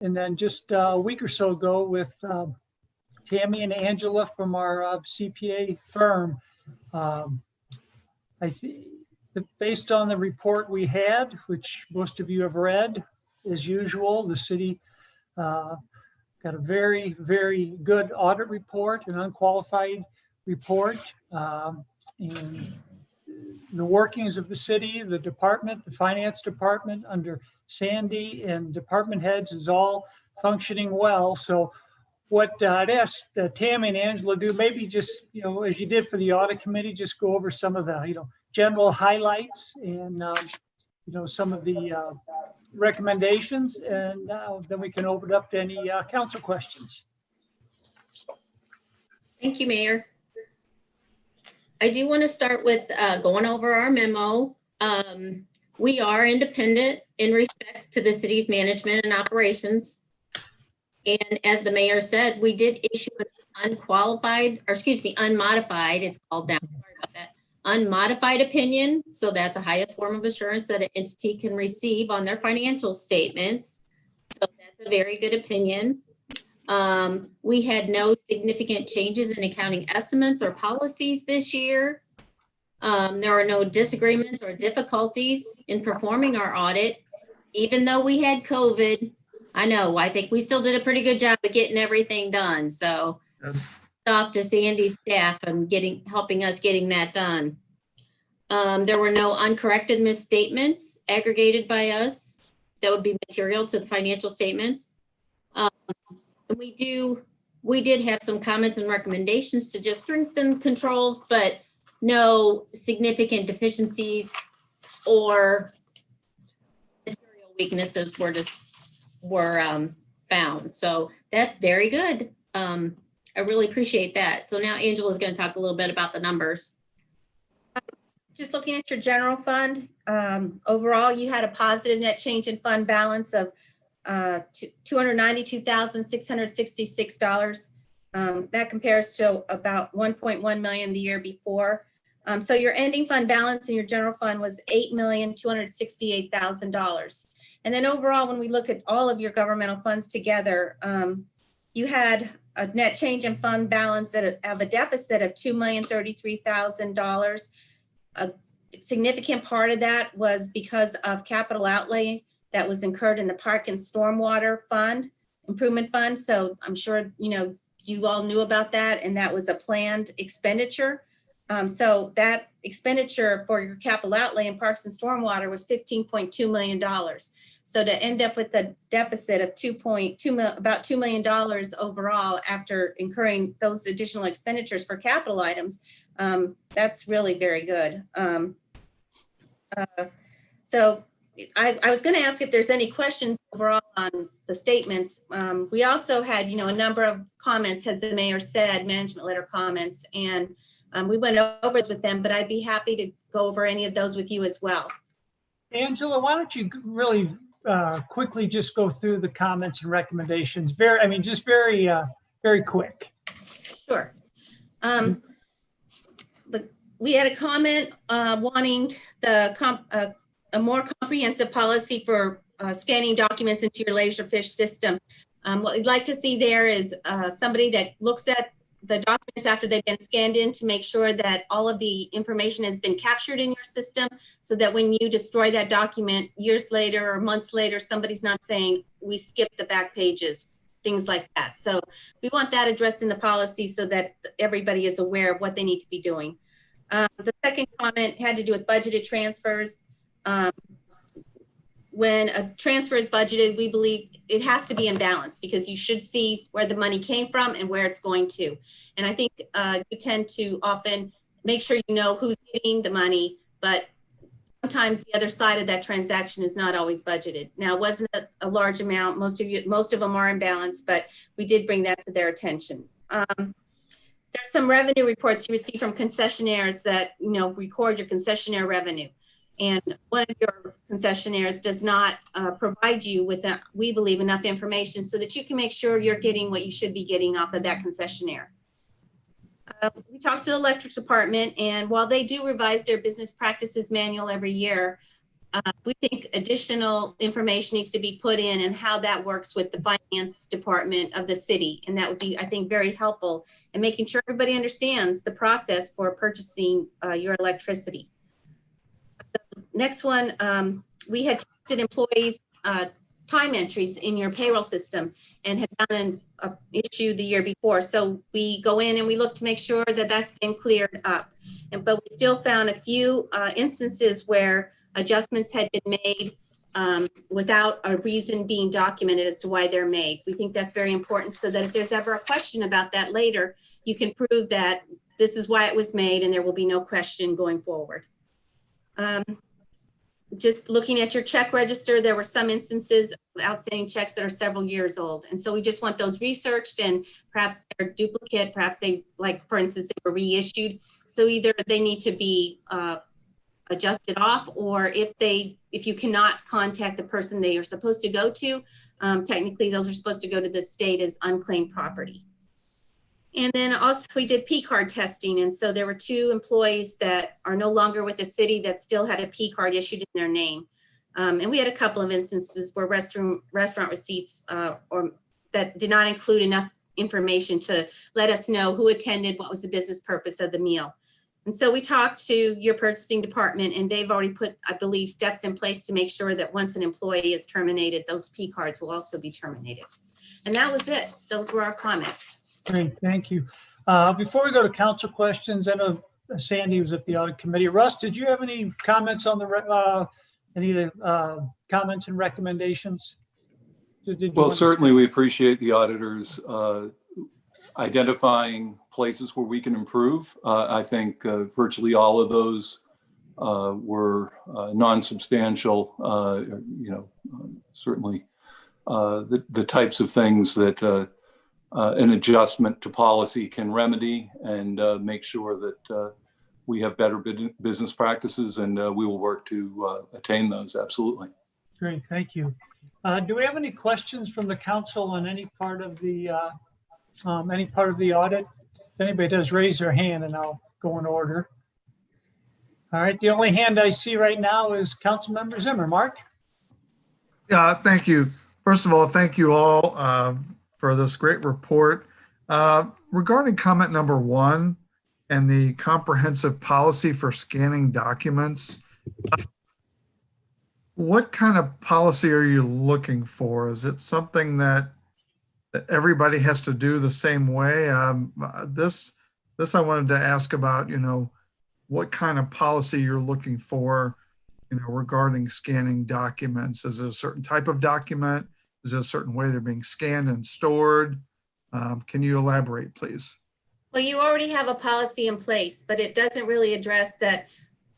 And then just a week or so ago with Tammy and Angela from our CPA firm, I think based on the report we had, which most of you have read, as usual, the city got a very, very good audit report, an unqualified report. And the workings of the city, the department, the finance department under Sandy and department heads is all functioning well. So what I'd ask Tammy and Angela do, maybe just, as you did for the audit committee, just go over some of the, general highlights and, some of the recommendations, and then we can open it up to any council questions. Thank you, Mayor. I do want to start with going over our memo. We are independent in respect to the city's management and operations. And as the mayor said, we did issue an unmodified, it's called now, sorry about that, unmodified opinion. So that's the highest form of assurance that an entity can receive on their financial statements. So that's a very good opinion. We had no significant changes in accounting estimates or policies this year. There are no disagreements or difficulties in performing our audit, even though we had COVID. I think we still did a pretty good job of getting everything done. So off to Sandy's staff and helping us getting that done. There were no uncorrected misstatements aggregated by us that would be material to the financial statements. We did have some comments and recommendations to just strengthen controls, but no significant deficiencies or material weaknesses were found. So that's very good. I really appreciate that. So now Angela's going to talk a little bit about the numbers. Just looking at your general fund, overall, you had a positive net change in fund balance of $292,666. That compares to about 1.1 million the year before. So your ending fund balance in your general fund was $8,268,000. And then overall, when we look at all of your governmental funds together, you had a net change in fund balance of a deficit of $2,033,000. A significant part of that was because of capital outlay that was incurred in the Park and Stormwater Fund, Improvement Fund. So I'm sure, you all knew about that, and that was a planned expenditure. So that expenditure for your capital outlay in Parks and Stormwater was $15.2 million. So to end up with a deficit of about $2 million overall after incurring those additional expenditures for capital items, that's really very good. So I was going to ask if there's any questions overall on the statements. We also had, a number of comments, as the mayor said, management letter comments, and we went over this with them, but I'd be happy to go over any of those with you as well. Angela, why don't you really quickly just go through the comments and recommendations? Very quick. Sure. We had a comment wanting a more comprehensive policy for scanning documents into your Laserfish system. What we'd like to see there is somebody that looks at the documents after they've been scanned in to make sure that all of the information has been captured in your system, so that when you destroy that document years later or months later, somebody's not saying we skipped the back pages, things like that. So we want that addressed in the policy so that everybody is aware of what they need to be doing. The second comment had to do with budgeted transfers. When a transfer is budgeted, we believe it has to be in balance, because you should see where the money came from and where it's going to. And I think you tend to often make sure you know who's getting the money, but sometimes the other side of that transaction is not always budgeted. Now, it wasn't a large amount. Most of them are in balance, but we did bring that to their attention. There's some revenue reports you receive from concessionaires that, record your concessionaire revenue. And one of your concessionaires does not provide you with, we believe, enough information so that you can make sure you're getting what you should be getting off of that concessionaire. We talked to the electric department, and while they do revise their business practices manual every year, we think additional information needs to be put in and how that works with the finance department of the city. And that would be, I think, very helpful in making sure everybody understands the process for purchasing your electricity. The next one, we had tested employees' time entries in your payroll system and had done an issue the year before. So we go in and we look to make sure that that's been cleared up. But we still found a few instances where adjustments had been made without a reason being documented as to why they're made. We think that's very important so that if there's ever a question about that later, you can prove that this is why it was made and there will be no question going forward. Just looking at your check register, there were some instances of outstanding checks that are several years old. And so we just want those researched, and perhaps they're duplicate, perhaps they, like, for instance, they were reissued. So either they need to be adjusted off, or if you cannot contact the person they are supposed to go to, technically those are supposed to go to the state as unclaimed property. And then also we did P card testing. And so there were 2 employees that are no longer with the city that still had a P card issued in their name. And we had a couple of instances where restaurant receipts or that did not include enough information to let us know who attended, what was the business purpose of the meal. And so we talked to your purchasing department, and they've already put, I believe, steps in place to make sure that once an employee is terminated, those P cards will also be terminated. And that was it. Those were our comments. Great, thank you. Before we go to council questions, I know Sandy was at the audit committee. Russ, did you have any comments on the any of the comments and recommendations? Well, certainly we appreciate the auditors identifying places where we can improve. I think virtually all of those were non-substantial, certainly the types of things that an adjustment to policy can remedy and make sure that we have better business practices, and we will work to attain those. Absolutely. Great, thank you. Do we have any questions from the council on any part of the audit? If anybody does, raise their hand and I'll go in order. All right, the only hand I see right now is Councilmember Zimmer. Mark? Yeah, thank you. First of all, thank you all for this great report. Regarding comment number 1 and the comprehensive policy for scanning documents, what kind of policy are you looking for? Is it something that everybody has to do the same way? This I wanted to ask about, what kind of policy you're looking for, regarding scanning documents. Is it a certain type of document? Is it a certain way they're being scanned and stored? Can you elaborate, please? Well, you already have a policy in place, but it doesn't really address that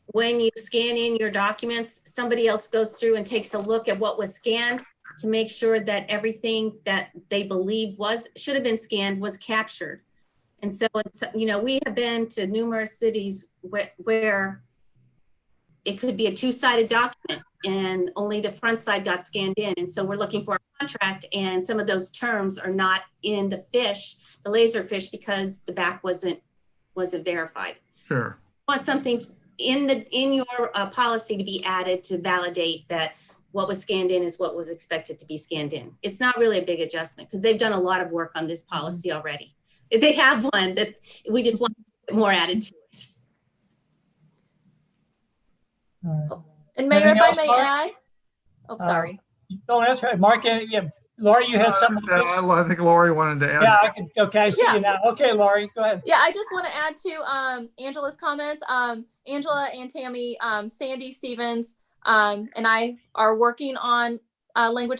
when you scan in your documents, somebody else goes through and takes a look at what was scanned to make sure that everything that they believe should have been scanned was captured. And so, we have been to numerous cities where it could be a 2-sided document and only the front side got scanned in. And so we're looking for a contract, and some of those terms are not in the laser fish, because the back wasn't verified. Sure. I want something in your policy to be added to validate that what was scanned in is what was expected to be scanned in. It's not really a big adjustment because they've done a lot of work on this policy already. If they have one, that we just want more added to it. And Mayor, if I may Mark? add, oh, sorry. Oh, that's right. Mark, yeah. Laurie, you had something. I think Lori wanted to add. Yeah, okay, I see you now. Okay, Laurie, go ahead. Yeah, I just want to add to Angela's comments. Angela and Tammy, Sandy Stevens, and I are working on language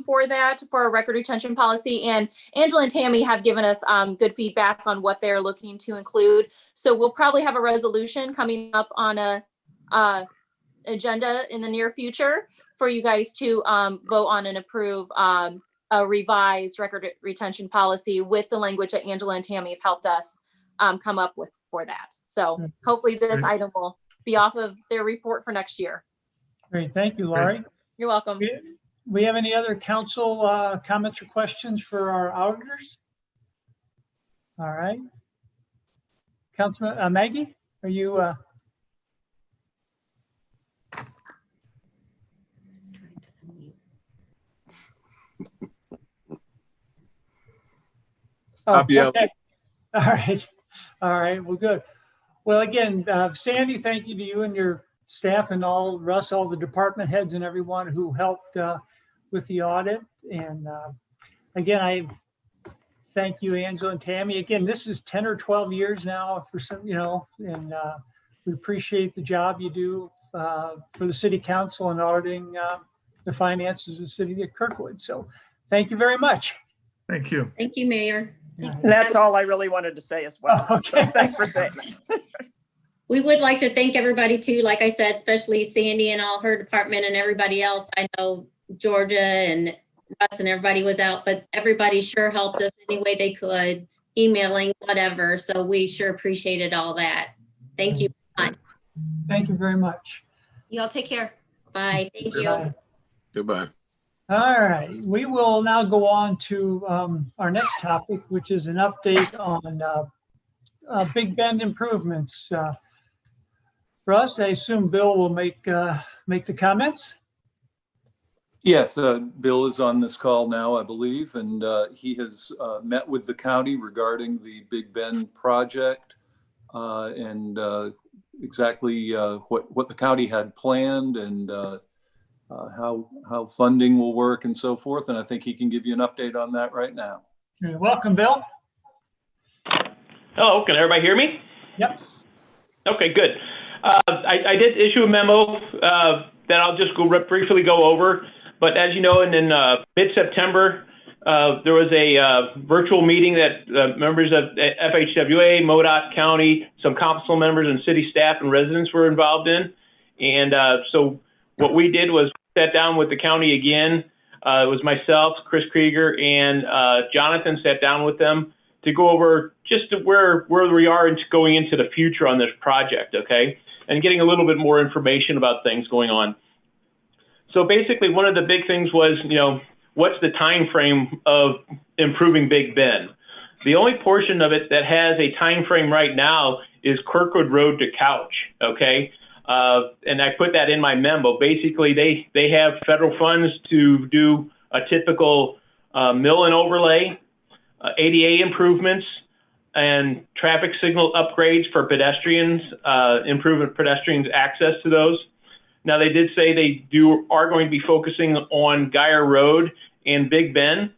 for a record retention policy. And Angela and Tammy have given us good feedback on what they're looking to include. So we'll probably have a resolution coming up on a agenda in the near future for you guys to vote on and approve a revised record retention policy with the language that Angela and Tammy have helped us come up with for that. So hopefully this item will be off of their report for next year. Great, thank you, Laurie. You're welcome. We have any other council comments or questions for our auditors? All right. Councilman Maggie, are you? Oh, I'll be out. okay. All right. All right. Well, good. Well, again, Sandy, thank you to you and your staff and all, Russ, all the department heads and everyone who helped with the audit. And again, I thank you, Angela and Tammy. Again, this is 10 or 12 years now for some, and we appreciate the job you do for the city council and auditing the finances of the city of Kirkwood. So thank you very much. Thank you. Thank you, Mayor. All And that's all I really wanted to say as well. Oh, okay. So thanks for saying it. We would like to thank everybody too, like I said, especially Sandy and all her department and everybody else. I know Georgia and Russ and everybody was out, but everybody sure helped us any way they could, emailing, whatever. So we sure appreciated all that. Thank you. Thank you very much. You all take care. Bye. Thank you. Bye. Goodbye. All right, we will now go on to our next topic, which is an update on Big Bend improvements. Russ, I assume Bill will make the comments. Yes, Bill is on this call now, I believe, and he has met with the county regarding the Big Bend project and exactly what the county had planned and how funding will work and so forth. And I think he can give you an update on that right now. Welcome, Bill. Hello, can everybody hear me? Yep. Okay, good. I did issue a memo that I'll just briefly go over. But as you know, in mid-September, there was a virtual meeting that members of FHWA, MoDOT County, some council members and city staff and residents were involved in. And so what we did was sat down with the county again. It was myself, Chris Krieger, and Jonathan sat down with them to go over just where we are going into the future on this project, okay? And getting a little bit more information about things going on. So basically, one of the big things was, what's the time frame of improving Big Bend? The only portion of it that has a time frame right now is Kirkwood Road to Couch, okay? And I put that in my memo. Basically, they have federal funds to do a typical mill and overlay, ADA improvements, and traffic signal upgrades for pedestrians, improving pedestrians' access to those. Now, they did say they are going to be focusing on Geyer Road and Big Bend.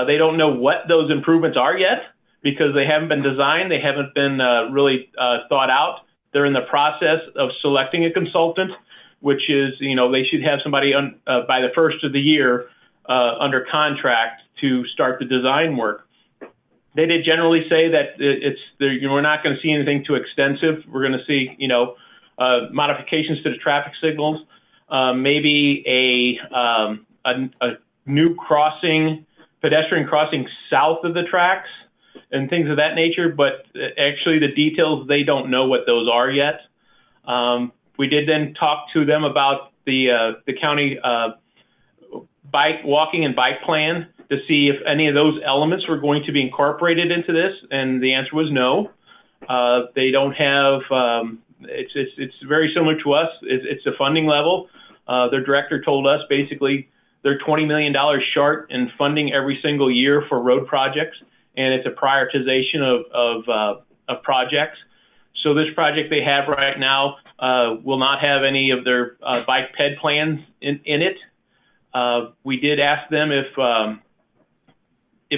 They don't know what those improvements are yet because they haven't been designed. They haven't been really thought out. They're in the process of selecting a consultant, which is, they should have somebody by the first of the year under contract to start the design work. They did generally say that we're not going to see anything too extensive. We're going to see, modifications to the traffic signals, maybe a new pedestrian crossing south of the tracks and things of that nature. But actually the details, they don't know what those are yet. We did then talk to them about the county walking and bike plan to see if any of those elements were going to be incorporated into this. And the answer was no. They don't have, it's very similar to us. It's a funding level. Their director told us basically they're $20 million short in funding every single year for road projects. And it's a prioritization of projects. So this project they have right now will not have any of their bike ped plans in it. We did ask them if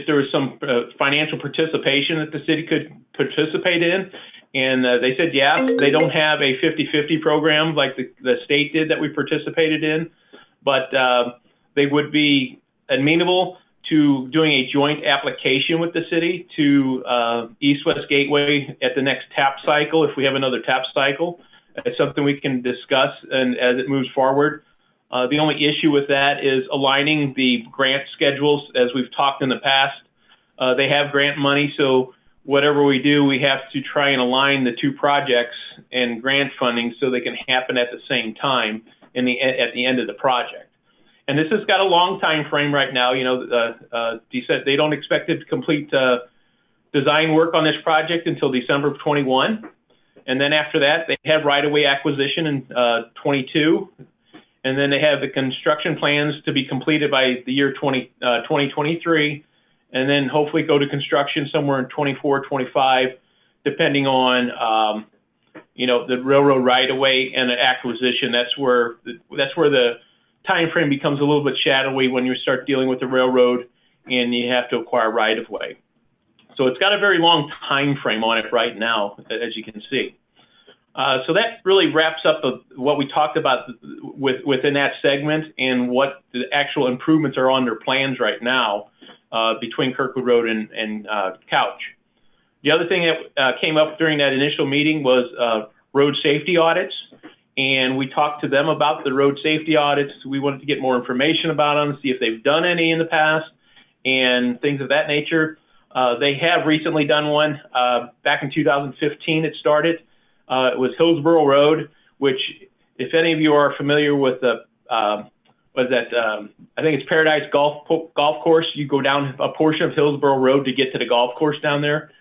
there was some financial participation that the city could participate in. And they said, yeah, they don't have a 50-50 program like the state did that we participated in, but they would be amenable to doing a joint application with the city to East-West Gateway at the next TAP cycle, if we have another TAP cycle. It's something we can discuss and as it moves forward. The only issue with that is aligning the grant schedules. As we've talked in the past, they have grant money, so whatever we do, we have to try and align the two projects and grant funding so they can happen at the same time at the end of the project. And this has got a long time frame right now. He said they don't expect it to complete design work on this project until December of 21. And then after that, they have right-of-way acquisition in 22. And then they have the construction plans to be completed by the year 2023. and then hopefully go to construction somewhere in 24, 25, depending on, the railroad right-of-way and the acquisition. That's where the time frame becomes a little bit shadowy when you start dealing with the railroad and you have to acquire right-of-way. So it's got a very long time frame on it right now, as you can see. So that really wraps up what we talked about within that segment and what the actual improvements are on their plans right now between Kirkwood Road and Couch. The other thing that came up during that initial meeting was road safety audits. And we talked to them about the road safety audits. We wanted to get more information about them, see if they've done any in the past and things of that nature. They have recently done one back in 2015. It started. It was Hillsborough Road, which, if any of you are familiar with the, I think it's Paradise Golf Course. You go down a portion of Hillsborough Road to get to the golf course down there.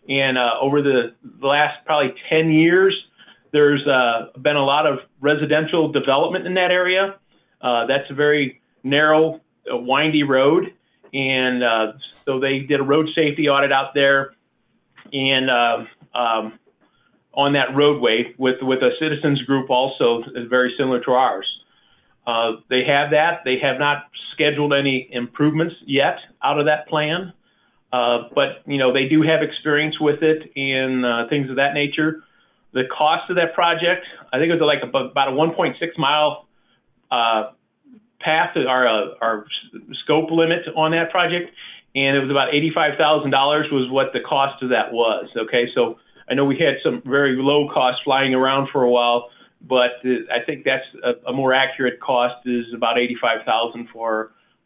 And over the last probably 10 years, there's been a lot of residential development in that area. That's a very narrow, windy road. And so they did a road safety audit out there and on that roadway with a citizens group also is very similar to ours. They have that. They have not scheduled any improvements yet out of that plan. But, they do have experience with it and things of that nature. The cost of that project, I think it was like about a 1.6 mile path, our scope limit on that project. And it was about $85,000 was what the cost of that was. Okay, so I know we had some very low costs flying around for a while, but I think that's a more accurate cost is about $85,000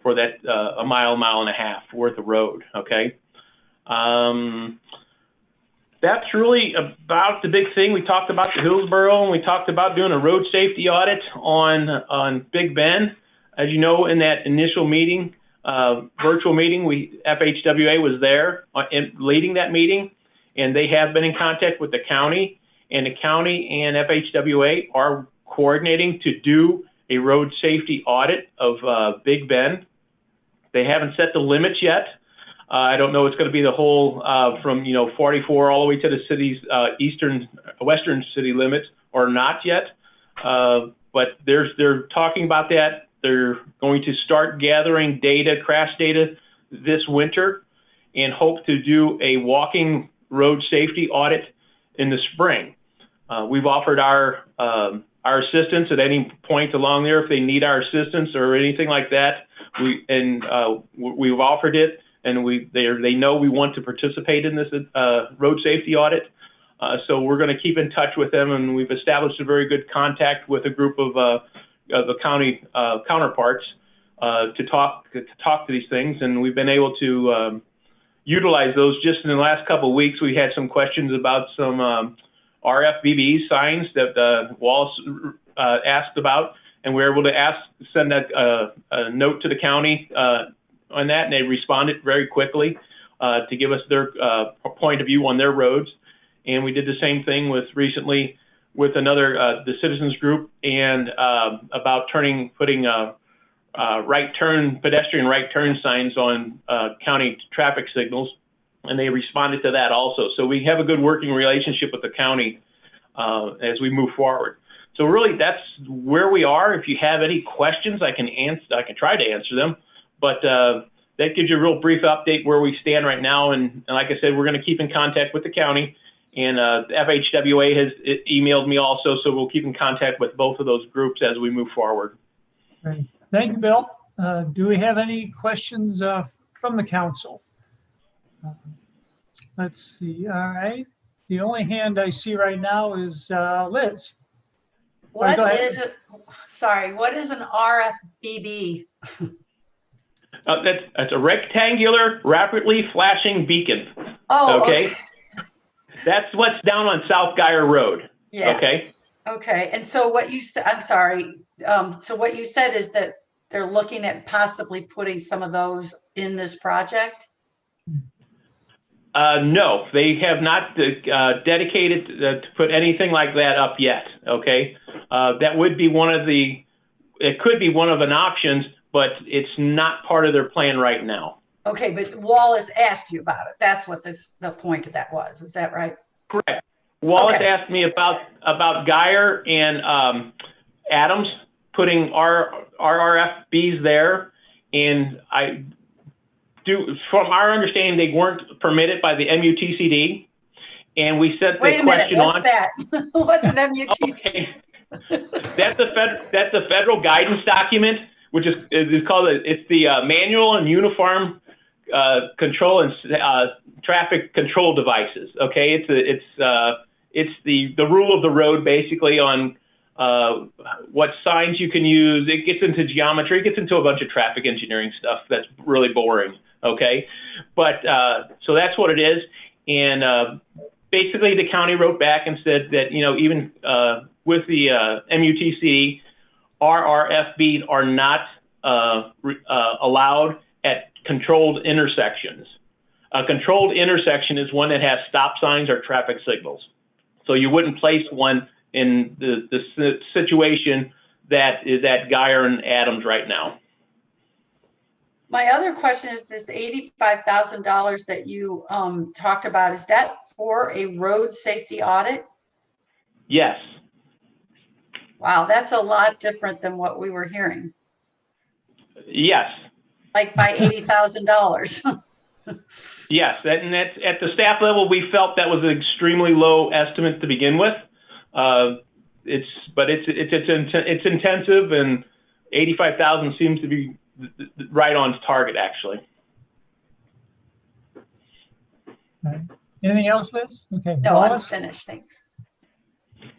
for that a mile and a half worth of road. Okay. That's really about the big thing. We talked about the Hillsborough, and we talked about doing a road safety audit on Big Bend. As you know, in that initial meeting, virtual meeting, FHWA was there leading that meeting, and they have been in contact with the county, and the county and FHWA are coordinating to do a road safety audit of Big Bend. They haven't set the limits yet. I don't know it's going to be the whole from 44 all the way to the city's western city limits or not yet. But they're talking about that. They're going to start gathering data, crash data, this winter, and hope to do a walking road safety audit in the spring. We've offered our assistance at any point along there if they need our assistance or anything like that. We've offered it. And they know we want to participate in this road safety audit. So we're going to keep in touch with them, and we've established a very good contact with a group of the county counterparts to talk to these things, and we've been able to utilize those. Just in the last couple of weeks, we had some questions about some RFBB signs that Wallace asked about, and we were able to send a note to the county on that, and they responded very quickly to give us their point of view on their roads. And we did the same thing recently with another the citizens group and about putting pedestrian right turn signs on county traffic signals, and they responded to that also. So we have a good working relationship with the county as we move forward. So really, that's where we are. If you have any questions, I can try to answer them. But that gives you a real brief update where we stand right now. And like I said, we're going to keep in contact with the county. And the FHWA has emailed me also, so we'll keep in contact with both of those groups as we move forward. Great. Thank you, Bill. Do we have any questions from the council? Let's see. All right. The only hand I see right now is Liz. What is it? Sorry, what is an RFBB? That's a rectangular, rapidly flashing beacon. Oh, okay. That's what's down on South Geyer Road. Yeah. Okay. Okay. And so what you said, I'm sorry. So what you said is that they're looking at possibly putting some of those in this project? No, they have not dedicated to put anything like that up yet. Okay. That would be it could be one of an options, but it's not part of their plan right now. Okay, but Wallace asked you about it. That's what the point of that was. Is that right? Correct. Wallace Okay. asked me about Geyer and Adams putting RRFBs there, and I do, from our understanding, they weren't permitted by the MUTCD, and we set the Wait a minute. question What's on. that? What's an MUTC? Okay. That's a federal guidance document, which is called it's the Manual and Uniform Control and Traffic Control Devices. Okay, it's the rule of the road basically on what signs you can use. It gets into geometry, it gets into a bunch of traffic engineering stuff that's really boring. Okay, but so that's what it is, and basically the county wrote back and said that even with the MUTC, RRFBs are not allowed at controlled intersections. A controlled intersection is one that has stop signs or traffic signals. So you wouldn't place one in the situation that is at Geyer and Adams right now. My other question is this $85,000 that you talked about, is that for a road safety audit? Yes. Wow, that's a lot different than what we were hearing. Yes. Like by $80,000. Yes, and that's at the staff level. We felt that was an extremely low estimate to begin with. It's intensive, and 85,000 seems to be right on target, actually. Right. Anything else, Liz? Okay. No, I'm Wallace? finished. Thanks.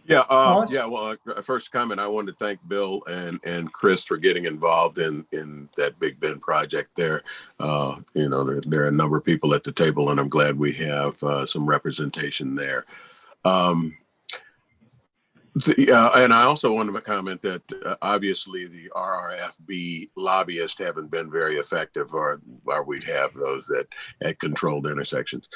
Yeah, Wallace? well, first comment, I wanted to thank Bill and Chris for getting involved in that Big Bend project there. There are a number of people at the table, and I'm glad we have some representation there. And I also wanted to comment that obviously the RRFB lobbyists haven't been very effective, or we'd have those at controlled intersections.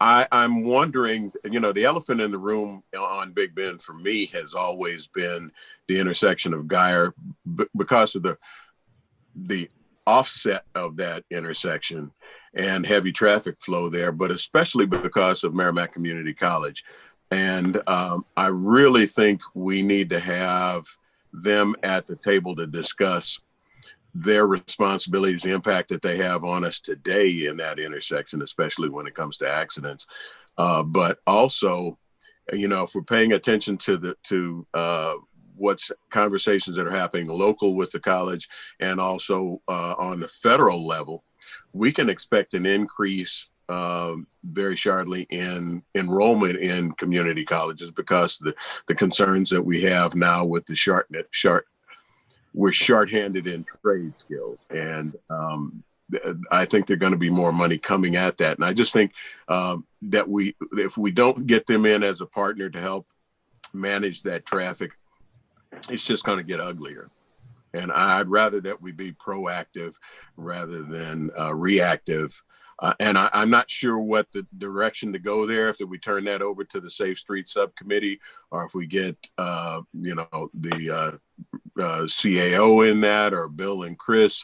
I'm wondering, the elephant in the room on Big Bend for me has always been the intersection of Geyer because of the offset of that intersection and heavy traffic flow there, but especially because of Merrimack Community College. And I really think we need to have them at the table to discuss their responsibilities, the impact that they have on us today in that intersection, especially when it comes to accidents. But also, if we're paying attention to what's conversations that are happening local with the college and also on the federal level, we can expect an increase very sharply in enrollment in community colleges because the concerns that we have now with the we're shorthanded in trade skills, and I think there's going to be more money coming at that. And I just think that if we don't get them in as a partner to help manage that traffic, it's just going to get uglier. And I'd rather that we be proactive rather than reactive. And I'm not sure what the direction to go there, if we turn that over to the Safe Street Subcommittee, or if we get, the CAO in that, or Bill and Chris.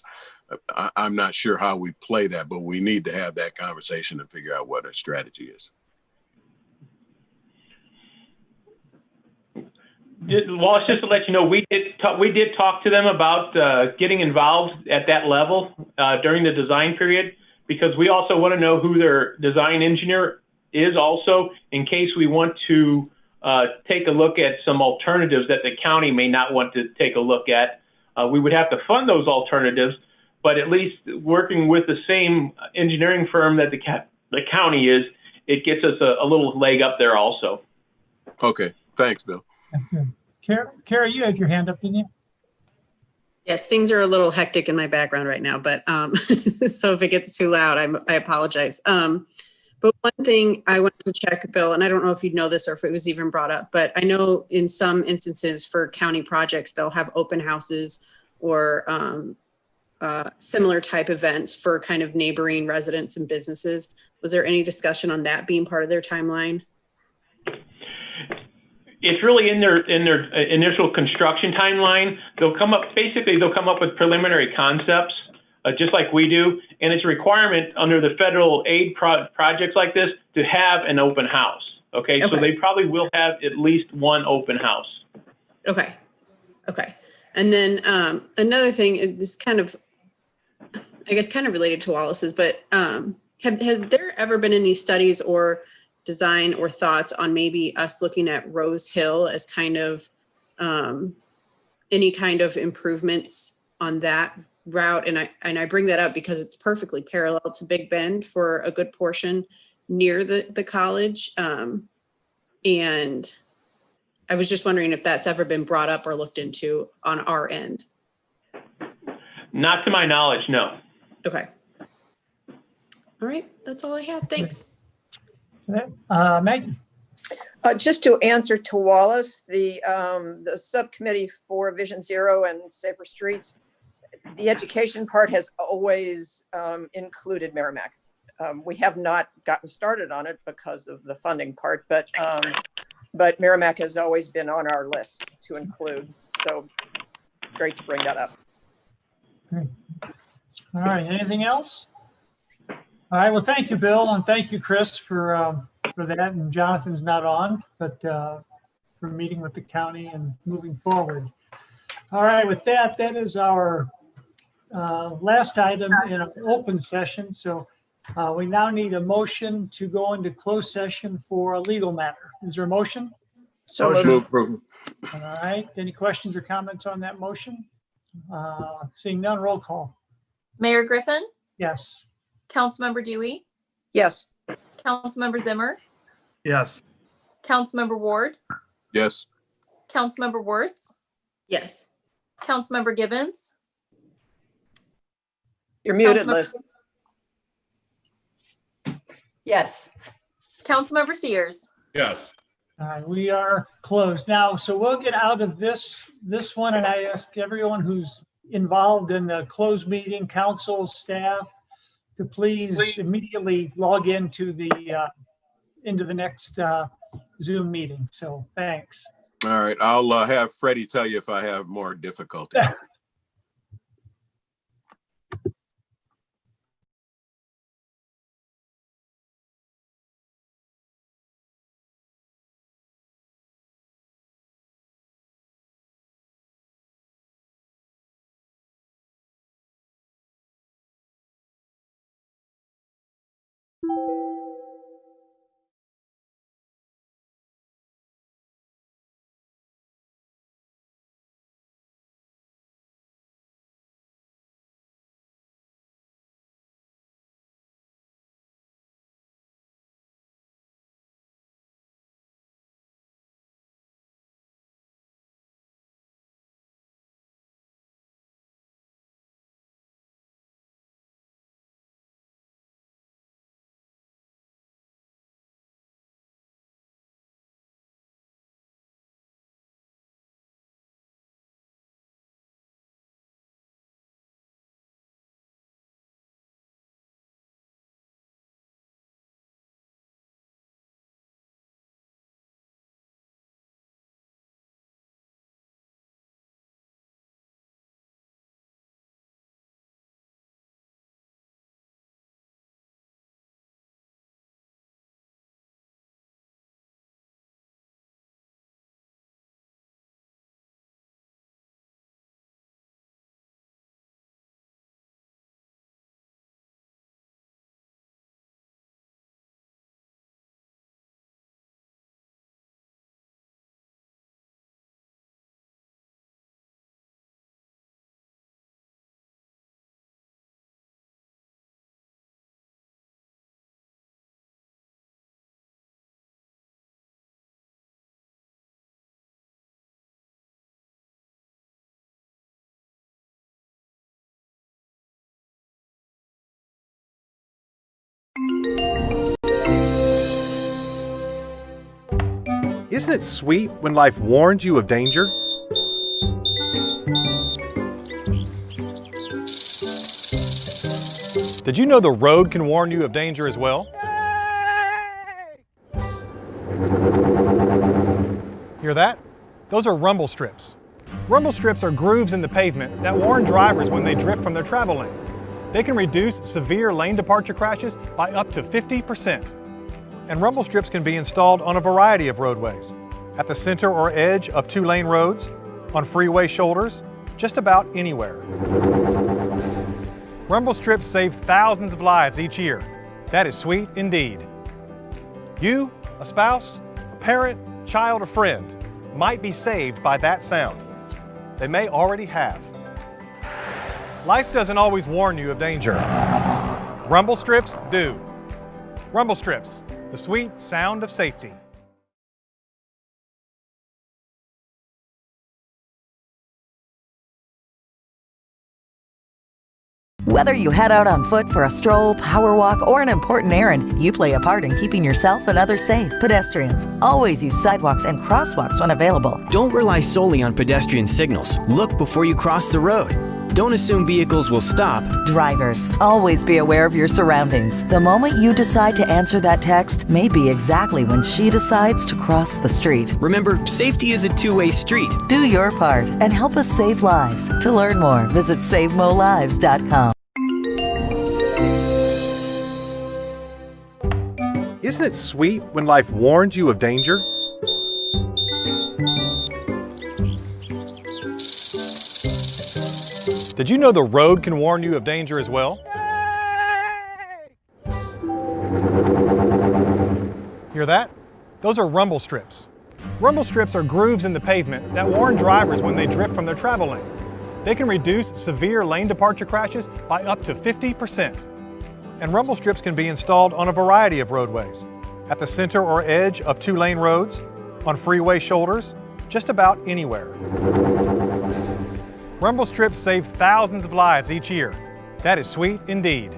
I'm not sure how we play that, but we need to have that conversation and figure out what our strategy is. Wallace, just to let you know, we did talk to them about getting involved at that level during the design period, because we also want to know who their design engineer is also, in case we want to take a look at some alternatives that the county may not want to take a look at. We would have to fund those alternatives, but at least working with the same engineering firm that the county is, it gets us a little leg up there also. Okay, thanks, Bill. Kara, you had your hand up, didn't you? Yes, things are a little hectic in my background right now, but so if it gets too loud, I apologize. But one thing I wanted to check, Bill, and I don't know if you'd know this or if it was even brought up, but I know in some instances for county projects, they'll have open houses or similar type events for kind of neighboring residents and businesses. Was there any discussion on that being part of their timeline? It's really in their initial construction timeline. They'll come up with preliminary concepts just like we do. And it's a requirement under the federal aid projects like this to have an open house. Okay, so Okay. they probably will have at least one open house. Okay. Okay. And then another thing is kind of, I guess, kind of related to Wallace's, but has there ever been any studies or design or thoughts on maybe us looking at Rose Hill as kind of any kind of improvements on that route? And I bring that up because it's perfectly parallel to Big Bend for a good portion near the college. And I was just wondering if that's ever been brought up or looked into on our end. Not to my knowledge, no. Okay. All right, that's all I have. Thanks. Maggie? Just to answer to Wallace, the subcommittee for Vision Zero and Safer Streets, the education part has always included Merrimack. We have not gotten started on it because of the funding part, but Merrimack has always been on our list to include. So great to bring that up. Great. All right, anything else? All right, well, thank you, Bill, and thank you, Chris, for that. And Jonathan's not on, but for meeting with the county and moving forward. All right, with that, that is our last item in an open session. So we now need a motion to go into closed session for a legal matter. Is there a motion? So Motion. moved. Move. All right, any questions or comments on that motion? Seeing none, roll call. Mayor Griffin, Yes. Councilmember Dewey, Yes. Councilmember Zimmer, Yes. Councilmember Ward, Yes. Councilmember Wertz, Yes. Councilmember Gibbons, You're muted, Councilmember- Liz. Yes. Councilmember Sears. Yes. All right, we are closed now, so we'll get out of this one, and I ask everyone who's involved in the closed meeting, council, staff, to please immediately log into the next Zoom meeting. So thanks. All right. I'll have Freddie tell you if I have more difficulty. Isn't it sweet when life warns you of danger? Did you know the road can warn you of danger as well? Hear that? Those are rumble strips. Rumble strips are grooves in the pavement that warn drivers when they drift from their travel lane. They can reduce severe lane departure crashes by up to 50%. And rumble strips can be installed on a variety of roadways, at the center or edge of two-lane roads, on freeway shoulders, just about anywhere. Rumble strips save thousands of lives each year. That is sweet indeed. You, a spouse, a parent, child, or friend might be saved by that sound. They may already have. Life doesn't always warn you of danger. Rumble strips do. Rumble strips, the sweet sound of safety. Whether you head out on foot for a stroll, power walk, or an important errand, you play a part in keeping yourself and others safe. Pedestrians, always use sidewalks and crosswalks when available. Don't rely solely on pedestrian signals. Look before you cross the road. Don't assume vehicles will stop. Drivers, always be aware of your surroundings. The moment you decide to answer that text may be exactly when she decides to cross the street. Remember, safety is a two-way street. Do your part and help us save lives. To learn more, visit SaveMoLives.com. Isn't it sweet when life warns you of danger? Did you know the road can warn you of danger as well? Hear that? Those are rumble strips. Rumble strips are grooves in the pavement that warn drivers when they drift from their travel lane. They can reduce severe lane departure crashes by up to 50%. And rumble strips can be installed on a variety of roadways, at the center or edge of two-lane roads, on freeway shoulders, just about anywhere. Rumble strips save thousands of lives each year. That is sweet indeed.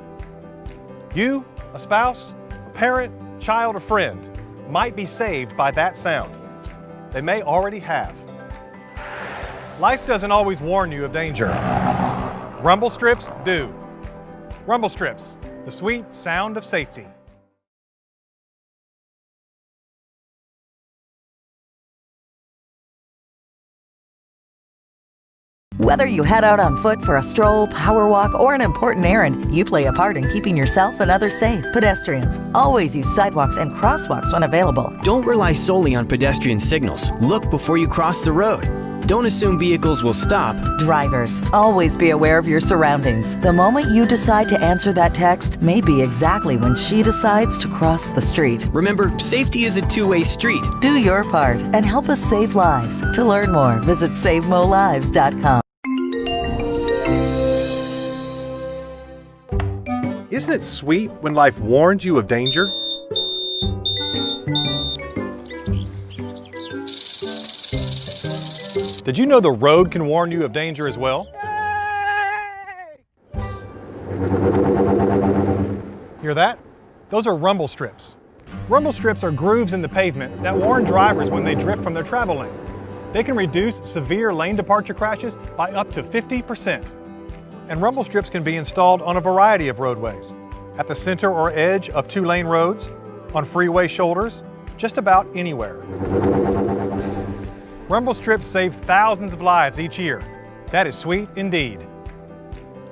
You, a spouse, a parent, child, or friend might be saved by that sound. They may already have. Life doesn't always warn you of danger. Rumble strips do. Rumble strips, the sweet sound of safety. Whether you head out on foot for a stroll, power walk, or an important errand, you play a part in keeping yourself and others safe. Pedestrians, always use sidewalks and crosswalks when available. Don't rely solely on pedestrian signals. Look before you cross the road. Don't assume vehicles will stop. Drivers, always be aware of your surroundings. The moment you decide to answer that text may be exactly when she decides to cross the street. Remember, safety is a two-way street. Do your part and help us save lives. To learn more, visit SaveMoLives.com. Isn't it sweet when life warns you of danger? Did you know the road can warn you of danger as well? Hear that? Those are rumble strips. Rumble strips are grooves in the pavement that warn drivers when they drift from their travel lane. They can reduce severe lane departure crashes by up to 50%. And rumble strips can be installed on a variety of roadways, at the center or edge of two-lane roads, on freeway shoulders, just about anywhere. Rumble strips save thousands of lives each year. That is sweet indeed.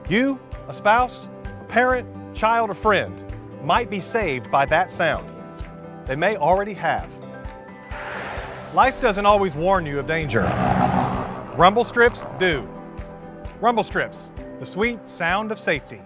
You, a spouse, a parent, child, or friend might be saved by that sound. They may already have. Life doesn't always warn you of danger. Rumble strips do. Rumble strips, the sweet sound of safety.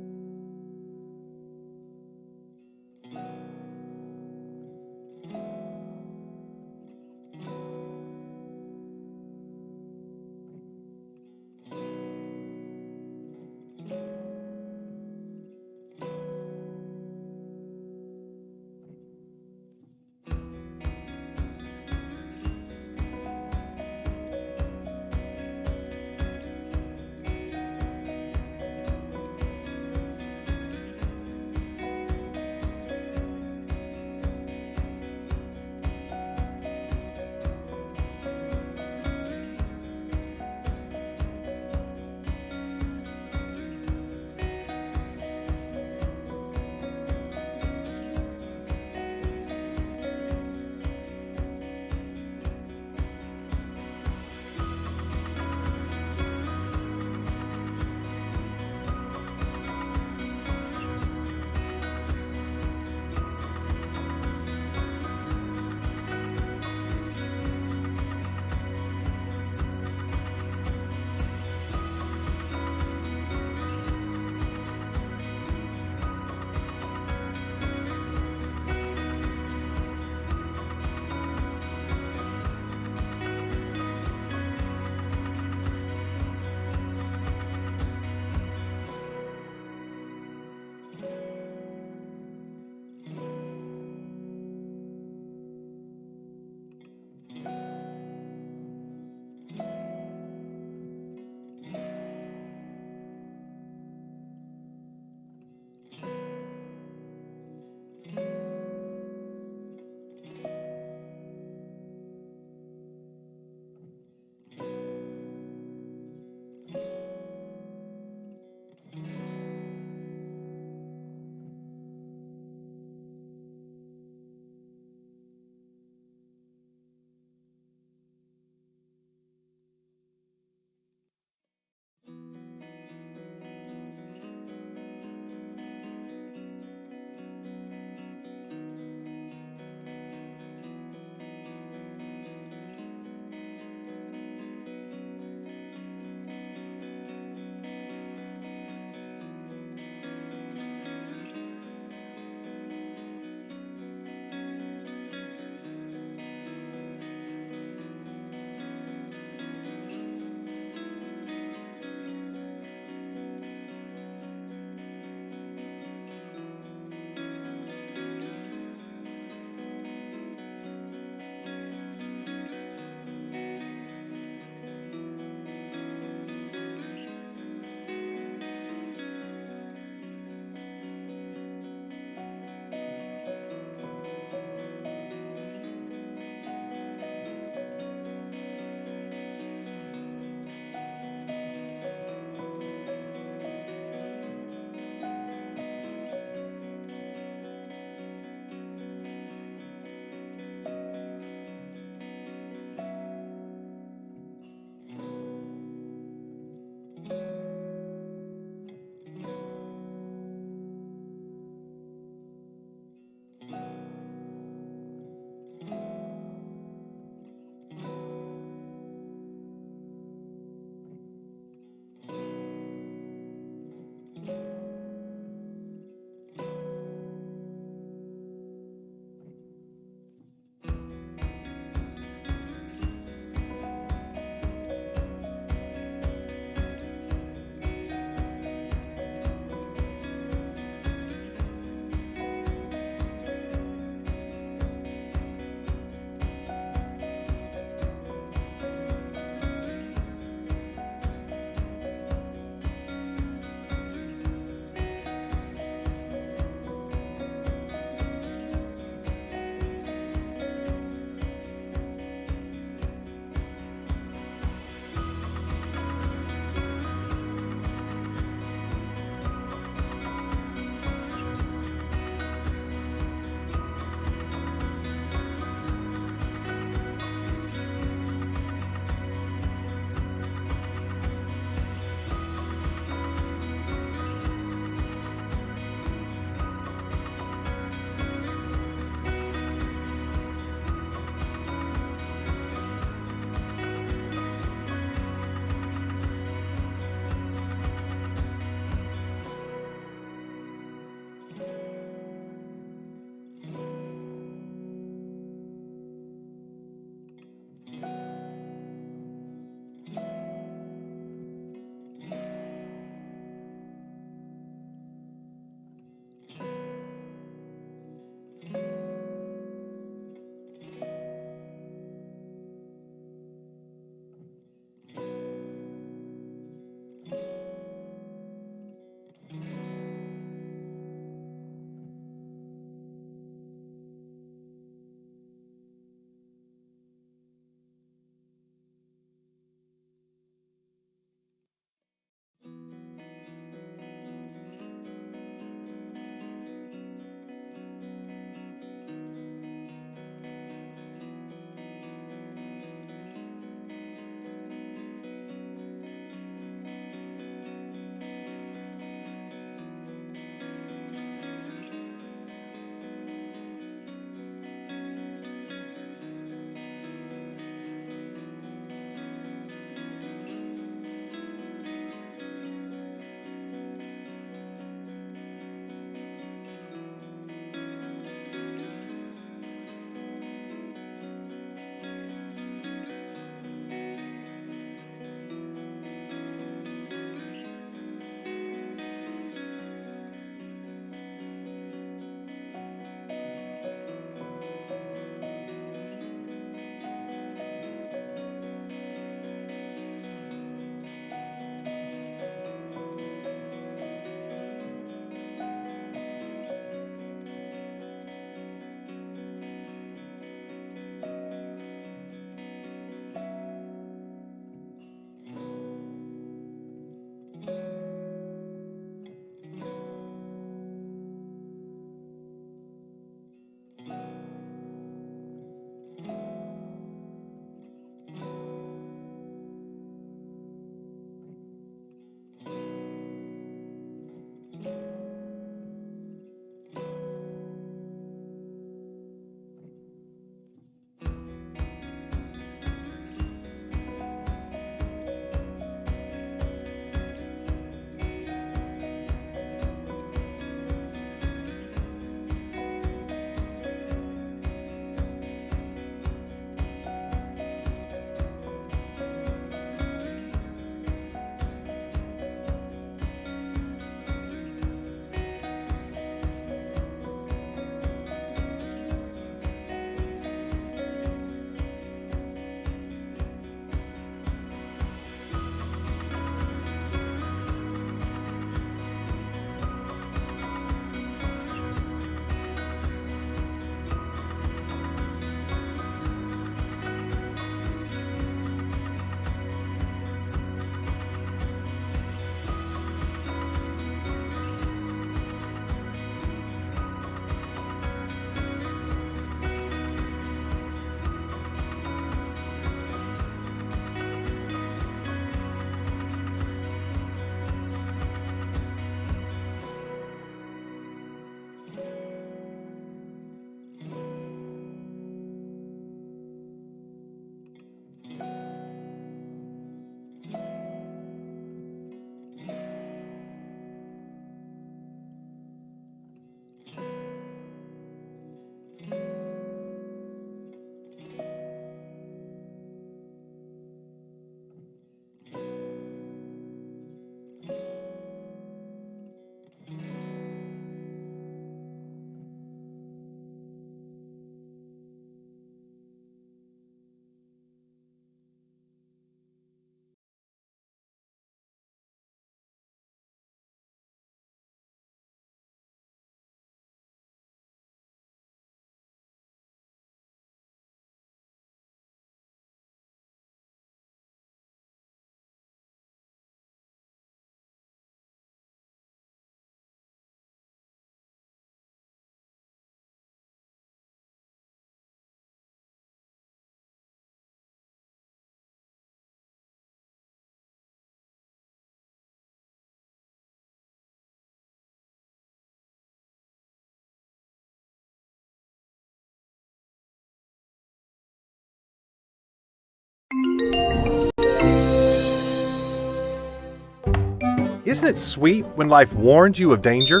Isn't it sweet when life warns you of danger?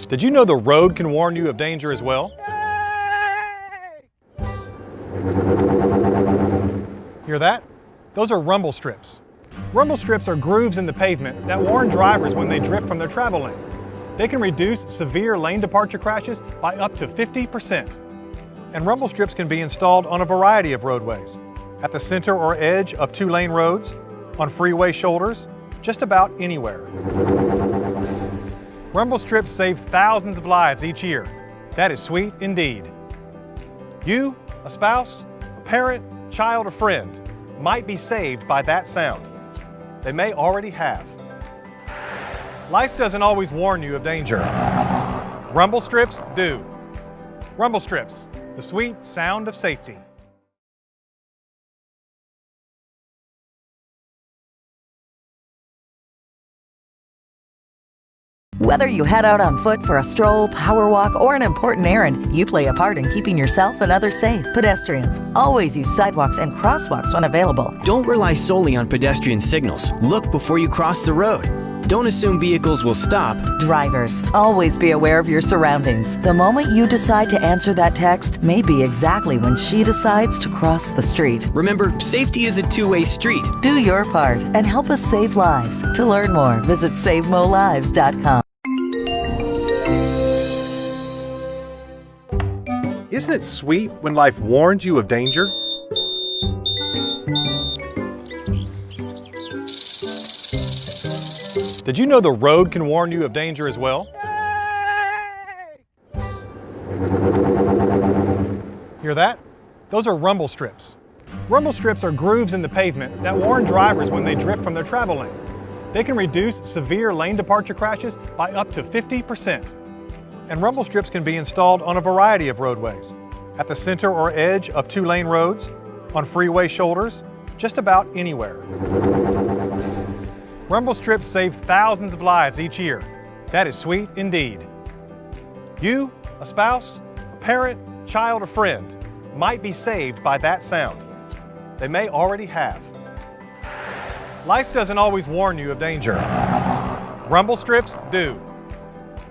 Did you know the road can warn you of danger as well? Hear that? Those are rumble strips. Rumble strips are grooves in the pavement that warn drivers when they drift from their travel lane. They can reduce severe lane departure crashes by up to 50%. And rumble strips can be installed on a variety of roadways, at the center or edge of two-lane roads, on freeway shoulders, just about anywhere. Rumble strips save thousands of lives each year. That is sweet indeed. You, a spouse, a parent, child, or friend might be saved by that sound. They may already have. Life doesn't always warn you of danger. Rumble strips do. Rumble strips, the sweet sound of safety. Whether you head out on foot for a stroll, power walk, or an important errand, you play a part in keeping yourself and others safe. Pedestrians, always use sidewalks and crosswalks when available. Don't rely solely on pedestrian signals. Look before you cross the road. Don't assume vehicles will stop. Drivers, always be aware of your surroundings. The moment you decide to answer that text may be exactly when she decides to cross the street. Remember, safety is a two-way street. Do your part and help us save lives. To learn more, visit SaveMoLives.com. Isn't it sweet when life warns you of danger? Did you know the road can warn you of danger as well? Hear that? Those are rumble strips. Rumble strips are grooves in the pavement that warn drivers when they drift from their travel lane. They can reduce severe lane departure crashes by up to 50%. And rumble strips can be installed on a variety of roadways, at the center or edge of two-lane roads, on freeway shoulders, just about anywhere. Rumble strips save thousands of lives each year. That is sweet indeed. You, a spouse, a parent, child, or friend might be saved by that sound. They may already have. Life doesn't always warn you of danger. Rumble strips do.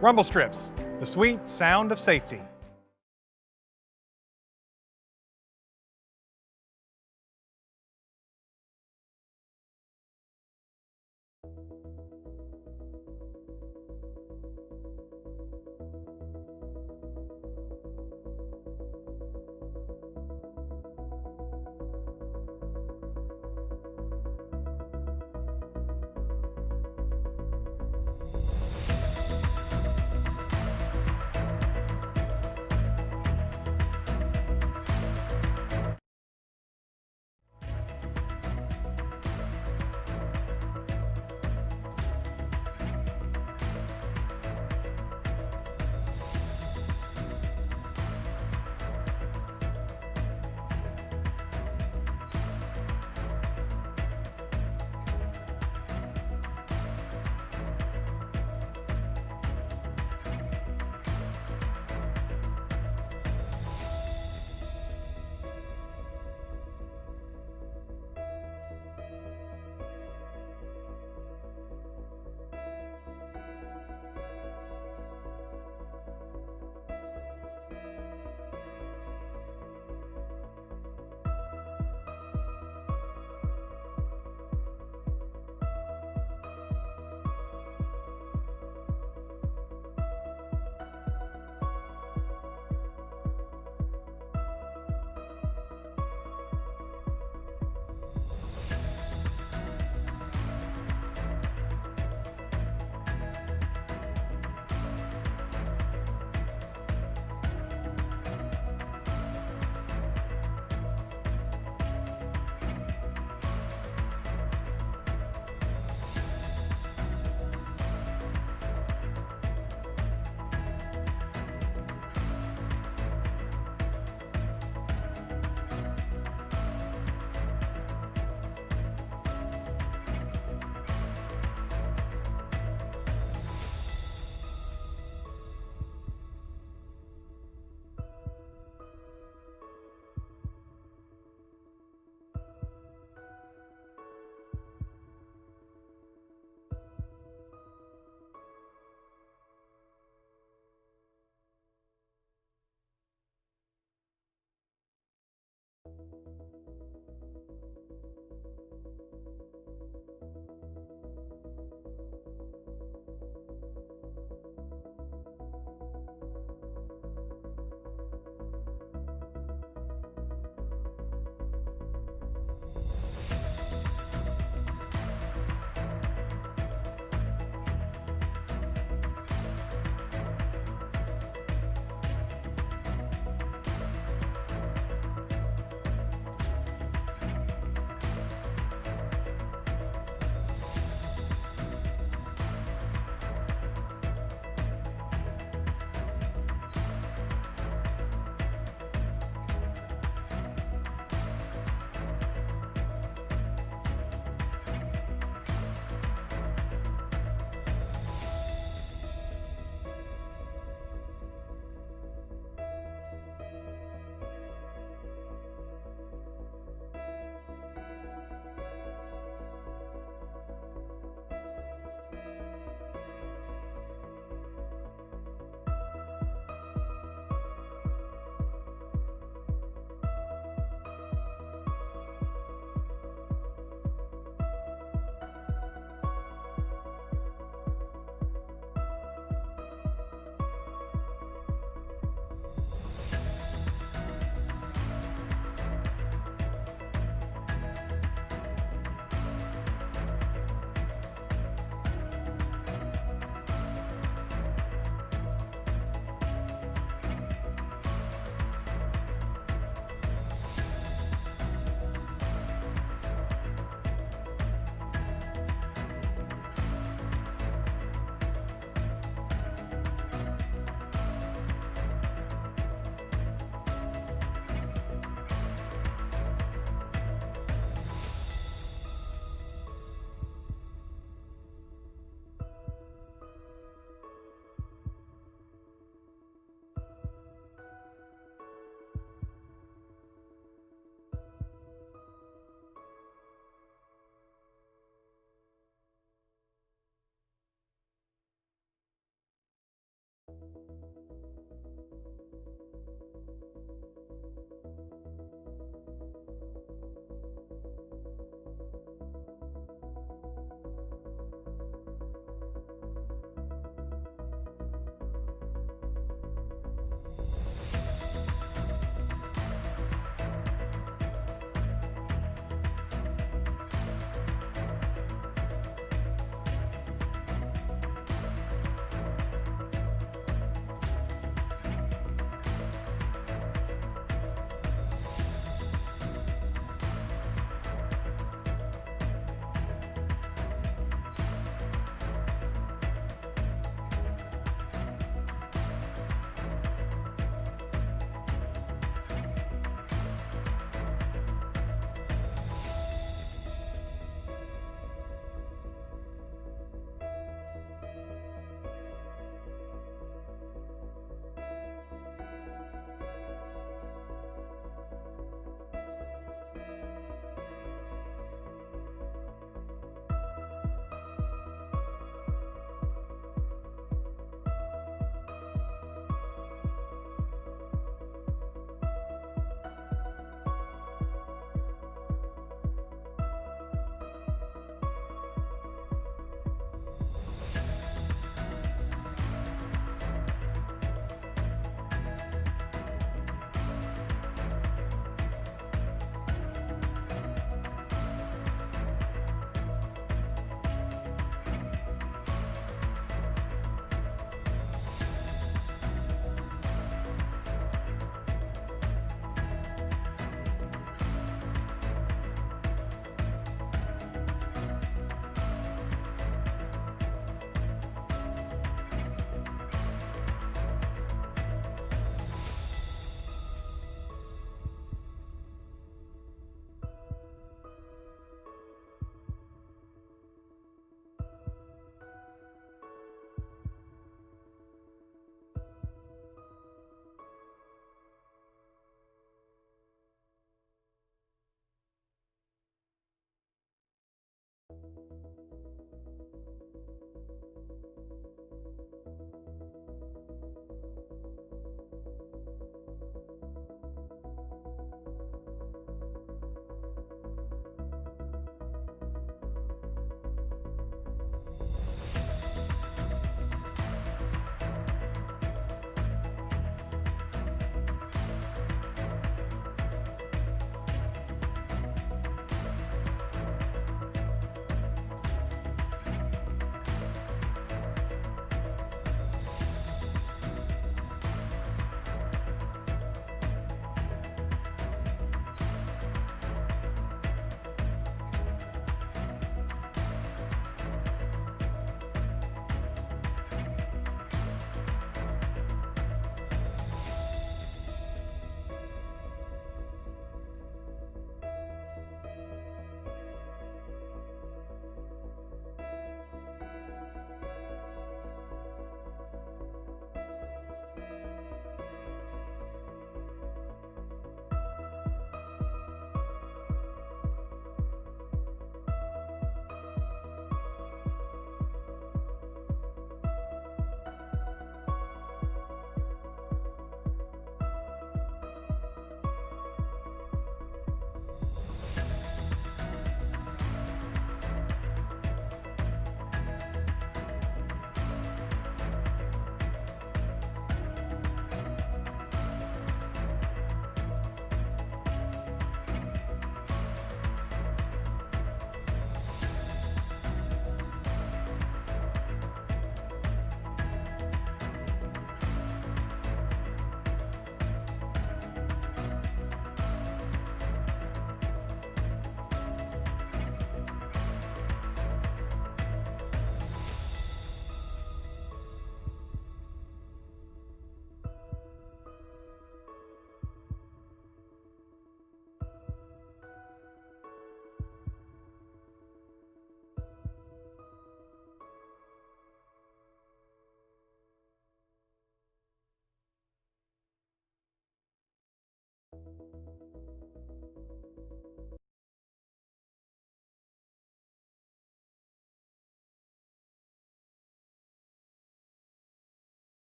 Rumble strips, the sweet sound of safety.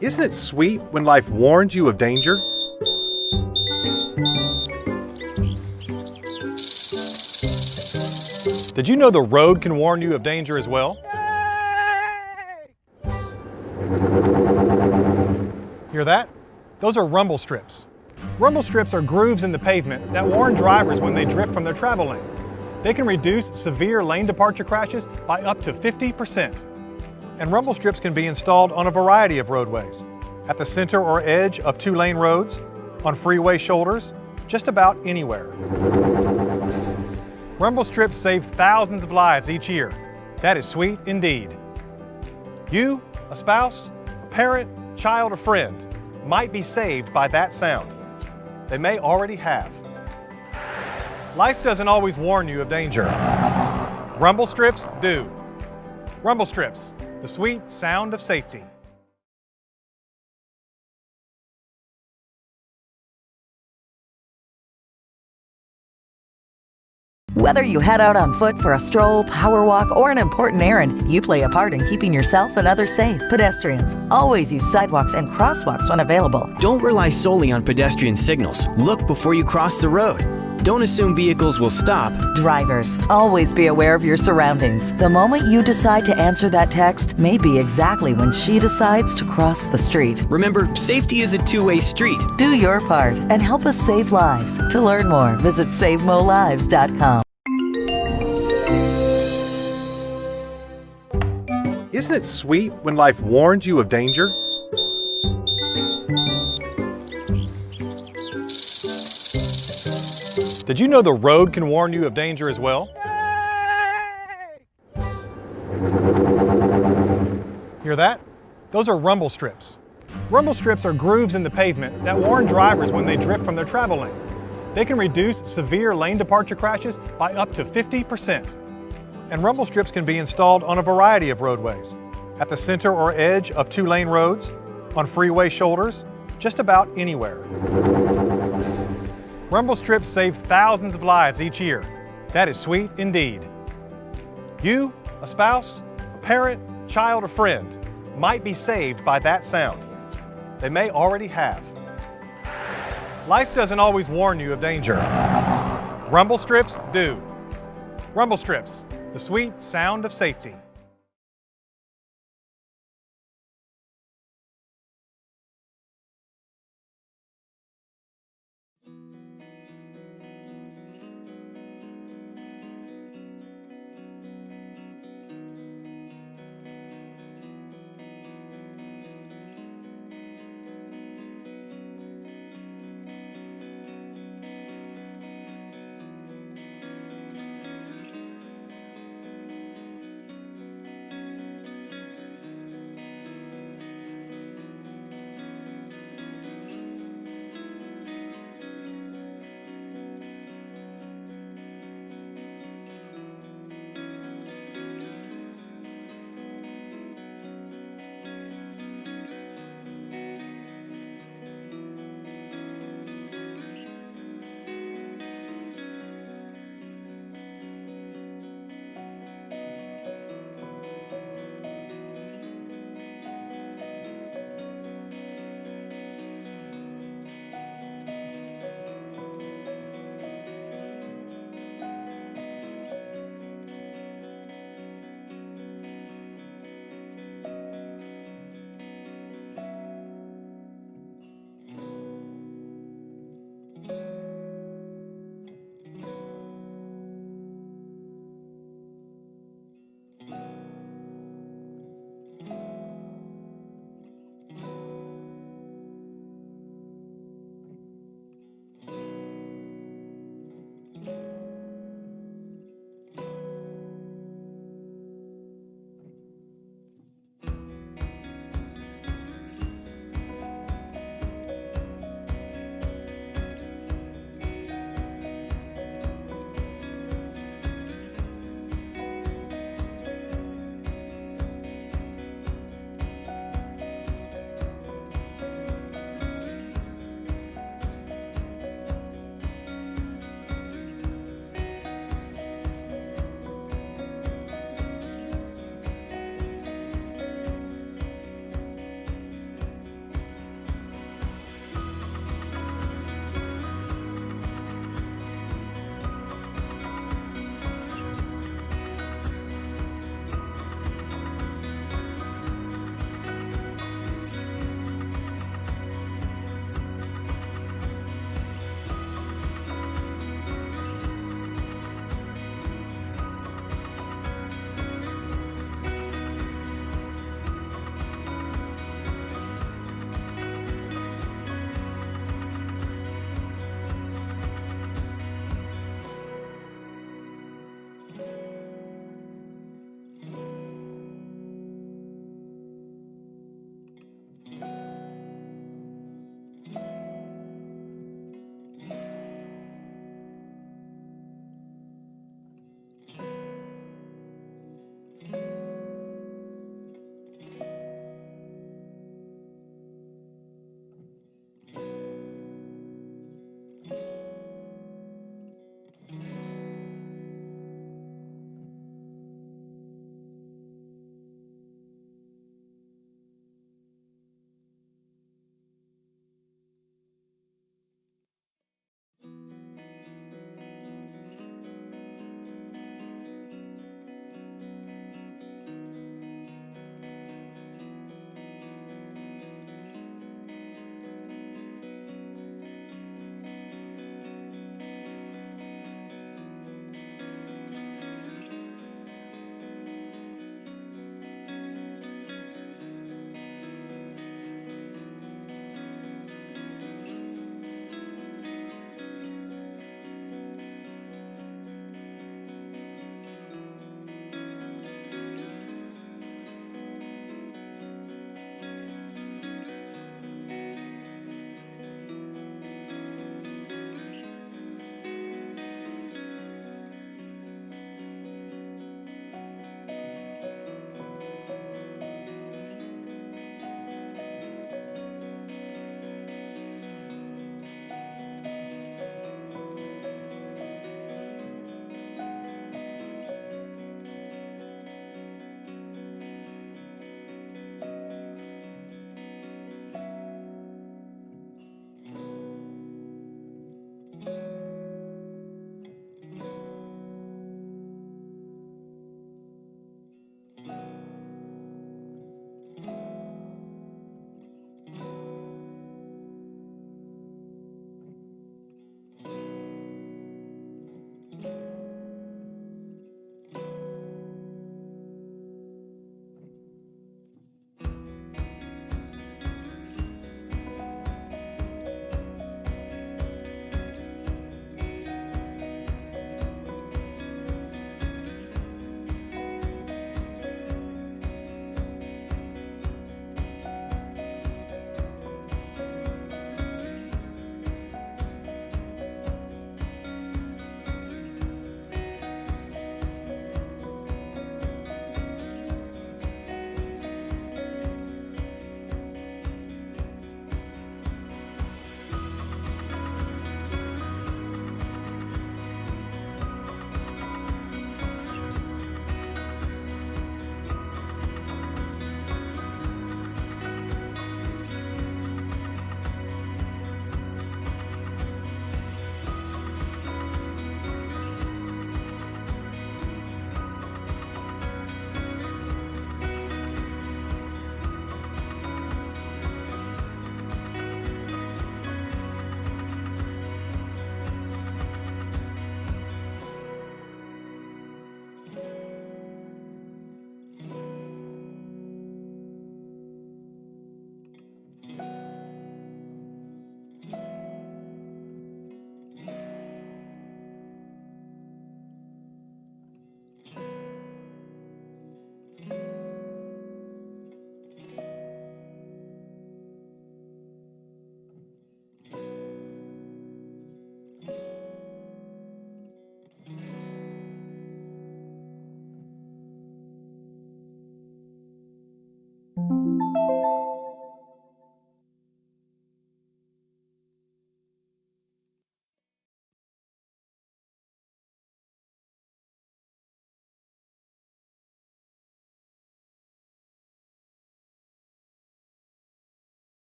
Isn't it sweet when life warns you of danger? Did you know the road can warn you of danger as well? Hear that? Those are rumble strips. Rumble strips are grooves in the pavement that warn drivers when they drift from their travel lane. They can reduce severe lane departure crashes by up to 50%. And rumble strips can be installed on a variety of roadways, at the center or edge of two-lane roads, on freeway shoulders, just about anywhere. Rumble strips save thousands of lives each year. That is sweet indeed. You, a spouse, a parent, child, or friend might be saved by that sound. They may already have. Life doesn't always warn you of danger. Rumble strips do. Rumble strips, the sweet sound of safety. Whether you head out on foot for a stroll, power walk, or an important errand, you play a part in keeping yourself and others safe. Pedestrians always use sidewalks and crosswalks when available. Don't rely solely on pedestrian signals. Look before you cross the road. Don't assume vehicles will stop. Drivers, always be aware of your surroundings. The moment you decide to answer that text may be exactly when she decides to cross the street. Remember, safety is a two-way street. Do your part and help us save lives. To learn more, visit SaveMoLives.com. Isn't it sweet when life warns you of danger? Did you know the road can warn you of danger as well? Hear that? Those are rumble strips. Rumble strips are grooves in the pavement that warn drivers when they drift from their travel lane. They can reduce severe lane departure crashes by up to 50%. And rumble strips can be installed on a variety of roadways, at the center or edge of two-lane roads, on freeway shoulders, just about anywhere. Rumble strips save thousands of lives each year. That is sweet indeed. You, a spouse, a parent, child, or friend might be saved by that sound. They may already have. Life doesn't always warn you of danger. Rumble strips do. Rumble strips, the sweet sound of safety.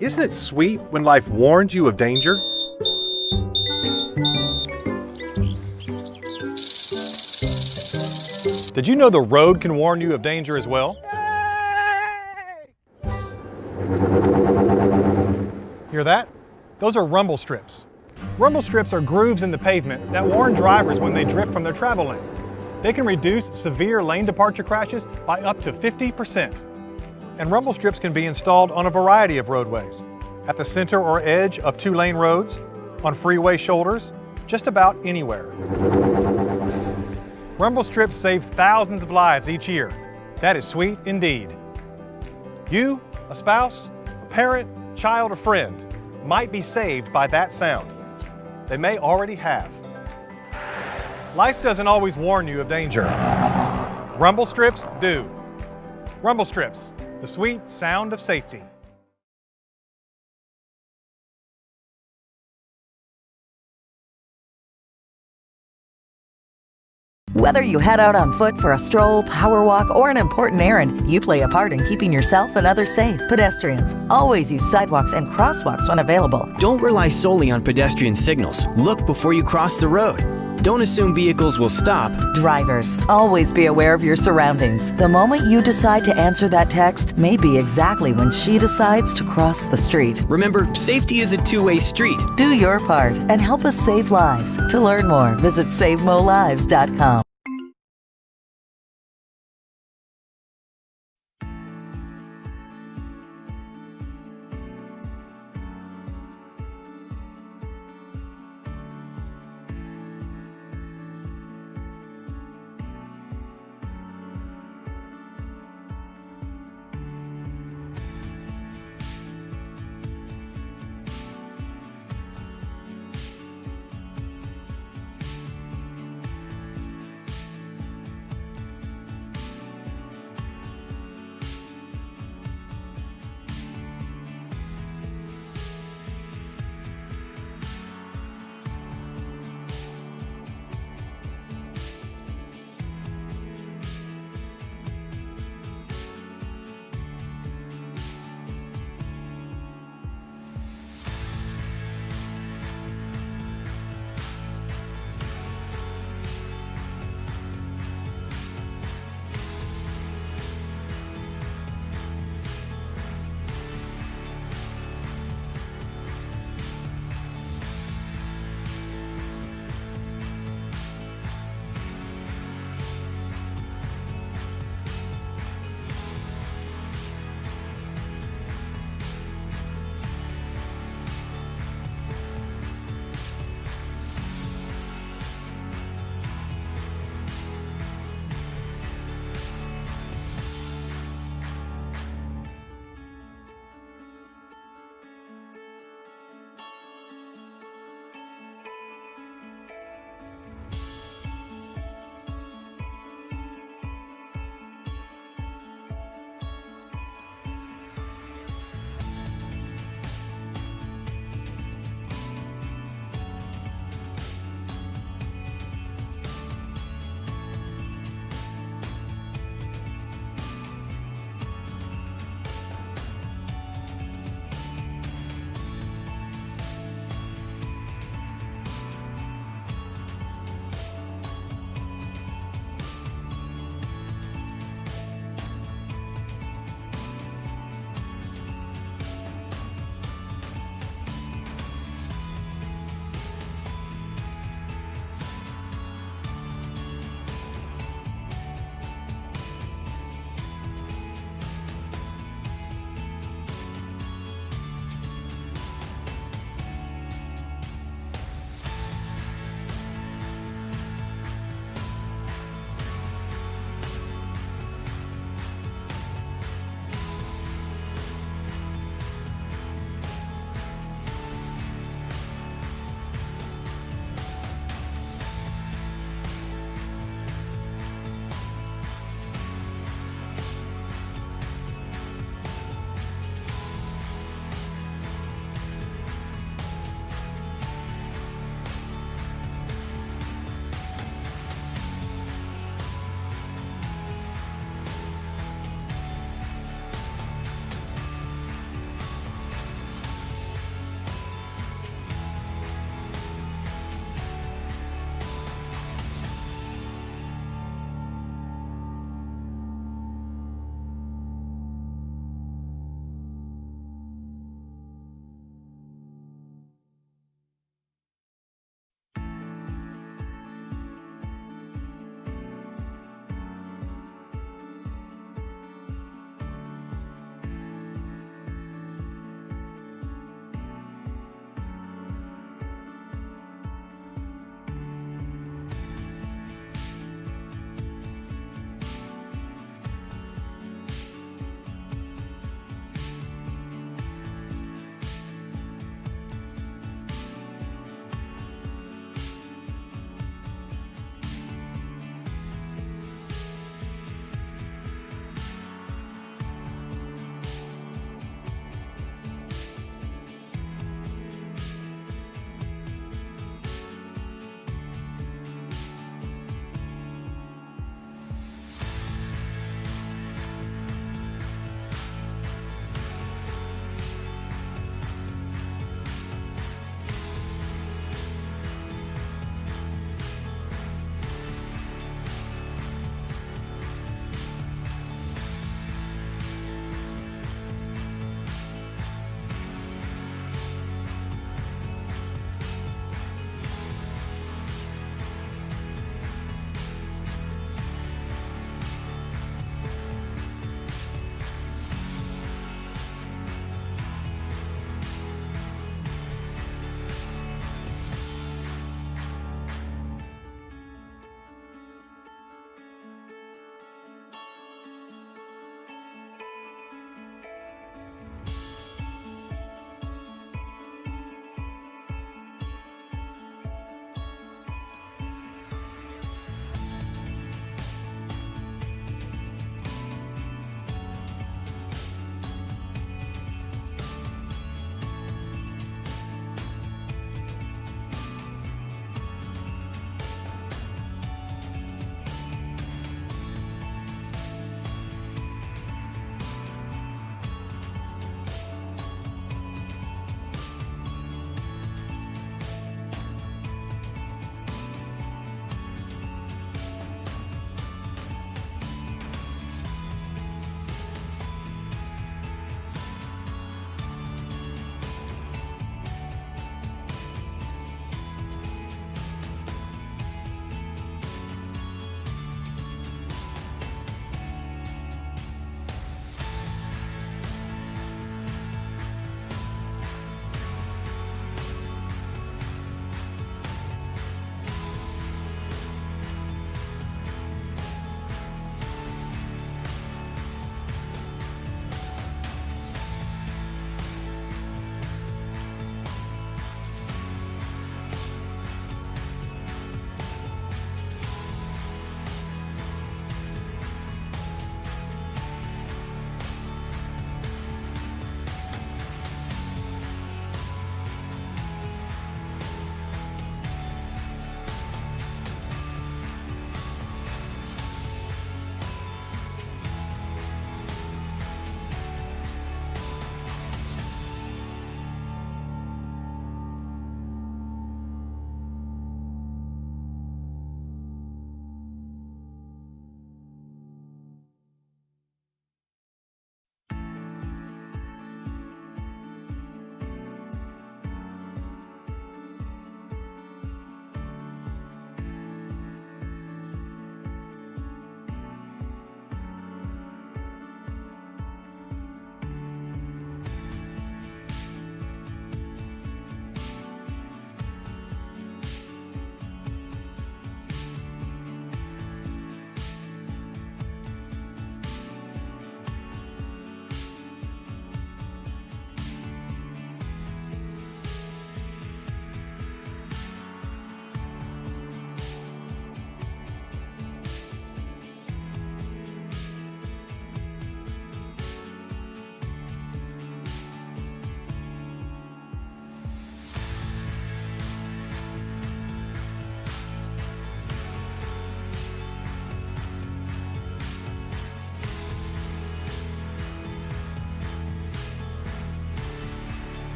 Isn't it sweet when life warns you of danger? Did you know the road can warn you of danger as well? Hear that? Those are rumble strips. Rumble strips are grooves in the pavement that warn drivers when they drift from their travel lane. They can reduce severe lane departure crashes by up to 50%. And rumble strips can be installed on a variety of roadways, at the center or edge of two-lane roads, on freeway shoulders, just about anywhere. Rumble strips save thousands of lives each year. That is sweet indeed. You, a spouse, a parent, child, or friend might be saved by that sound. They may already have. Life doesn't always warn you of danger. Rumble strips do. Rumble strips, the sweet sound of safety. Whether you head out on foot for a stroll, power walk, or an important errand, you play a part in keeping yourself and others safe. Pedestrians always use sidewalks and crosswalks when available. Don't rely solely on pedestrian signals. Look before you cross the road. Don't assume vehicles will stop. Drivers, always be aware of your surroundings. The moment you decide to answer that text may be exactly when she decides to cross the street. Remember, safety is a two-way street. Do your part and help us save lives. To learn more, visit SaveMoLives.com.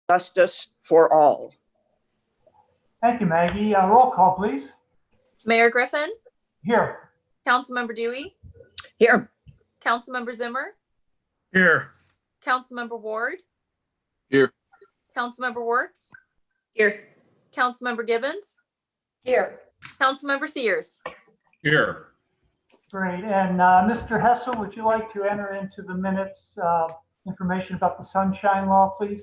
justice for all. Thank you, Maggie. Roll call, please. Mayor Griffin, Here. Councilmember Dewey, Here. Councilmember Zimmer, Here. Councilmember Ward, Here. Councilmember Wertz, Here. Councilmember Gibbons, Here. Councilmember Sears. Here. Great. And Mr. Hessel, would you like to enter into the minutes information about the sunshine law, please?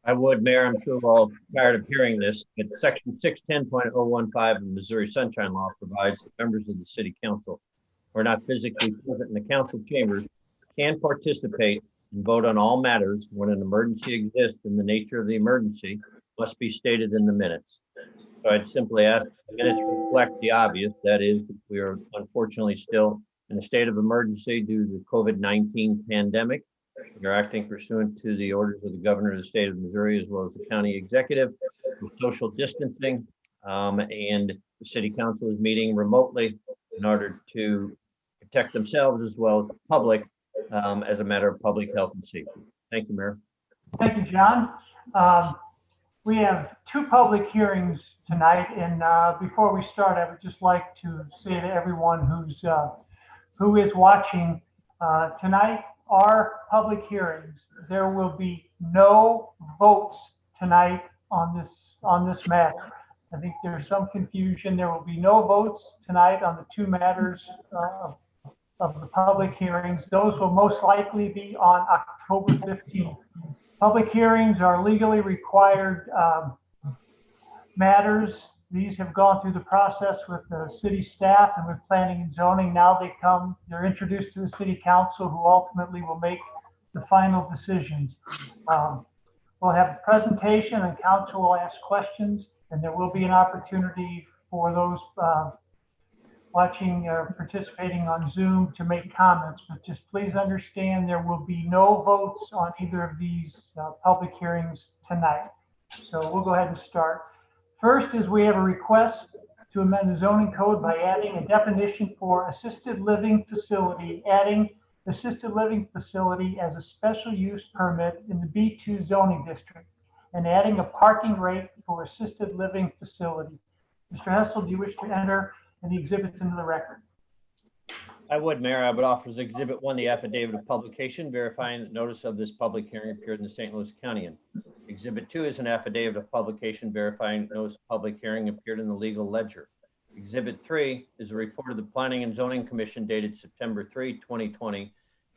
I would, Mayor. I'm sure we're all tired of hearing this, but Section 610.015 of the Missouri Sunshine Law provides that members of the City Council who are not physically present in the council chambers can participate and vote on all matters when an emergency exists, and the nature of the emergency must be stated in the minutes. So I'd simply ask the minutes reflect the obvious, that is, that we are unfortunately still in a state of emergency due to the COVID-19 pandemic. We are acting pursuant to the orders of the governor of the state of Missouri, as well as the county executive, with social distancing, and the city council is meeting remotely in order to protect themselves as well as the public, as a matter of public health and safety. Thank you, Mayor. Thank you, John. We have two public hearings tonight, and before we start, I would just like to say to everyone who is watching tonight, our public hearings, there will be no votes tonight on this matter. I think there's some confusion. There will be no votes tonight on the two matters of the public hearings. Those will most likely be on October 15th. Public hearings are legally required matters. These have gone through the process with the city staff and with planning and zoning. Now they're introduced to the city council, who ultimately will make the final decisions. We'll have a presentation and council will ask questions, and there will be an opportunity for those watching or participating on Zoom to make comments, but just please understand there will be no votes on either of these public hearings tonight. So we'll go ahead and start. First is we have a request to amend the zoning code by adding a definition for assisted living facility, adding assisted living facility as a special use permit in the B2 zoning district, and adding a parking rate for assisted living facility. Mr. Hessel, do you wish to enter the exhibits into the record? I would, Mayor. I would offer as Exhibit 1 the affidavit of publication verifying that notice of this public hearing appeared in the St. Louis County. Exhibit 2 is an affidavit of publication verifying that notice of public hearing appeared in the Legal Ledger. Exhibit 3 is a report of the Planning and Zoning Commission dated September 3, 2020,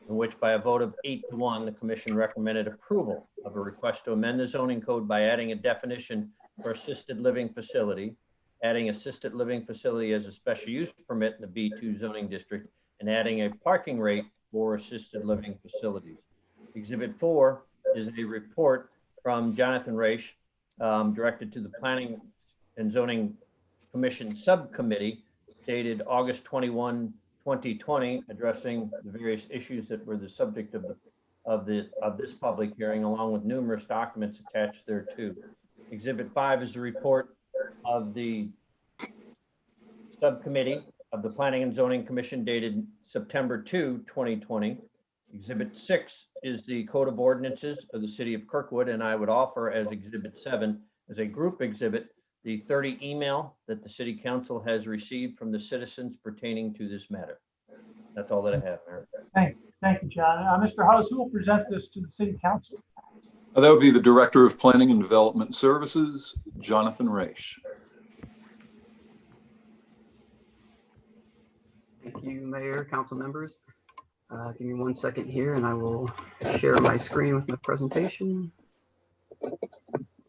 in which by a vote of 8-1, the commission recommended approval of a request to amend the zoning code by adding a definition for assisted living facility, adding assisted living facility as a special use permit in the B2 zoning district, and adding a parking rate for assisted living facilities. Exhibit 4 is a report from Jonathan Raish, directed to the Planning and Zoning Commission Subcommittee dated August 21, 2020, addressing the various issues that were the subject of this public hearing, along with numerous documents attached thereto. Exhibit 5 is a report of the subcommittee of the Planning and Zoning Commission dated September 2, 2020. Exhibit 6 is the Code of Ordinances of the City of Kirkwood, and I would offer as Exhibit 7 as a group exhibit the 30 email that the City Council has received from the citizens pertaining to this matter. That's all that I have, Mayor. Thank you, John. Mr. House, who will present this to the City Council? That would be the Director of Planning and Development Services, Jonathan Raish. Thank you, Mayor, council members. Give me 1 second here and I will share my screen with my presentation.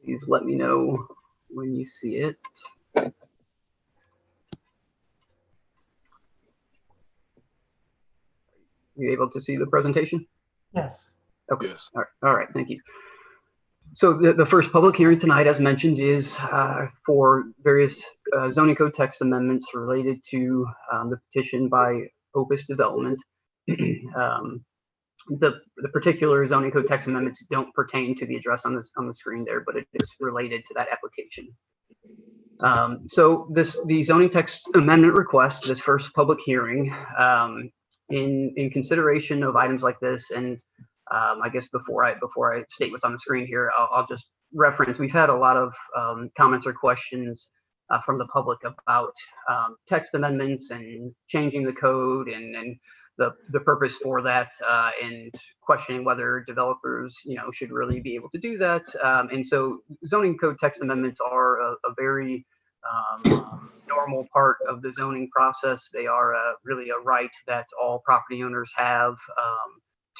Please let me know when you see it. You able to see the presentation? Yes. Okay. Yes. All right. Thank you. So the first public hearing tonight, as mentioned, is for various zoning code text amendments related to the petition by Opus Development. The particular zoning code text amendments don't pertain to the address on the screen there, but it is related to that application. So the zoning text amendment request, this first public hearing, in consideration of items like this, and I guess before I state what's on the screen here, I'll just reference, we've had a lot of comments or questions from the public about text amendments and changing the code and the purpose for that, and questioning whether developers, should really be able to do that. And so zoning code text amendments are a very normal part of the zoning process. They are really a right that all property owners have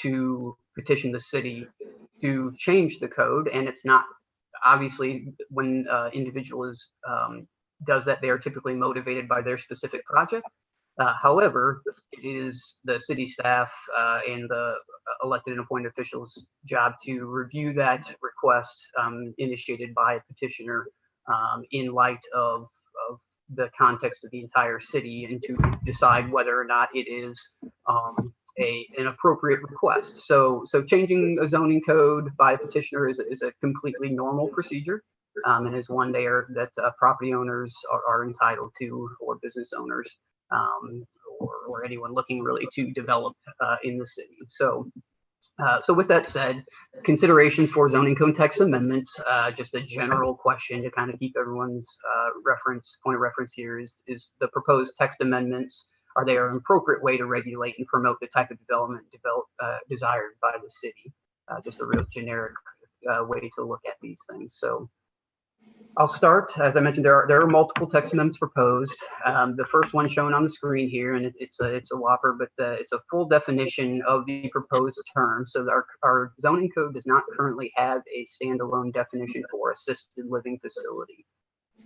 to petition the city to change the code. And it's not, obviously, when individual does that, they are typically motivated by their specific project. However, it is the city staff and the elected and appointed officials' job to review that request initiated by a petitioner in light of the context of the entire city, and to decide whether or not it is an appropriate request. So changing a zoning code by a petitioner is a completely normal procedure, and is one that property owners are entitled to, or business owners, or anyone looking really to develop in the city. So with that said, considerations for zoning code text amendments, just a general question to kind of keep everyone's point of reference here is the proposed text amendments, are they an appropriate way to regulate and promote the type of development desired by the city? Just a real generic way to look at these things. So I'll start. As I mentioned, there are multiple text amendments proposed. The first one shown on the screen here, and it's a whopper, but it's a full definition of the proposed term. So our zoning code does not currently have a standalone definition for assisted living facility.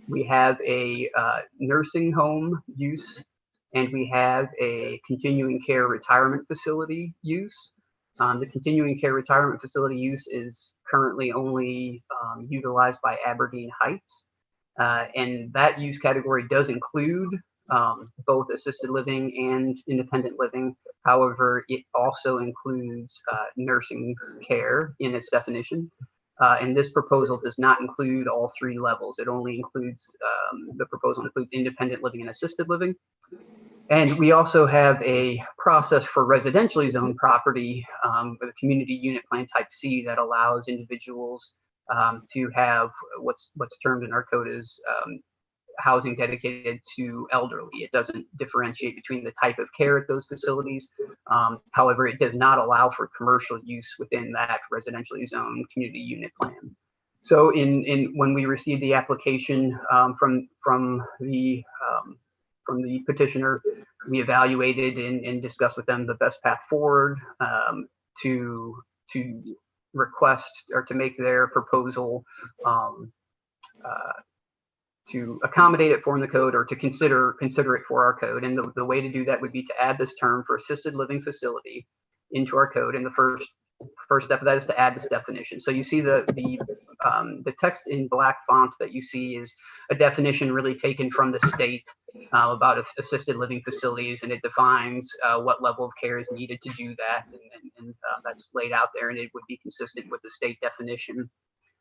We have a nursing home use, and we have a continuing care retirement facility use. The continuing care retirement facility use is currently only utilized by Aberdeen Heights, and that use category does include both assisted living and independent living. However, it also includes nursing care in its definition, and this proposal does not include all three levels. It only includes, the proposal includes independent living and assisted living. And we also have a process for residentially zoned property with a community unit plan type C that allows individuals to have what's termed in our code as housing dedicated to elderly. It doesn't differentiate between the type of care at those facilities. However, it does not allow for commercial use within that residentially zoned community unit plan. So when we received the application from the petitioner, we evaluated and discussed with them the best path forward to request or to make their proposal to accommodate it for in the code, or to consider it for our code. And the way to do that would be to add this term for assisted living facility into our code. And the first step of that is to add this definition. So you see the text in black font that you see is a definition really taken from the state about assisted living facilities, and it defines what level of care is needed to do that, and that's laid out there, and it would be consistent with the state definition.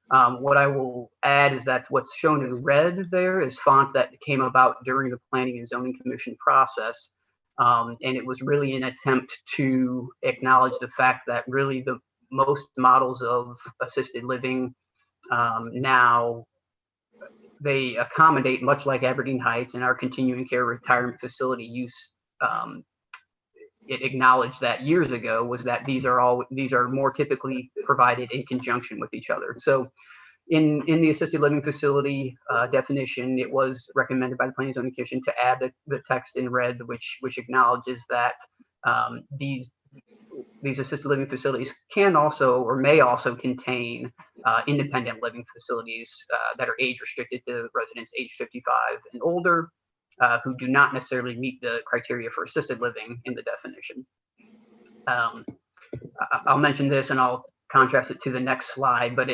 What I will add is that what's shown in red there is font that came about during the Planning and Zoning Commission process. And it was really an attempt to acknowledge the fact that really the most models of assisted living now, they accommodate, much like Aberdeen Heights and our continuing care retirement facility use. It acknowledged that years ago was that these are more typically provided in conjunction with each other. So in the assisted living facility definition, it was recommended by the Planning and Zoning Commission to add the text in red, which acknowledges that these assisted living facilities can also, or may also, contain independent living facilities that are age restricted to residents age 55 and older, who do not necessarily meet the criteria for assisted living in the definition. I'll mention this and I'll contrast it to the next slide, but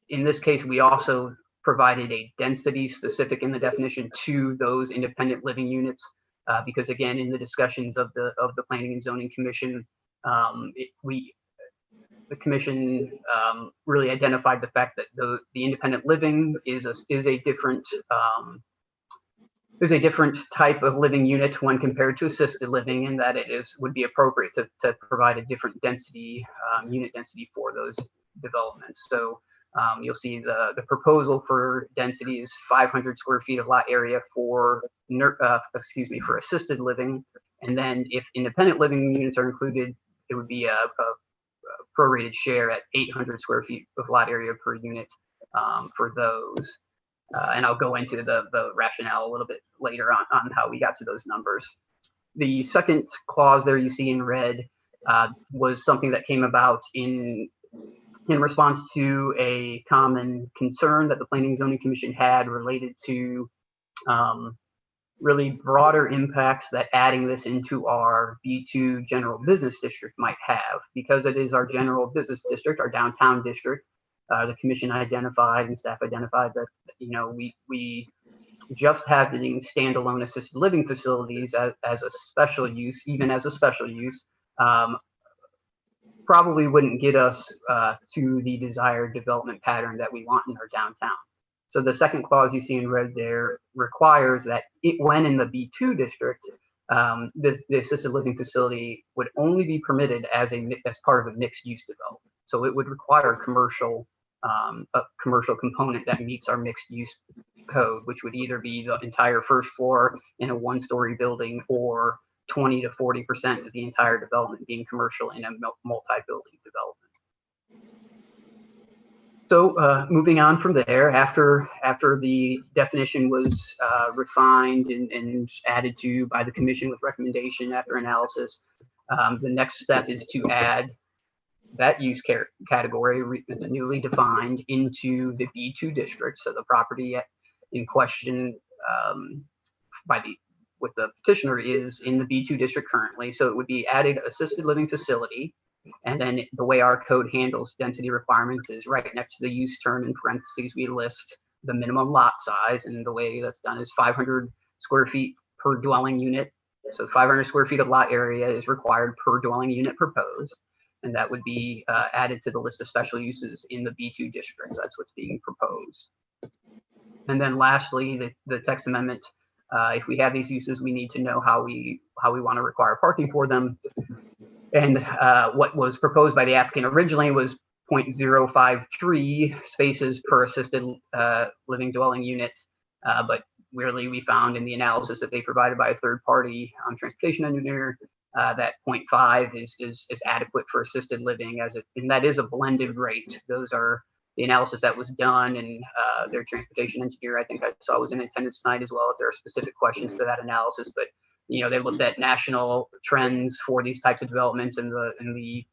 in this case, we also provided a density specific in the definition to those independent living units, because again, in the discussions of the Planning and Zoning Commission, the commission really identified the fact that the independent living is a different type of living unit when compared to assisted living, in that it would be appropriate to provide a different density, unit density for those developments. So You'll see the proposal for density is 500 square feet of lot area for for assisted living. And then if independent living units are included, it would be a prorated share at 800 square feet of lot area per unit for those. And I'll go into the rationale a little bit later on how we got to those numbers. The second clause there you see in red was something that came about in response to a common concern that the Planning and Zoning Commission had related to really broader impacts that adding this into our B2 general business district might have. Because it is our general business district, our downtown district, the commission identified and staff identified that, we just having standalone assisted living facilities as a special use, even as a special use, probably wouldn't get us to the desired development pattern that we want in our downtown. So the second clause you see in red there requires that when in the B2 district, the assisted living facility would only be permitted as part of a mixed use development. So it would require a commercial component that meets our mixed use code, which would either be the entire first floor in a one-story building or 20 to 40% of the entire development being commercial in a multi-building development. So moving on from there, after the definition was refined and added to by the commission with recommendation after analysis, the next step is to add that use category, newly defined, into the B2 district. So the property in question with the petitioner is in the B2 district currently. So it would be added assisted living facility. And then the way our code handles density requirements is right next to the use term in parentheses, we list the minimum lot size. And the way that's done is 500 square feet per dwelling unit. So 500 square feet of lot area is required per dwelling unit proposed. And that would be added to the list of special uses in the B2 district. That's what's being proposed. And then lastly, the text amendment, if we have these uses, we need to know how we want to require parking for them. And what was proposed by the applicant originally was 0.053 spaces per assisted living dwelling unit. But weirdly, we found in the analysis that they provided by a third party transportation engineer that 0.5 is adequate for assisted living and that is a blended rate. Those are the analysis that was done, and their transportation engineer, I think I saw, was in attendance tonight as well. If there are specific questions to that analysis, but they looked at national trends for these types of developments, and the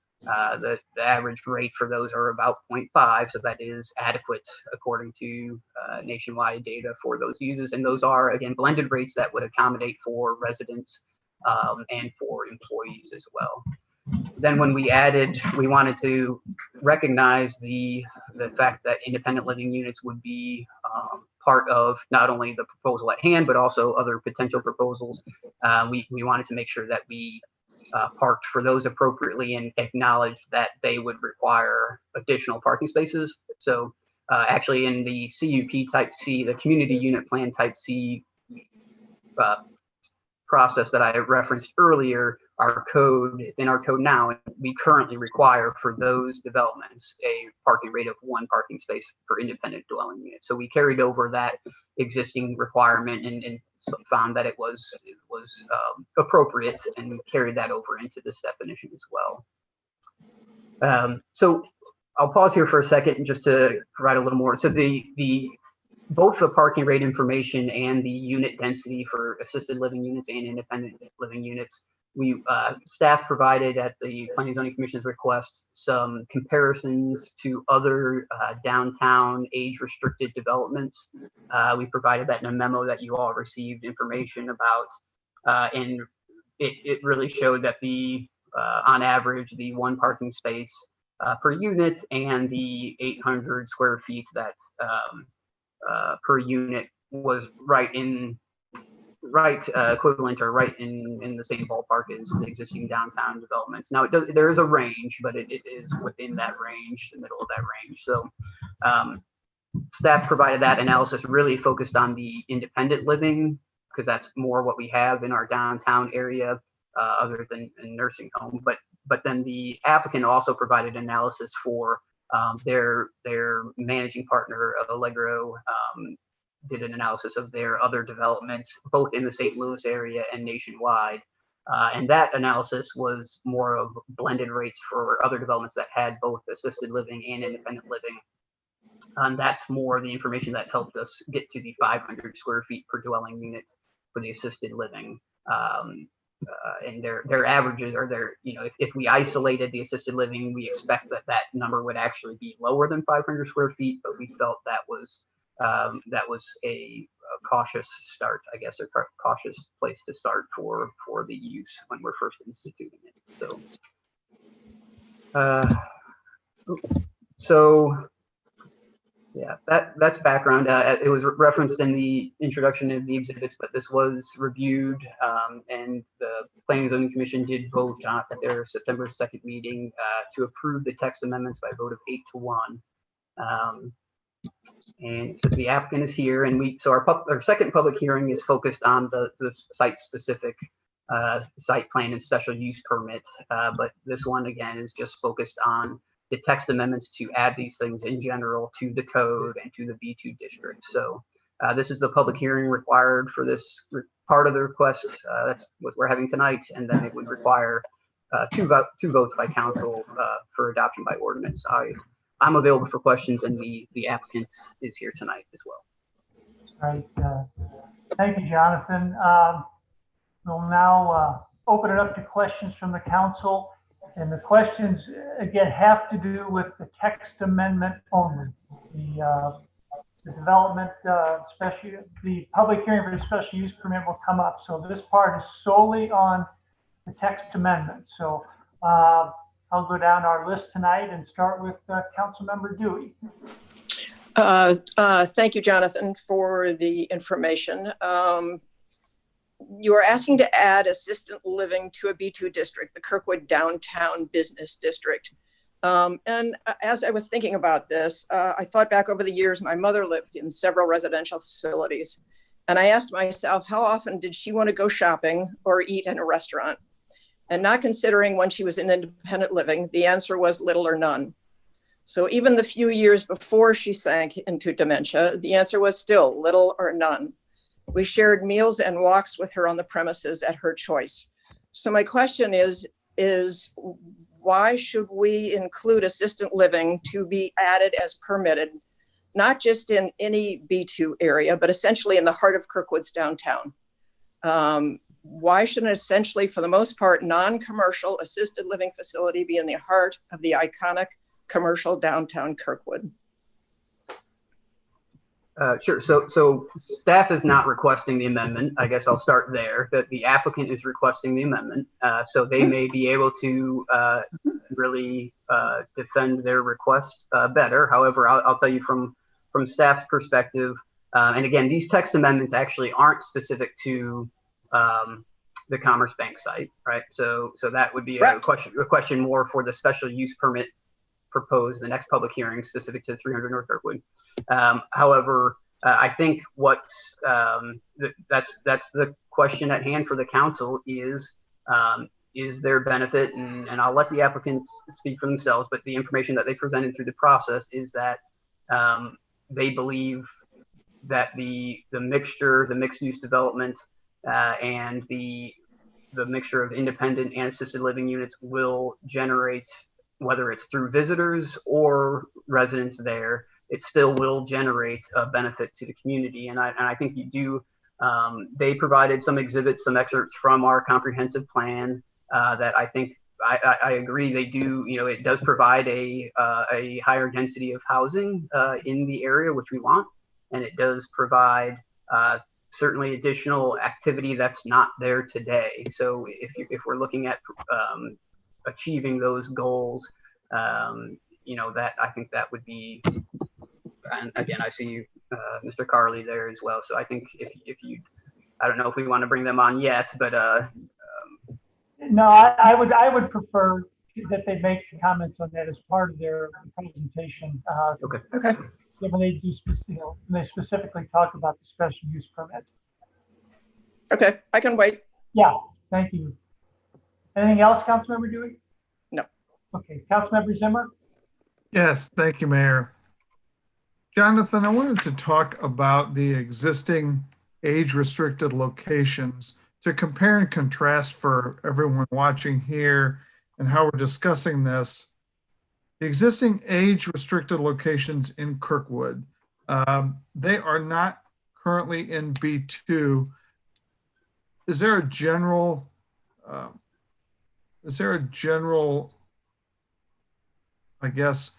average rate for those are about 0.5. So that is adequate according to nationwide data for those uses. And those are, again, blended rates that would accommodate for residents and for employees as well. Then when we wanted to recognize the fact that independent living units would be part of not only the proposal at hand, but also other potential proposals. We wanted to make sure that we parked for those appropriately and acknowledged that they would require additional parking spaces. So actually in the CUP type C, the community unit plan type C process that I referenced earlier, our code, it's in our code now, and we currently require for those developments a parking rate of 1 parking space per independent dwelling unit. So we carried over that existing requirement and found that it was appropriate, and carried that over into this definition as well. So I'll pause here for a second just to provide a little more. So both the parking rate information and the unit density for assisted living units and independent living units, staff provided at the Planning and Zoning Commission's request some comparisons to other downtown age-restricted developments. We provided that in a memo that you all received information about, and it really showed that on average, the 1 parking space per unit and the 800 square feet that per unit was equivalent or right in the same ballpark as the existing downtown developments. Now there is a range, but it is within that range, the middle of that range. So staff provided that analysis really focused on the independent living, because that's more what we have in our downtown area, other than a nursing home. But then the applicant also provided analysis for Their managing partner, Allegro, did an analysis of their other developments, both in the St. Louis area and nationwide. And that analysis was more of blended rates for other developments that had both assisted living and independent living. And that's more the information that helped us get to the 500 square feet per dwelling unit for the assisted living. And their averages are if we isolated the assisted living, we expect that number would actually be lower than 500 square feet, but we felt that was a cautious start, I guess, a cautious place to start for the use when we're first instituting it. So yeah, that's background. It was referenced in the introduction of the exhibits, but this was reviewed, and the Planning and Zoning Commission did vote at their September 2nd meeting to approve the text amendments by a vote of 8-1. And so the applicant is here, and so our second public hearing is focused on the site-specific site plan and special use permit. But this one again is just focused on the text amendments to add these things in general to the code and to the B2 district. So this is the public hearing required for this part of the request. That's what we're having tonight, and then it would require two votes by council for adoption by ordinance. I'm available for questions, and the applicant is here tonight as well. All right. Thank you, Jonathan. We'll now open it up to questions from the council. And the questions, again, have to do with the text amendment only. The development, the public hearing for the special use permit will come up. So this part is solely on the text amendment. So I'll go down our list tonight and start with Councilmember Dewey. Thank you, Jonathan, for the information. You are asking to add assisted living to a B2 district, the Kirkwood Downtown Business District. And as I was thinking about this, I thought back over the years, my mother lived in several residential facilities. And I asked myself, how often did she want to go shopping or eat in a restaurant? And not considering when she was in independent living, the answer was little or none. So even the few years before she sank into dementia, the answer was still little or none. We shared meals and walks with her on the premises at her choice. So my question is why should we include assisted living to be added as permitted, not just in any B2 area, but essentially in the heart of Kirkwood's downtown? Why shouldn't essentially, for the most part, non-commercial assisted living facility be in the heart of the iconic commercial downtown Kirkwood? Sure. So staff is not requesting the amendment. I guess I'll start there. That the applicant is requesting the amendment, so they may be able to really defend their request better. However, I'll tell you from staff's perspective, and again, these text amendments actually aren't specific to the Commerce Bank site, right? So that would be a question more for the special use permit proposed the next public hearing specific to 300 North Kirkwood. However, I think that's the question at hand for the council is there benefit, and I'll let the applicants speak for themselves, but the information that they presented through the process is that they believe that the mixture, the mixed use development, and the mixture of independent and assisted living units will generate, whether it's through visitors or residents there, it still will generate a benefit to the community. And I think you do, they provided some exhibits, some excerpts from our comprehensive plan that I think, I agree they do, it does provide a higher density of housing in the area, which we want. And it does provide certainly additional activity that's not there today. So if we're looking at achieving those goals, that I think that would be, and again, I see Mr. Carley there as well. So I think if you, I don't know if we want to bring them on yet, but no, I would prefer that they make comments on that as part of their presentation. Okay. When they do, when they specifically talk about the special use permit. Okay, I can wait. Yeah, thank you. Anything else, Councilmember Dewey? No. Okay, Councilmember Zimmer. Yes, thank you, Mayor. Jonathan, I wanted to talk about the existing age-restricted locations to compare and contrast for everyone watching here and how we're discussing this. The existing age-restricted locations in Kirkwood, they are not currently in B2. Is there a general, I guess,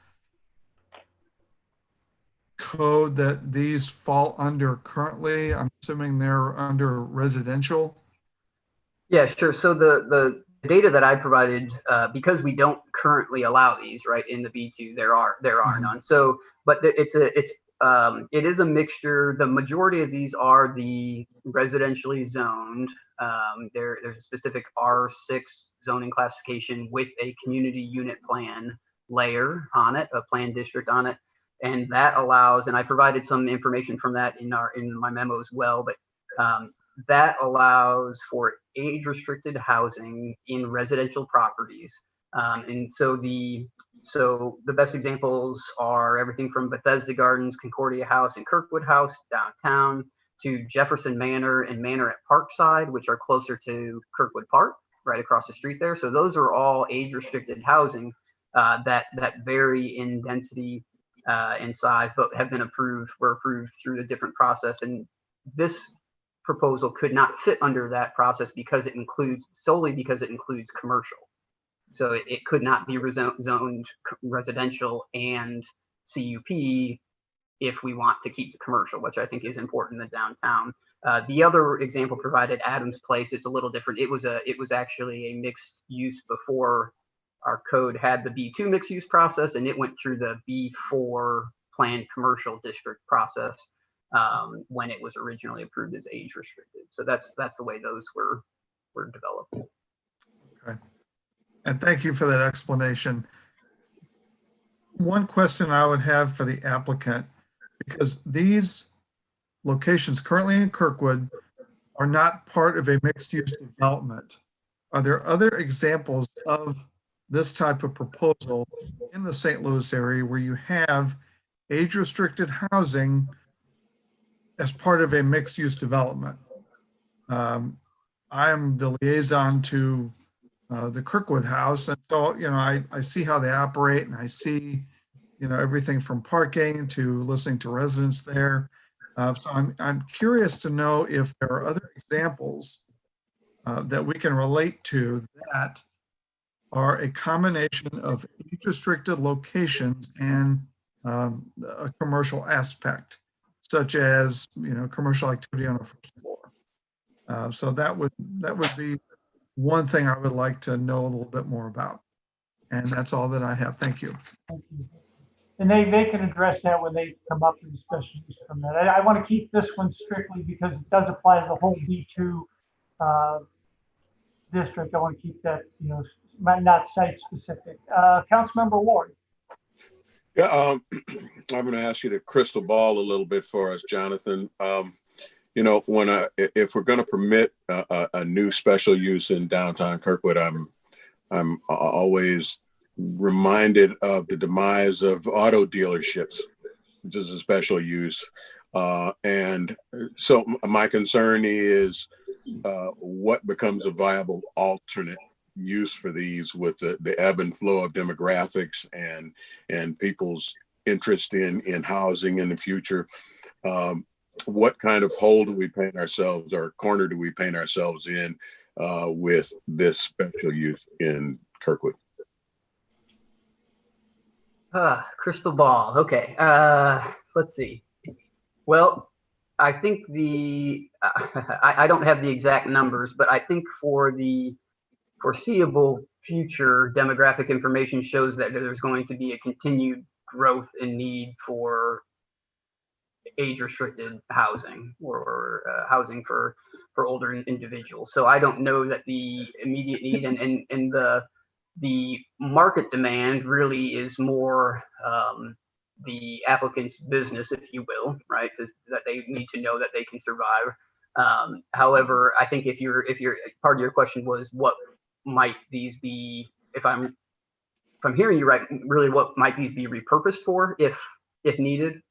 code that these fall under currently? I'm assuming they're under residential. Yeah, sure. So the data that I provided, because we don't currently allow these, right, in the B2, there are none. So, but it is a mixture. The majority of these are the residentially zoned. There's a specific R6 zoning classification with a community unit plan layer on it, a plan district on it, and that allows. And I provided some information from that in my memo as well, but that allows for age-restricted housing in residential properties. And so the best examples are everything from Bethesda Gardens, Concordia House, and Kirkwood House downtown to Jefferson Manor and Manor at Parkside, which are closer to Kirkwood Park, right across the street there. So those are all age-restricted housing that vary in density and size, but were approved through the different process. And this proposal could not fit under that process because it includes commercial. So it could not be zoned residential and CUP if we want to keep the commercial, which I think is important in the downtown. The other example provided, Adams Place, it's a little different. It was actually a mixed use before our code had the B2 mixed use process, and it went through the B4 planned commercial district process when it was originally approved as age restricted. So that's the way those were developed. Okay. And thank you for that explanation. One question I would have for the applicant, because these locations currently in Kirkwood are not part of a mixed-use development. Are there other examples of this type of proposal in the St. Louis area where you have age-restricted housing as part of a mixed-use development? I am the liaison to the Kirkwood House, and so I see how they operate, and I see everything from parking to listening to residents there. So I'm curious to know if there are other examples that we can relate to that are a combination of age-restricted locations and a commercial aspect, such as commercial activity on the first floor. So that would be one thing I would like to know a little bit more about. And that's all that I have. Thank you. Thank you. And they can address that when they come up with the special use permit. I want to keep this one strictly because it does apply to the whole B2 district. I want to keep that, not site specific. Councilmember Ward. Yeah, I'm going to ask you to crystal ball a little bit for us, Jonathan. If we're going to permit a new special use in downtown Kirkwood, I'm always reminded of the demise of auto dealerships, which is a special use. And so my concern is what becomes a viable alternate use for these with the ebb and flow of demographics and people's interest in housing in the future. What kind of hole do we paint ourselves, or corner do we paint ourselves in with this special use in Kirkwood? Crystal ball. Okay. Let's see. Well, I think I don't have the exact numbers, but I think for the foreseeable future, demographic information shows that there's going to be a continued growth in need for age-restricted housing or housing for older individuals. So I don't know that the immediate need and the market demand really is more the applicant's business, if you will, right? That they need to know that they can survive. However, I think if your part of your question was what might these be, if I'm I'm hearing you right, really what might these be repurposed for if needed?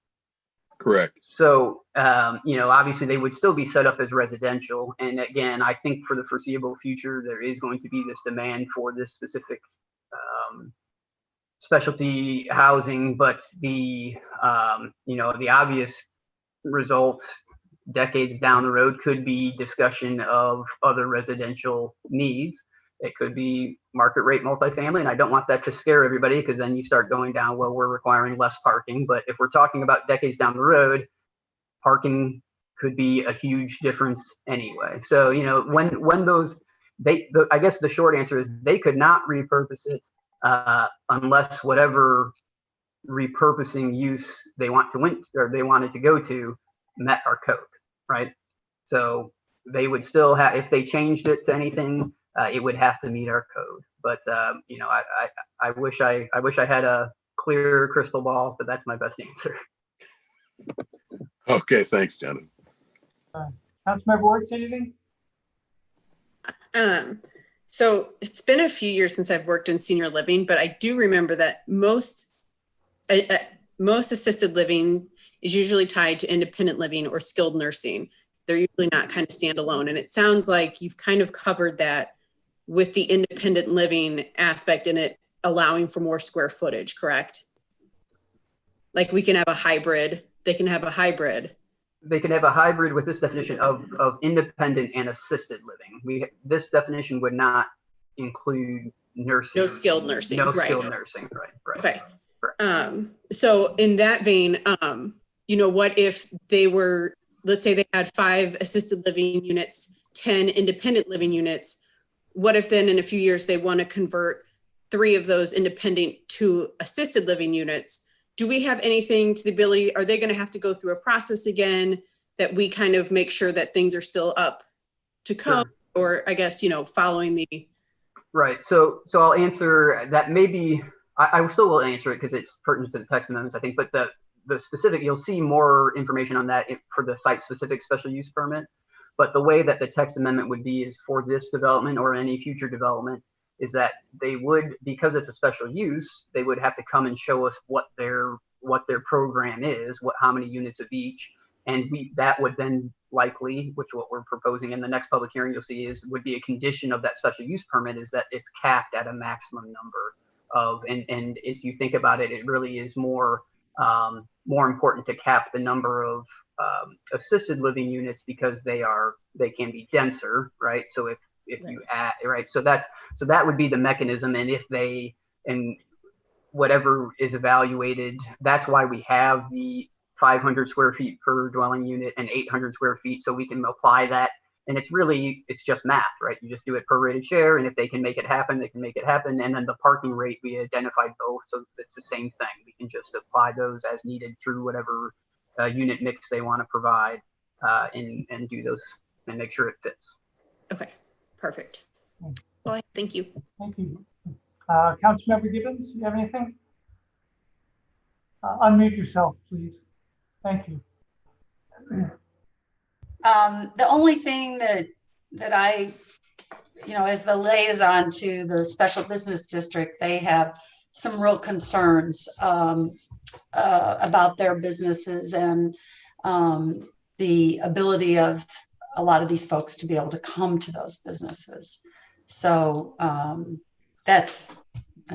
Correct. So, obviously they would still be set up as residential. And again, I think for the foreseeable future, there is going to be this demand for this specific specialty housing, but the obvious result decades down the road could be discussion of other residential needs. It could be market rate multifamily, and I don't want that to scare everybody because then you start going down, well, we're requiring less parking. But if we're talking about decades down the road, parking could be a huge difference anyway. So, when those, I guess the short answer is they could not repurpose it unless whatever repurposing use they wanted to go to met our code, right? So they would still have, if they changed it to anything, it would have to meet our code. But I wish I had a clear crystal ball, but that's my best answer. Okay, thanks, Jonathan. Councilmember Wertz, anything? So it's been a few years since I've worked in senior living, but I do remember that most assisted living is usually tied to independent living or skilled nursing. They're usually not kind of standalone. And it sounds like you've kind of covered that with the independent living aspect in it, allowing for more square footage, correct? Like we can have a hybrid, they can have a hybrid. They can have a hybrid with this definition of independent and assisted living. This definition would not include nursing. No skilled nursing. No right. skilled nursing, right. Okay. So in that vein, what if they were, let's say they had 5 assisted living units, 10 independent living units. What if then in a few years they want to convert 3 of those independent to assisted living units? Do we have anything to the ability, are they going to have to go through a process again that we kind of make sure that things are still up to code? Sure. Or I guess, following the. Right. So I'll answer that. Maybe I still will answer it because it's pertinent to the text amendments, I think, but the specific, you'll see more information on that for the site specific special use permit. But the way that the text amendment would be is for this development or any future development is that they would, because it's a special use, they would have to come and show us what their program is, how many units of each. And that would then likely, which what we're proposing in the next public hearing you'll see would be a condition of that special use permit is that it's capped at a maximum number of, and if you think about it, it really is more important to cap the number of assisted living units because they can be denser, right? So if you add, right, so that would be the mechanism. And whatever is evaluated, that's why we have the 500 square feet per dwelling unit and 800 square feet, so we can apply that. And it's just math, right? You just do it prorated share, and if they can make it happen, they can make it happen. And then the parking rate, we identified both, so it's the same thing. We can just apply those as needed through whatever unit mix they want to provide, and do those and make sure it fits. Okay, perfect. Well, thank you. Thank you. Councilmember Gibbons, you have anything? Unmute yourself, please. Thank you. The only thing that I, as the liaison to the special business district, they have some real concerns about their businesses and the ability of a lot of these folks to be able to come to those businesses. So I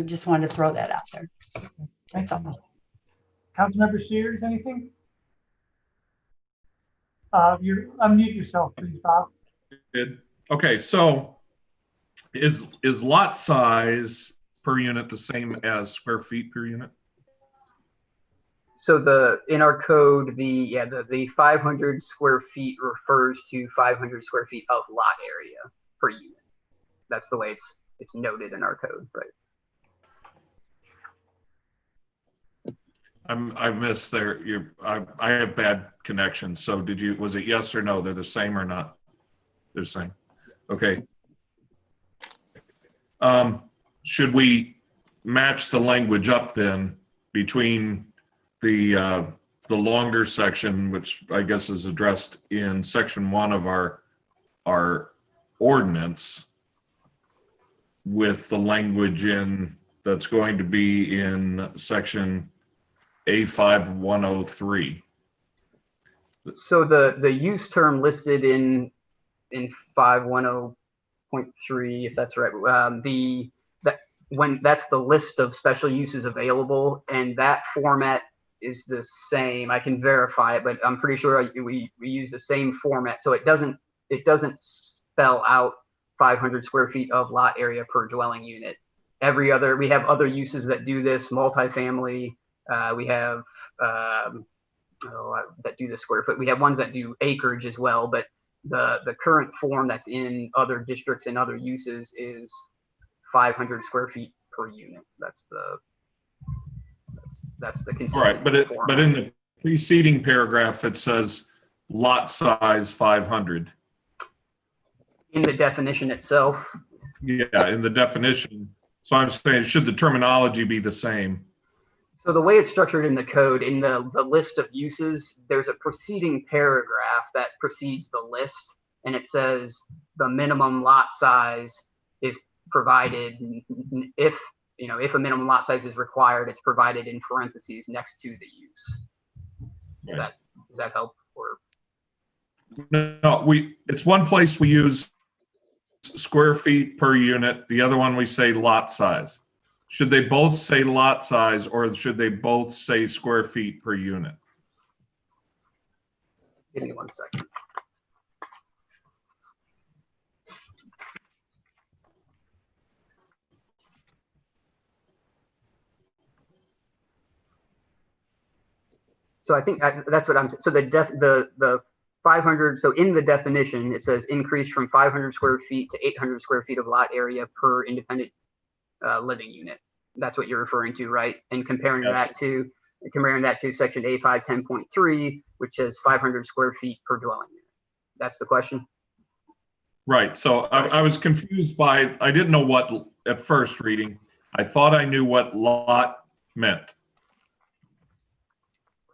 just wanted to throw that out there. That's all. Councilmember Sears, anything? You unmute yourself, please, Bob. Okay, so is lot size per unit the same as square feet per unit? So in our code, the 500 square feet refers to 500 square feet of lot area per unit. That's the way it's noted in our code, right? I missed there. I have bad connection. So was it yes or no? They're the same or not? They're the same. Okay. Should we match the language up then between the longer section, which I guess is addressed in section 1 of our ordinance, with the language in that's going to be in section A5103. So the use term listed in 510.3, if that's right, that's the list of special uses available, and that format is the same. I can verify it, but I'm pretty sure we use the same format. So it doesn't spell out 500 square feet of lot area per dwelling unit. We have other uses that do this, multifamily. We have that do the square foot. We have ones that do acreage as well, but the current form that's in other districts and other uses is 500 square feet per unit. That's the consistent. All right, but in the preceding paragraph, it says lot size 500. In the definition itself. Yeah, in the definition. So I'm saying, should the terminology be the same? So the way it's structured in the code, in the list of uses, there's a preceding paragraph that precedes the list, and it says the minimum lot size is provided if a minimum lot size is required, it's provided in parentheses next to the use. Does that help? Or no, it's one place we use square feet per unit, the other one we say lot size. Should they both say lot size, or should they both say square feet per unit? Give me 1 second. So I think that's what so the 500, so in the definition, it says increase from 500 square feet to 800 square feet of lot area per independent living unit. That's what you're referring to, right? And comparing that to section A510.3, which says 500 square feet per dwelling unit. That's the question. Right. So I was confused I didn't know what at first reading. I thought I knew what lot meant.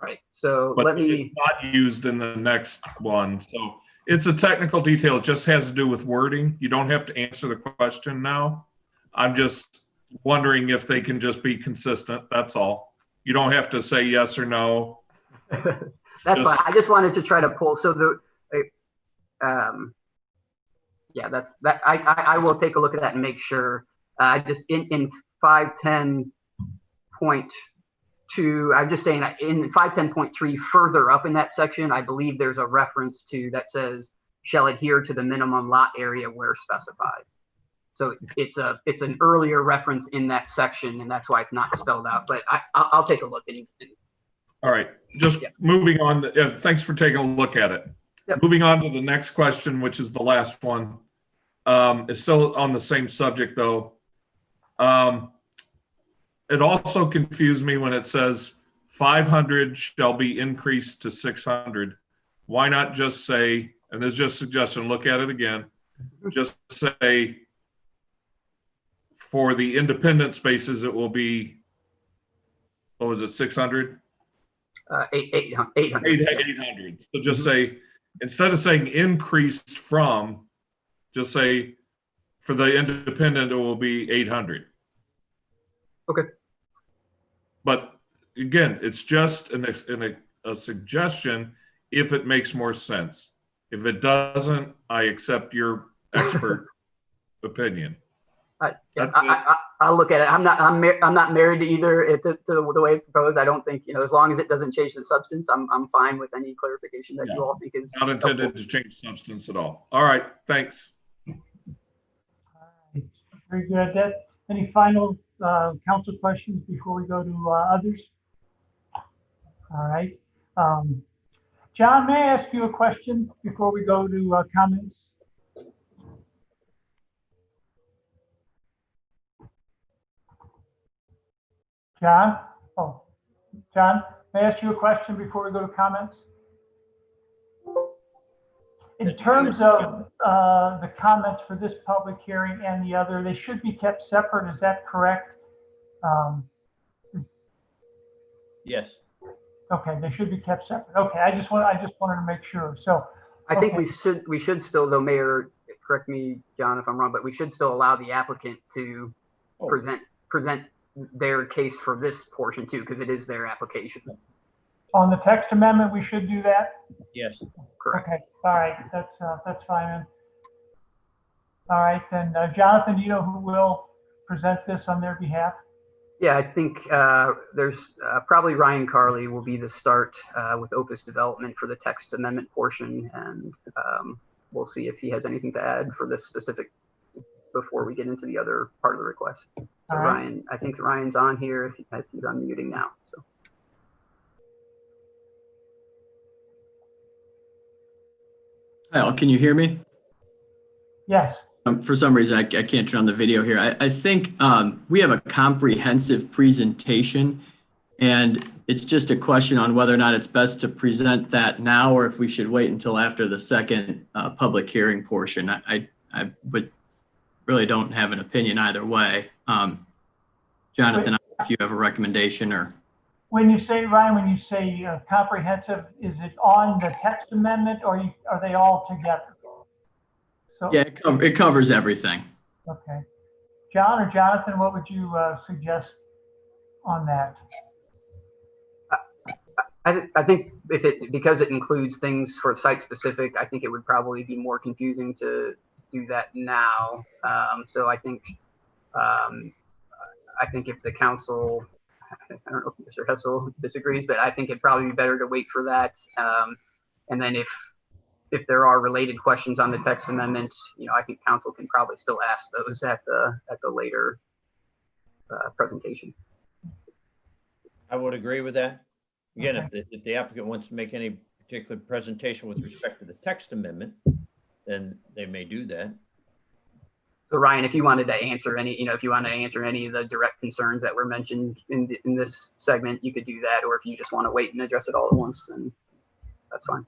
Right. So but it's not used in the next one. So it's a technical detail. It just has to do with wording. You don't have to answer the question now. I'm just wondering if they can just be consistent. That's all. You don't have to say yes or no. That's fine. I just wanted to try to pull. So I will take a look at that and make sure. Just in 510.2, I'm just saying that in 510.3 further up in that section, I believe there's a reference to that says shall adhere to the minimum lot area where specified. So it's an earlier reference in that section, and that's why it's not spelled out. But I'll take a look. All right, just moving on. Thanks for taking a look at it. Yep. Moving on to the next question, which is the last one. It's still on the same subject, though. It also confused me when it says 500 shall be increased to 600. Why not just say, and there's just a suggestion, look at it again, just say for the independent spaces, it will be, what was it, 600? 800. 800. So just say, instead of saying increased from, just say for the independent, it will be 800. Okay. But again, it's just a suggestion if it makes more sense. If it doesn't, I accept your expert opinion. I'll look at it. I'm not married to either to the way it's proposed. I don't think, as long as it doesn't change the substance, I'm fine with any clarification that you all think is not intended to change substance at all. All right, thanks. Very good. Any final council questions before we go to others? All right. John, may I ask you a question before we go to comments? John? Oh, John, may I ask you a question before we go to comments? In terms of the comments for this public hearing and the other, they should be kept separate. Is that correct? Yes. Okay, they should be kept separate. Okay, I just wanted to make sure. So I think we should still, though, Mayor, correct me, John, if I'm wrong, but we should still allow the applicant to present their case for this portion too, because it is their application. On the text amendment, we should do that? Yes. Correct. Okay, all right, that's fine then. All right, then, Jonathan, do you know who will present this on their behalf? Yeah, I think there's probably Ryan Carley will be the start with Opus Development for the text amendment portion, and we'll see if he has anything to add for this specific before we get into the other part of the request. So All right. Ryan, I think Ryan's on here. He's unmuting now. So. Hi, all. Can you hear me? Yes. For some reason, I can't turn on the video here. I think we have a comprehensive presentation, and it's just a question on whether or not it's best to present that now or if we should wait until after the second public hearing portion. I would really don't have an opinion either way. Jonathan, if you have a recommendation or. When you say, Ryan, when you say comprehensive, is it on the text amendment or are they all together? So, Yeah, it covers everything. Okay. John or Jonathan, what would you suggest on that? I think because it includes things for site specific, I think it would probably be more confusing to do that now. So I think if the council, I don't know if Mr. Hessel disagrees, but I think it'd probably be better to wait for that. And then if there are related questions on the text amendment, I think council can probably still ask those at the later presentation. I would agree with that. Again, if the applicant wants to make any particular presentation with respect to the text amendment, then they may do that. So Ryan, if you wanted to answer any, if you want to answer any of the direct concerns that were mentioned in this segment, you could do that. Or if you just want to wait and address it all at once, then that's fine.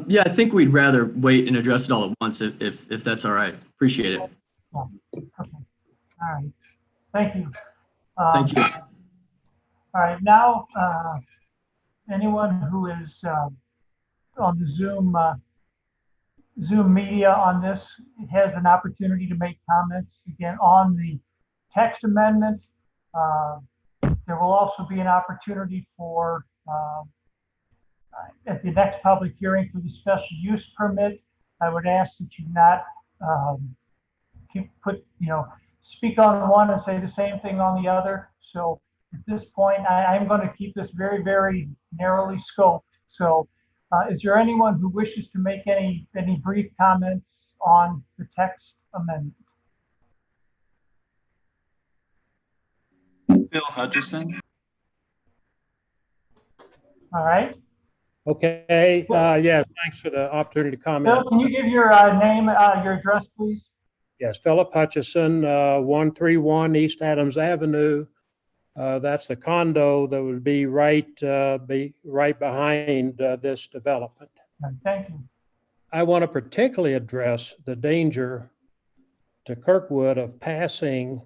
Yeah, I think we'd rather wait and address it all at once if that's all right. Appreciate it. Okay. All right. Thank you. Thank you. All right. Now, anyone who is on the Zoom media on this has an opportunity to make comments again on the text amendment. There will also be an opportunity for at the next public hearing for the special use permit. I would ask that you not speak on one and say the same thing on the other. So at this point, I'm going to keep this very, very narrowly scoped. So is there anyone who wishes to make any brief comments on the text amendment? Phil Hutchison. All right. Okay. Yeah, thanks for the opportunity to comment. Phil, can you give your name, your address, please? Yes, Philip Hutchison, 131 East Adams Avenue. That's the condo that would be right behind this development. Thank you. I want to particularly address the danger to Kirkwood of passing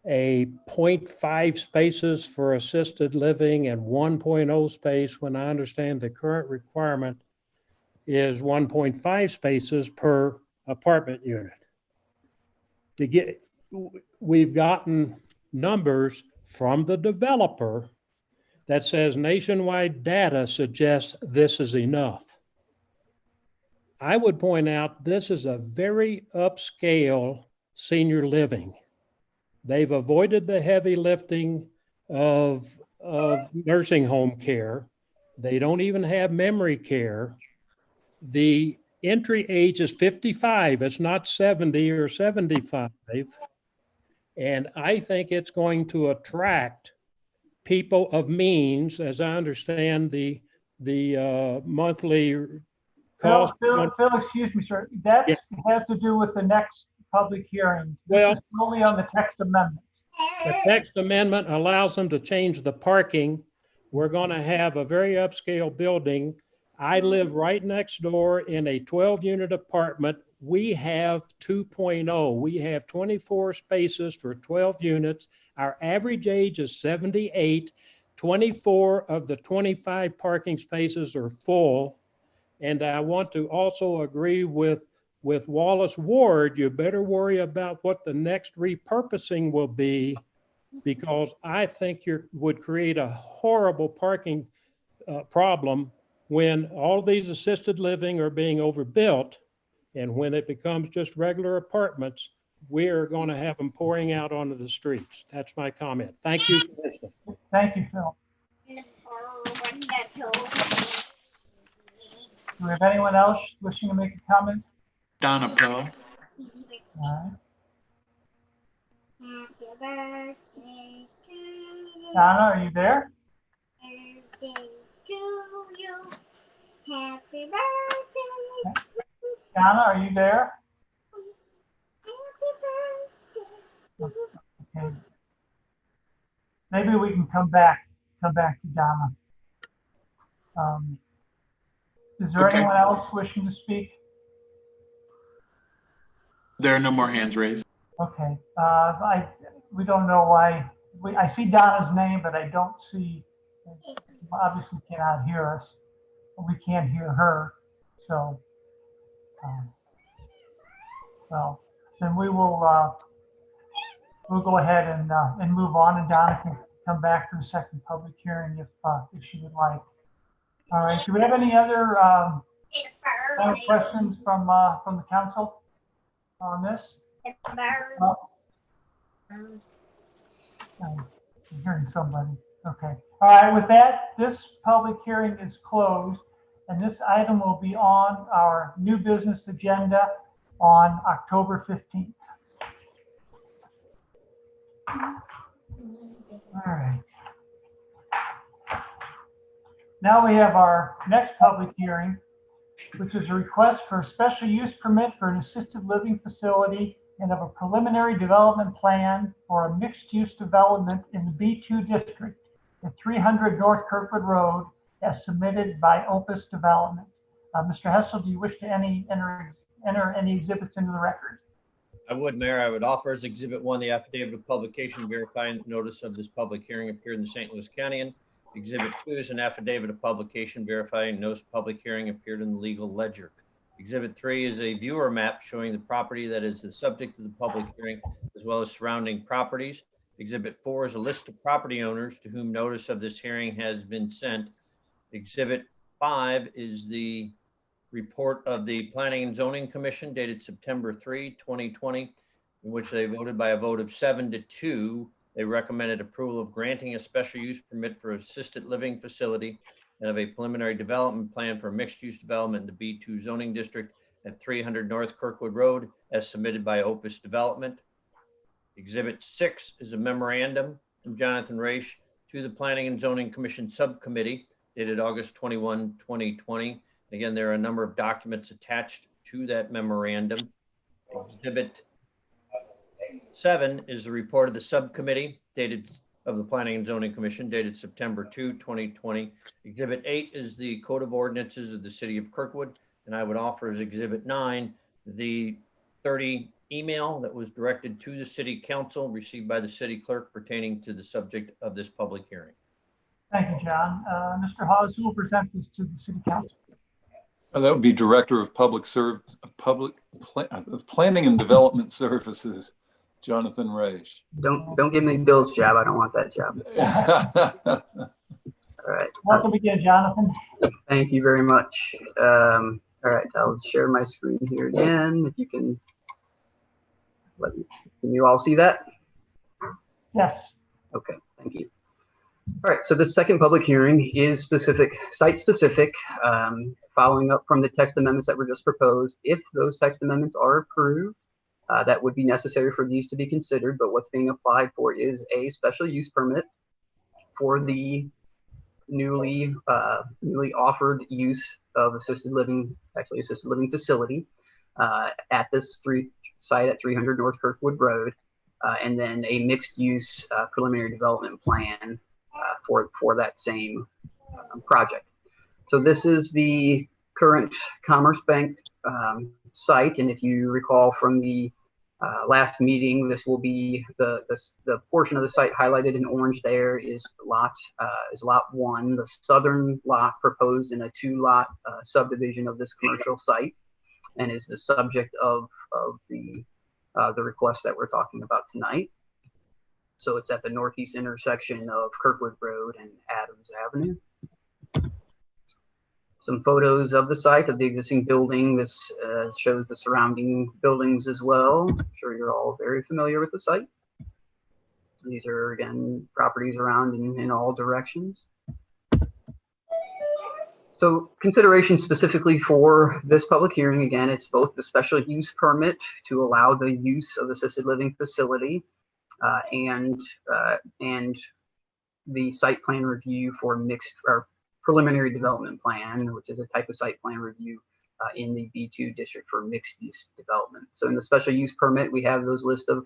a 0.5 spaces for assisted living and 1.0 space when I understand the current requirement is 1.5 spaces per apartment unit. We've gotten numbers from the developer that says nationwide data suggests this is enough. I would point out this is a very upscale senior living. They've avoided the heavy lifting of nursing home care. They don't even have memory care. The entry age is 55. It's not 70 or 75. And I think it's going to attract people of means, as I understand the monthly cost. Phil, excuse me, sir. That has to do with the next public hearing. Well, this is only on the text amendment. The text amendment allows them to change the parking. We're going to have a very upscale building. I live right next door in a 12-unit apartment. We have 2.0. We have 24 spaces for 12 units. Our average age is 78. 24 of the 25 parking spaces are full. And I want to also agree with Wallace Ward. You better worry about what the next repurposing will be because I think would create a horrible parking problem when all these assisted living are being overbuilt. And when it becomes just regular apartments, we're going to have them pouring out onto the streets. That's my comment. Thank you for listening. Thank you, Phil. Do we have anyone else wishing to make a comment? Donna Pearl. All right. Donna, are you there? Donna, are you there? Okay. Maybe we can come back to Donna. Is there anyone else wishing to speak? There are no more hands raised. Okay. We don't know why. I see Donna's name, but I don't see. Obviously, cannot hear us. We can't hear her. So, well, then we will. We'll go ahead and move on, and Donna can come back for the second public hearing if she would like. All right. Do we have any other final questions from the council on this? I'm hearing somebody. Okay. All right. With that, this public hearing is closed, and this item will be on our new business agenda on October 15th. All right. Now we have our next public hearing, which is a request for a special use permit for an assisted living facility and of a preliminary development plan for a mixed-use development in the B2 district at 300 North Kirkwood Road, as submitted by Opus Development. Mr. Hessel, do you wish to enter any exhibits into the record? I would, Mayor. I would offer as Exhibit 1 the affidavit of publication verifying that notice of this public hearing appeared in the St. Louis County. Exhibit 2 is an affidavit of publication verifying notice of public hearing appeared in the legal ledger. Exhibit 3 is a viewer map showing the property that is the subject of the public hearing, as well as surrounding properties. Exhibit 4 is a list of property owners to whom notice of this hearing has been sent. Exhibit 5 is the report of the Planning and Zoning Commission dated September 3, 2020, in which they voted by a vote of 7-2. They recommended approval of granting a special use permit for assisted living facility and of a preliminary development plan for mixed use development in the B2 zoning district at 300 North Kirkwood Road, as submitted by Opus Development. Exhibit 6 is a memorandum from Jonathan Raish to the Planning and Zoning Commission Subcommittee dated August 21, 2020. Again, there are a number of documents attached to that memorandum. Exhibit 7 is the report of the subcommittee of the Planning and Zoning Commission dated September 2, 2020. Exhibit 8 is the Code of Ordinances of the City of Kirkwood. And I would offer as Exhibit 9 the 30 email that was directed to the City Council received by the City Clerk pertaining to the subject of this public hearing. Thank you, John. Mr. Hawes, who will present this to the City Council? That would be Director of Planning and Development Services, Jonathan Raish. Don't give me Bill's job. I don't want that job. All right. Welcome again, Jonathan. Thank you very much. All right, I'll share my screen here again. If you can, can you all see that? Yes. Okay, thank you. All right, so the second public hearing is site specific, following up from the text amendments that were just proposed. If those text amendments are approved, that would be necessary for these to be considered, but what's being applied for is a special use permit for the newly offered use of assisted living facility at this site at 300 North Kirkwood Road, and then a mixed use preliminary development plan for that same project. So this is the current Commerce Bank site, and if you recall from the last meeting, this will be the portion of the site highlighted in orange. There is lot 1, the southern lot proposed in a 2-lot subdivision of this commercial site, and is the subject of the request that we're talking about tonight. So it's at the northeast intersection of Kirkwood Road and Adams Avenue. Some photos of the site of the existing building. This shows the surrounding buildings as well. I'm sure you're all very familiar with the site. These are, again, properties around in all directions. So consideration specifically for this public hearing, again, it's both the special use permit to allow the use of assisted living facility and the site plan review for mixed or preliminary development plan, which is a type of site plan review in the B2 district for mixed use development. So in the special use permit, we have those list of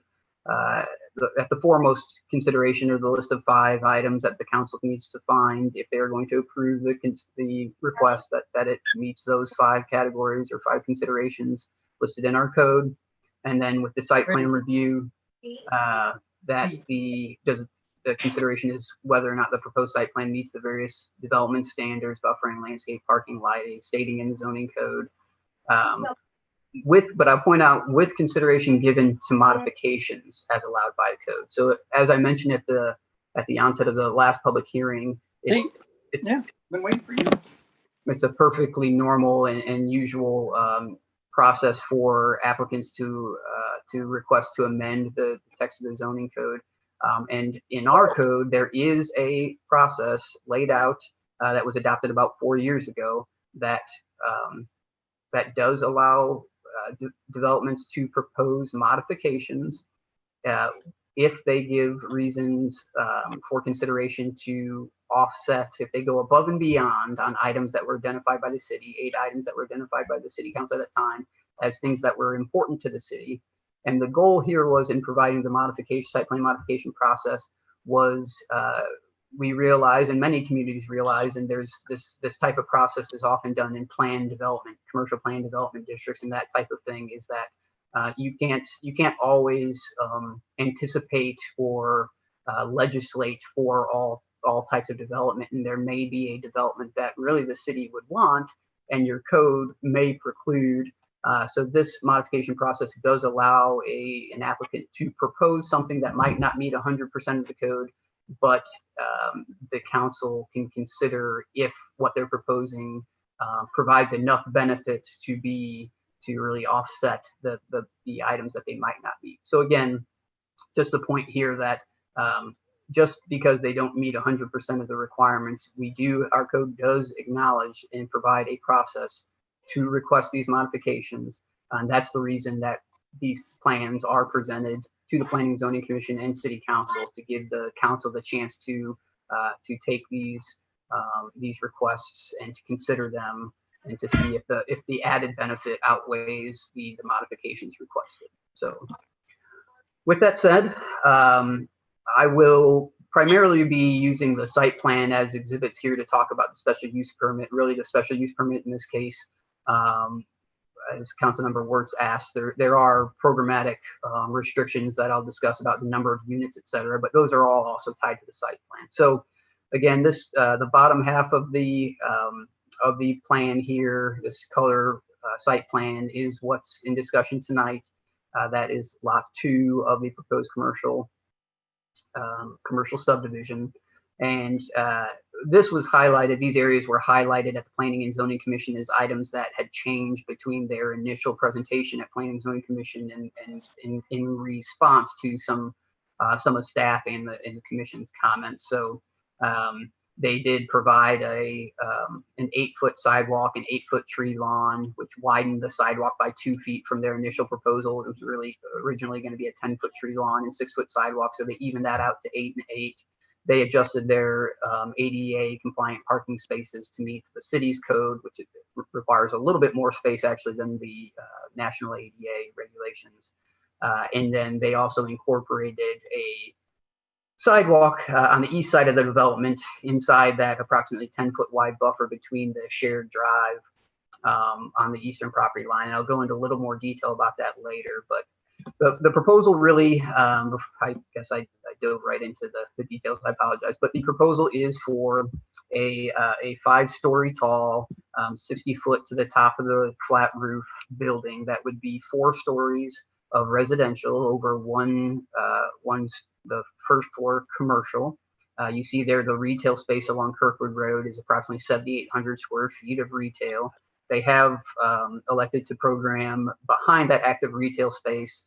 at the foremost consideration of the list of 5 items that the council needs to find if they are going to approve the request, that it meets those 5 categories or 5 considerations listed in our code. And then with the site plan review, the consideration is whether or not the proposed site plan meets the various development standards, buffering, landscape, parking, lighting, stating in the zoning code. But I'll point out with consideration given to modifications as allowed by the code. So as I mentioned at the onset of the last public hearing, been waiting for you. It's a perfectly normal and usual process for applicants to request to amend the text of the zoning code. And in our code, there is a process laid out that was adopted about 4 years ago that does allow developments to propose modifications if they give reasons for consideration to offset, if they go above and beyond on items that were identified by the city, 8 items that were identified by the city council at the time as things that were important to the city. And the goal here was in providing the modification, site plan modification process was we realize, and many communities realize, and there's this type of process is often done in plan development, commercial plan development districts, and that type of thing is that you can't always anticipate or legislate for all types of development, and there may be a development that really the city would want, and your code may preclude. So this modification process does allow an applicant to propose something that might not meet 100% of the code, but the council can consider if what they're proposing provides enough benefits to really offset the items that they might not meet. So again, just the point here that just because they don't meet 100% of the requirements, our code does acknowledge and provide a process to request these modifications. And that's the reason that these plans are presented to the Planning and Zoning Commission and City Council to give the council the chance to take these requests and to consider them and to see if the added benefit outweighs the modifications requested. So with that said, I will primarily be using the site plan as exhibits here to talk about the special use permit. Really, the special use permit in this case, as Councilmember Wirtz asked, there are programmatic restrictions that I'll discuss about the number of units, et cetera, but those are all also tied to the site plan. So again, the bottom half of the plan here, this color site plan is what's in discussion tonight. That is lot 2 of the proposed commercial subdivision. And this was highlighted, these areas were highlighted at the Planning and Zoning Commission as items that had changed between their initial presentation at Planning and Zoning Commission and in response to some of staff and the commission's comments. So they did provide an 8-foot sidewalk, an 8-foot tree lawn, which widened the sidewalk by 2 feet from their initial proposal. It was really originally going to be a 10-foot tree lawn and 6-foot sidewalk, so they evened that out to 8 and 8. They adjusted their ADA compliant parking spaces to meet the city's code, which requires a little bit more space actually than the national ADA regulations. And then they also incorporated a sidewalk on the east side of the development inside that approximately 10-foot wide buffer between the shared drive on the eastern property line. And I'll go into a little more detail about that later, but the proposal really, I guess I dove right into the details. I apologize, but the proposal is for a 5-story tall, 60 foot to the top of the flat roof building that would be 4 stories of residential over one's the first floor commercial. You see there the retail space along Kirkwood Road is approximately 7,800 square feet of retail. They have elected to program behind that active retail space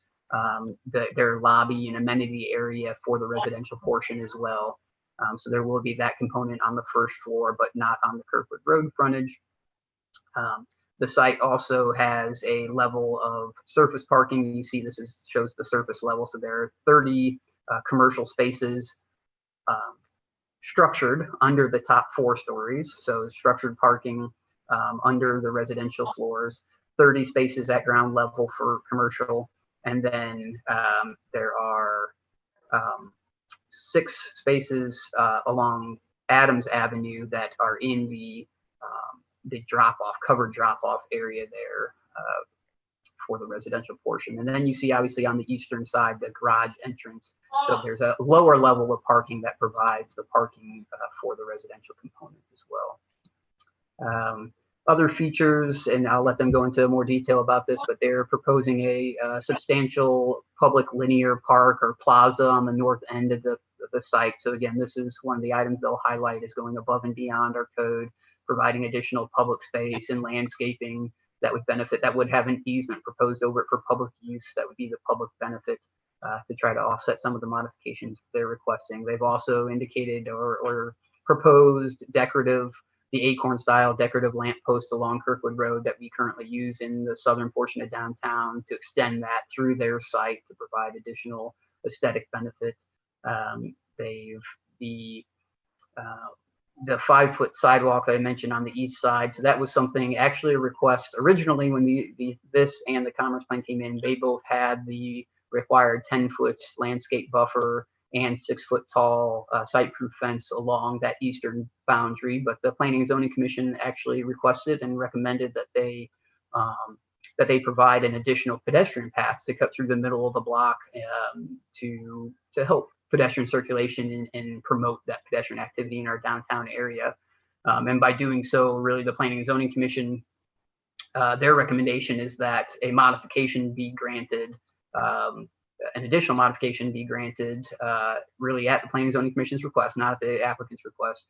their lobby and amenity area for the residential portion as well. So there will be that component on the first floor, but not on the Kirkwood Road frontage. The site also has a level of surface parking. You see this shows the surface level. So there are 30 commercial spaces structured under the top 4 stories. So structured parking under the residential floors, 30 spaces at ground level for commercial. And then there are 6 spaces along Adams Avenue that are in the covered drop-off area there for the residential portion. And then you see obviously on the eastern side, the garage entrance. So there's a lower level of parking that provides the parking for the residential component as well. Other features, and I'll let them go into more detail about this, but they're proposing a substantial public linear park or plaza on the north end of the site. So again, this is one of the items they'll highlight is going above and beyond our code, providing additional public space and landscaping that would benefit, that would have an easement proposed over it for public use. That would be the public benefit to try to offset some of the modifications they're requesting. They've also indicated or proposed the acorn style decorative lamp post along Kirkwood Road that we currently use in the southern portion of downtown to extend that through their site to provide additional aesthetic benefit. The 5-foot sidewalk that I mentioned on the east side. So that was something actually a request originally when this and the Commerce Plan came in. They both had the required 10-foot landscape buffer and 6-foot tall site-proof fence along that eastern boundary. But the Planning and Zoning Commission actually requested and recommended that they provide an additional pedestrian path to cut through the middle of the block to help pedestrian circulation and promote that pedestrian activity in our downtown area. And by doing so, really the Planning and Zoning Commission, their recommendation is that a modification be granted, an additional modification be granted really at the Planning and Zoning Commission's request, not at the applicant's request,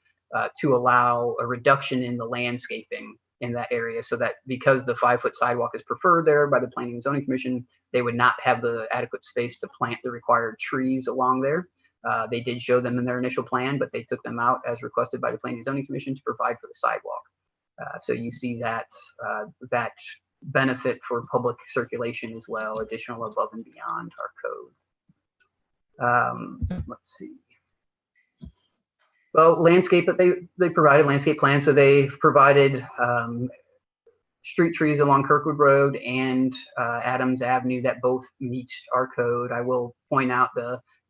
to allow a reduction in the landscaping in that area, so that because the 5-foot sidewalk is preferred there by the Planning and Zoning Commission, they would not have the adequate space to plant the required trees along there. They did show them in their initial plan, but they took them out as requested by the Planning and Zoning Commission to provide for the sidewalk. So you see that that benefit for public circulation as well, additional above and beyond our code. Let's see. Well, landscape that they provided landscape plan. So they've provided street trees along Kirkwood Road and Adams Avenue that both meet our code. I will point out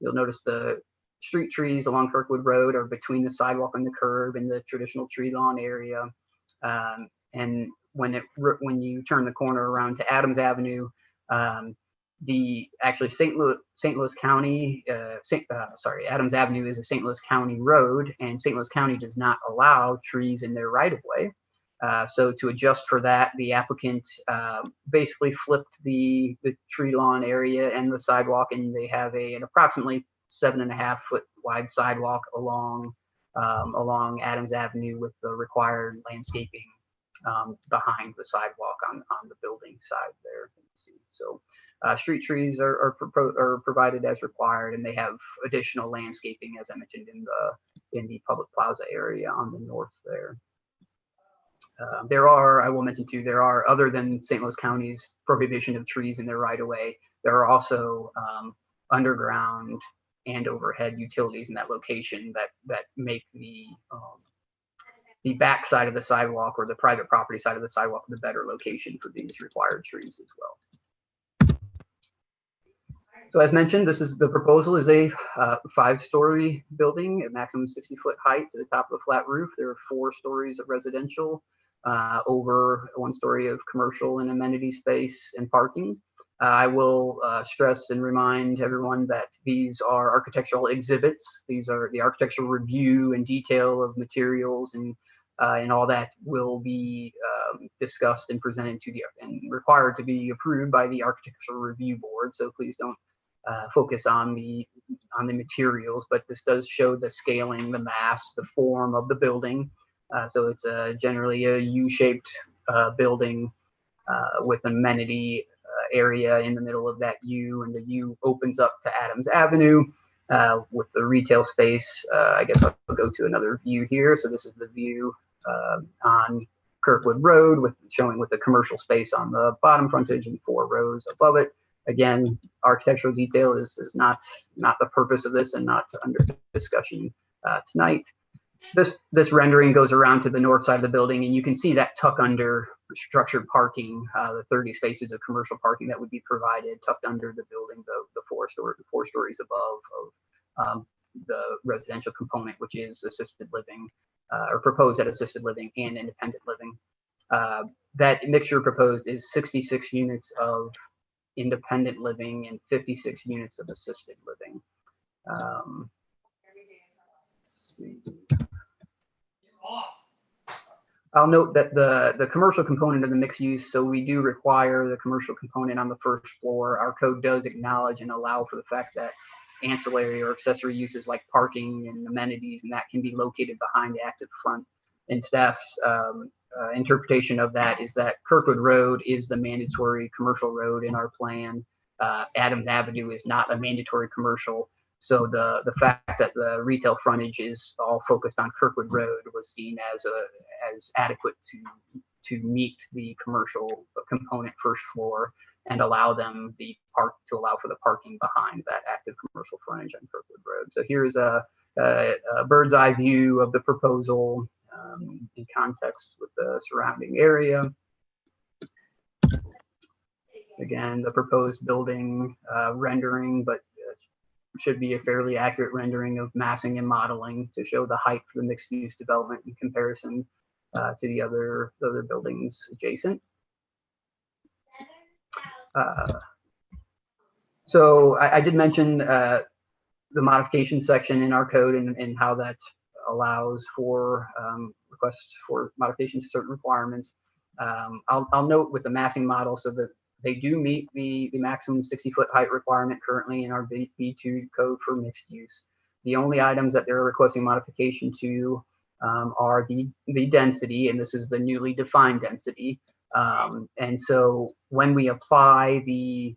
you'll notice the street trees along Kirkwood Road are between the sidewalk and the curb in the traditional tree lawn area. And when you turn the corner around to Adams Avenue, St. Louis County, Adams Avenue is a St. Louis County road, and St. Louis County does not allow trees in their right of way. So to adjust for that, the applicant basically flipped the tree lawn area and the sidewalk, and they have an approximately 7.5-foot wide sidewalk along Adams Avenue with the required landscaping behind the sidewalk on the building side there. So street trees are provided as required, and they have additional landscaping, as I mentioned, in the public plaza area on the north there. I will mention too, there are, other than St. Louis County's prohibition of trees in their right of way, there are also underground and overhead utilities in that location that make the back side of the sidewalk or the private property side of the sidewalk the better location for these required trees as well. So as mentioned, the proposal is a 5-story building at maximum 60-foot height to the top of a flat roof. There are 4 stories of residential, over 1 story of commercial and amenity space and parking. I will stress and remind everyone that these are architectural exhibits. These are the architectural review and detail of materials and And all that will be discussed and presented to and required to be approved by the Architectural Review Board. So please don't focus on the materials, but this does show the scaling, the mass, the form of the building. So it's generally a U-shaped building with amenity area in the middle of that U, and the U opens up to Adams Avenue with the retail space. I guess I'll go to another view here. So this is the view on Kirkwood Road, showing with the commercial space on the bottom frontage and 4 rows above it. Again, architectural detail is not the purpose of this and not under discussion tonight. This rendering goes around to the north side of the building, and you can see that tuck under structured parking, the 30 spaces of commercial parking that would be provided tucked under the building, the 4 stories above of the residential component, which is assisted living or proposed at assisted living and independent living. That mixture proposed is 66 units of independent living and 56 units of assisted living. Let's see. I'll note that the commercial component of the mixed use, so we do require the commercial component on the first floor. Our code does acknowledge and allow for the fact that ancillary or accessory uses like parking and amenities and that can be located behind the active front. And staff's interpretation of that is that Kirkwood Road is the mandatory commercial road in our plan. Adams Avenue is not a mandatory commercial. So the fact that the retail frontage is all focused on Kirkwood Road was seen as adequate to meet the commercial component first floor and allow them to allow for the parking behind that active commercial frontage on Kirkwood Road. So here's a bird's eye view of the proposal in context with the surrounding area. Again, the proposed building rendering, but should be a fairly accurate rendering of massing and modeling to show the height for the mixed use development in comparison to the other buildings adjacent. So I did mention the modification section in our code and how that allows for requests for modifications to certain requirements. I'll note with the massing model so that they do meet the maximum 60-foot height requirement currently in our B2 code for mixed use. The only items that they're requesting modification to are the density, and this is the newly defined density. And so when we apply the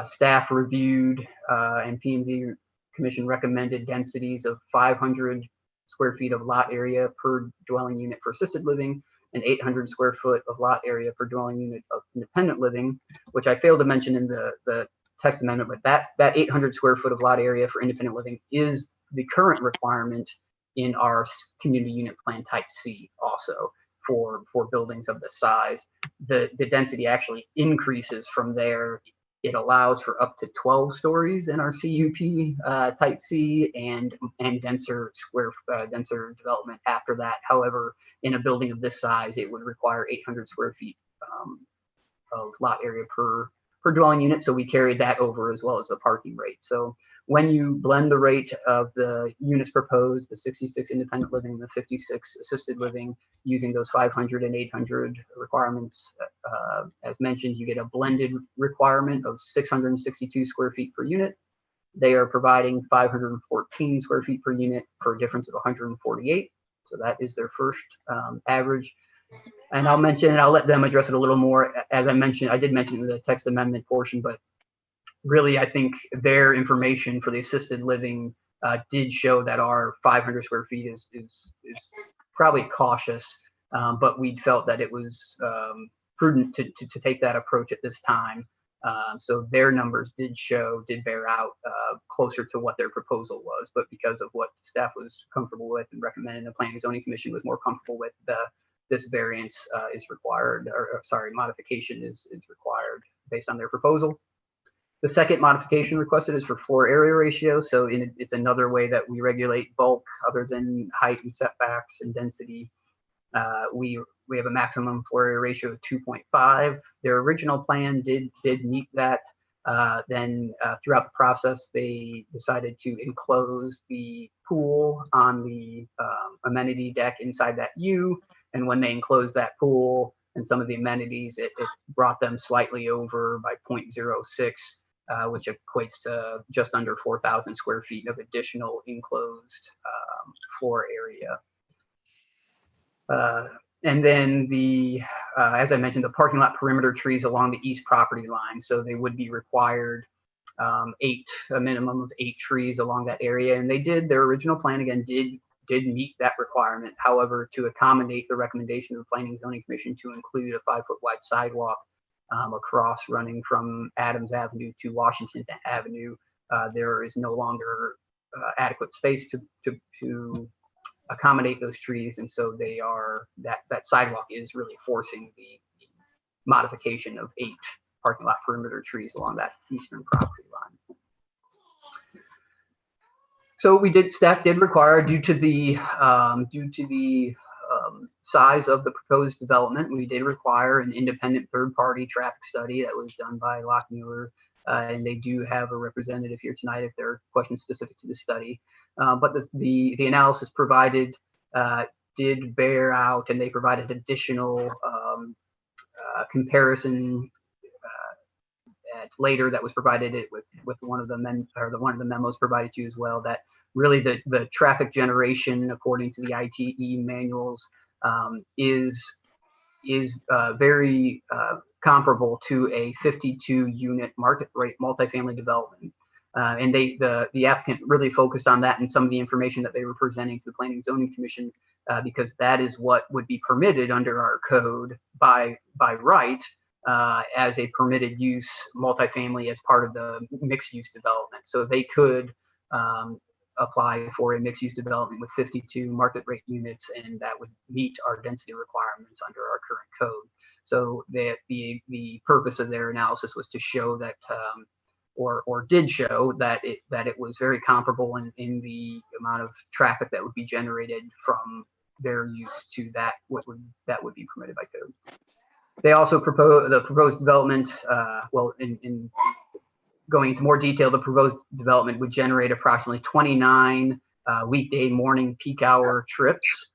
staff reviewed and P&Z Commission recommended densities of 500 square feet of lot area per dwelling unit for assisted living and 800 square foot of lot area per dwelling unit of independent living, which I failed to mention in the text amendment, but that 800 square foot of lot area for independent living is the current requirement in our community unit plan type C also for buildings of this size. The density actually increases from there. It allows for up to 12 stories in our CUP type C and denser development after that. However, in a building of this size, it would require 800 square feet of lot area per dwelling unit. So we carried that over as well as the parking rate. So when you blend the rate of the units proposed, the 66 independent living, the 56 assisted living, using those 500 and 800 requirements, as mentioned, you get a blended requirement of 662 square feet per unit. They are providing 514 square feet per unit for a difference of 148. So that is their first average. And I'll mention, and I'll let them address it a little more. As I mentioned, I did mention in the text amendment portion, but really, I think their information for the assisted living did show that our 500 square feet is probably cautious, but we felt that it was prudent to take that approach at this time. So their numbers did bear out closer to what their proposal was, but because of what staff was comfortable with and recommended, the Planning and Zoning Commission was more comfortable with, this variance is required, or sorry, modification is required based on their proposal. The second modification requested is for floor area ratio. So it's another way that we regulate bulk other than height and setbacks and density. We have a maximum floor area ratio of 2.5. Their original plan did meet that. Then throughout the process, they decided to enclose the pool on the amenity deck inside that U. And when they enclosed that pool and some of the amenities, it brought them slightly over by 0.06, which equates to just under 4,000 square feet of additional enclosed floor area. And then as I mentioned, the parking lot perimeter trees along the east property line. So they would be required a minimum of 8 trees along that area. And they did, their original plan again did meet that requirement. However, to accommodate the recommendation of the Planning and Zoning Commission to include a 5-foot wide sidewalk across running from Adams Avenue to Washington Avenue, there is no longer adequate space to accommodate those trees, and so that sidewalk is really forcing the modification of 8 parking lot perimeter trees along that eastern property line. So staff did require, due to the size of the proposed development, we did require an independent third-party traffic study that was done by Lockmuir, and they do have a representative here tonight if there are questions specific to the study. But the analysis provided did bear out, and they provided additional comparison later that was provided with one of the memos provided to you as well, that really the traffic generation according to the ITE manuals is very comparable to a 52 unit market rate multifamily development. And the applicant really focused on that and some of the information that they were presenting to the Planning and Zoning Commission, because that is what would be permitted under our code by right as a permitted use multifamily as part of the mixed use development. So they could apply for a mixed use development with 52 market rate units, and that would meet our density requirements under our current code. So the purpose of their analysis was to show that or did show that it was very comparable in the amount of traffic that would be generated from their use to that would be permitted by code. They also proposed development. In going into more detail, the proposed development would generate approximately 29 weekday morning peak hour trips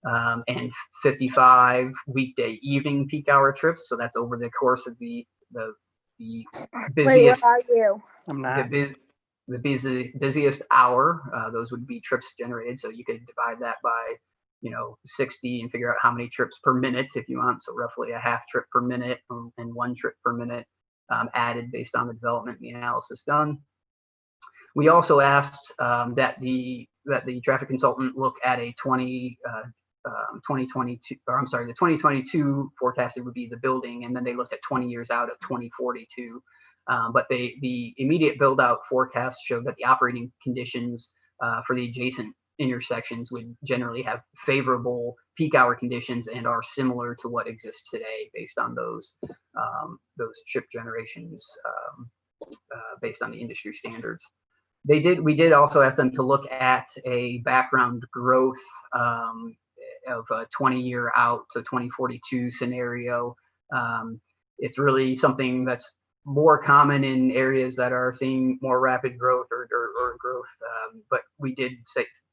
and 55 weekday evening peak hour trips. So that's over the course of the busiest. Wait, where are you? I'm not. The busiest hour. Those would be trips generated. So you could divide that by 60 and figure out how many trips per minute if you want. So roughly a half trip per minute and 1 trip per minute added based on the development and the analysis done. We also asked that the traffic consultant look at a 2022, or I'm sorry, the 2022 forecasted would be the building, and then they looked at 20 years out of 2042. But the immediate build out forecast showed that the operating conditions for the adjacent intersections would generally have favorable peak hour conditions and are similar to what exists today based on those trip generations based on the industry standards. We did also ask them to look at a background growth of a 20-year out to 2042 scenario. It's really something that's more common in areas that are seeing more rapid growth or growth. But we did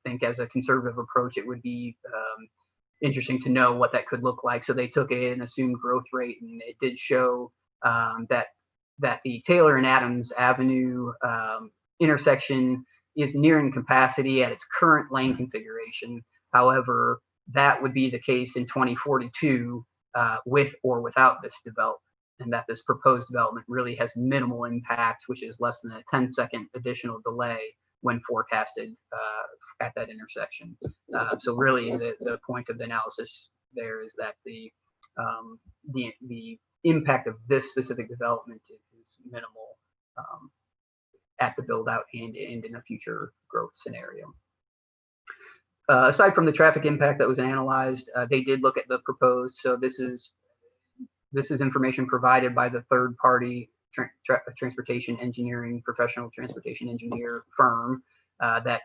think as a conservative approach, it would be interesting to know what that could look like. So they took an assumed growth rate, and it did show that the Taylor and Adams Avenue intersection is nearing capacity at its current lane configuration. However, that would be the case in 2042 with or without this development, and that this proposed development really has minimal impact, which is less than a 10-second additional delay when forecasted at that intersection. So really the point of the analysis there is that the impact of this specific development is minimal at the build out and in a future growth scenario. Aside from the traffic impact that was analyzed, they did look at the proposed. So this is information provided by the third party transportation engineering, professional transportation engineer firm that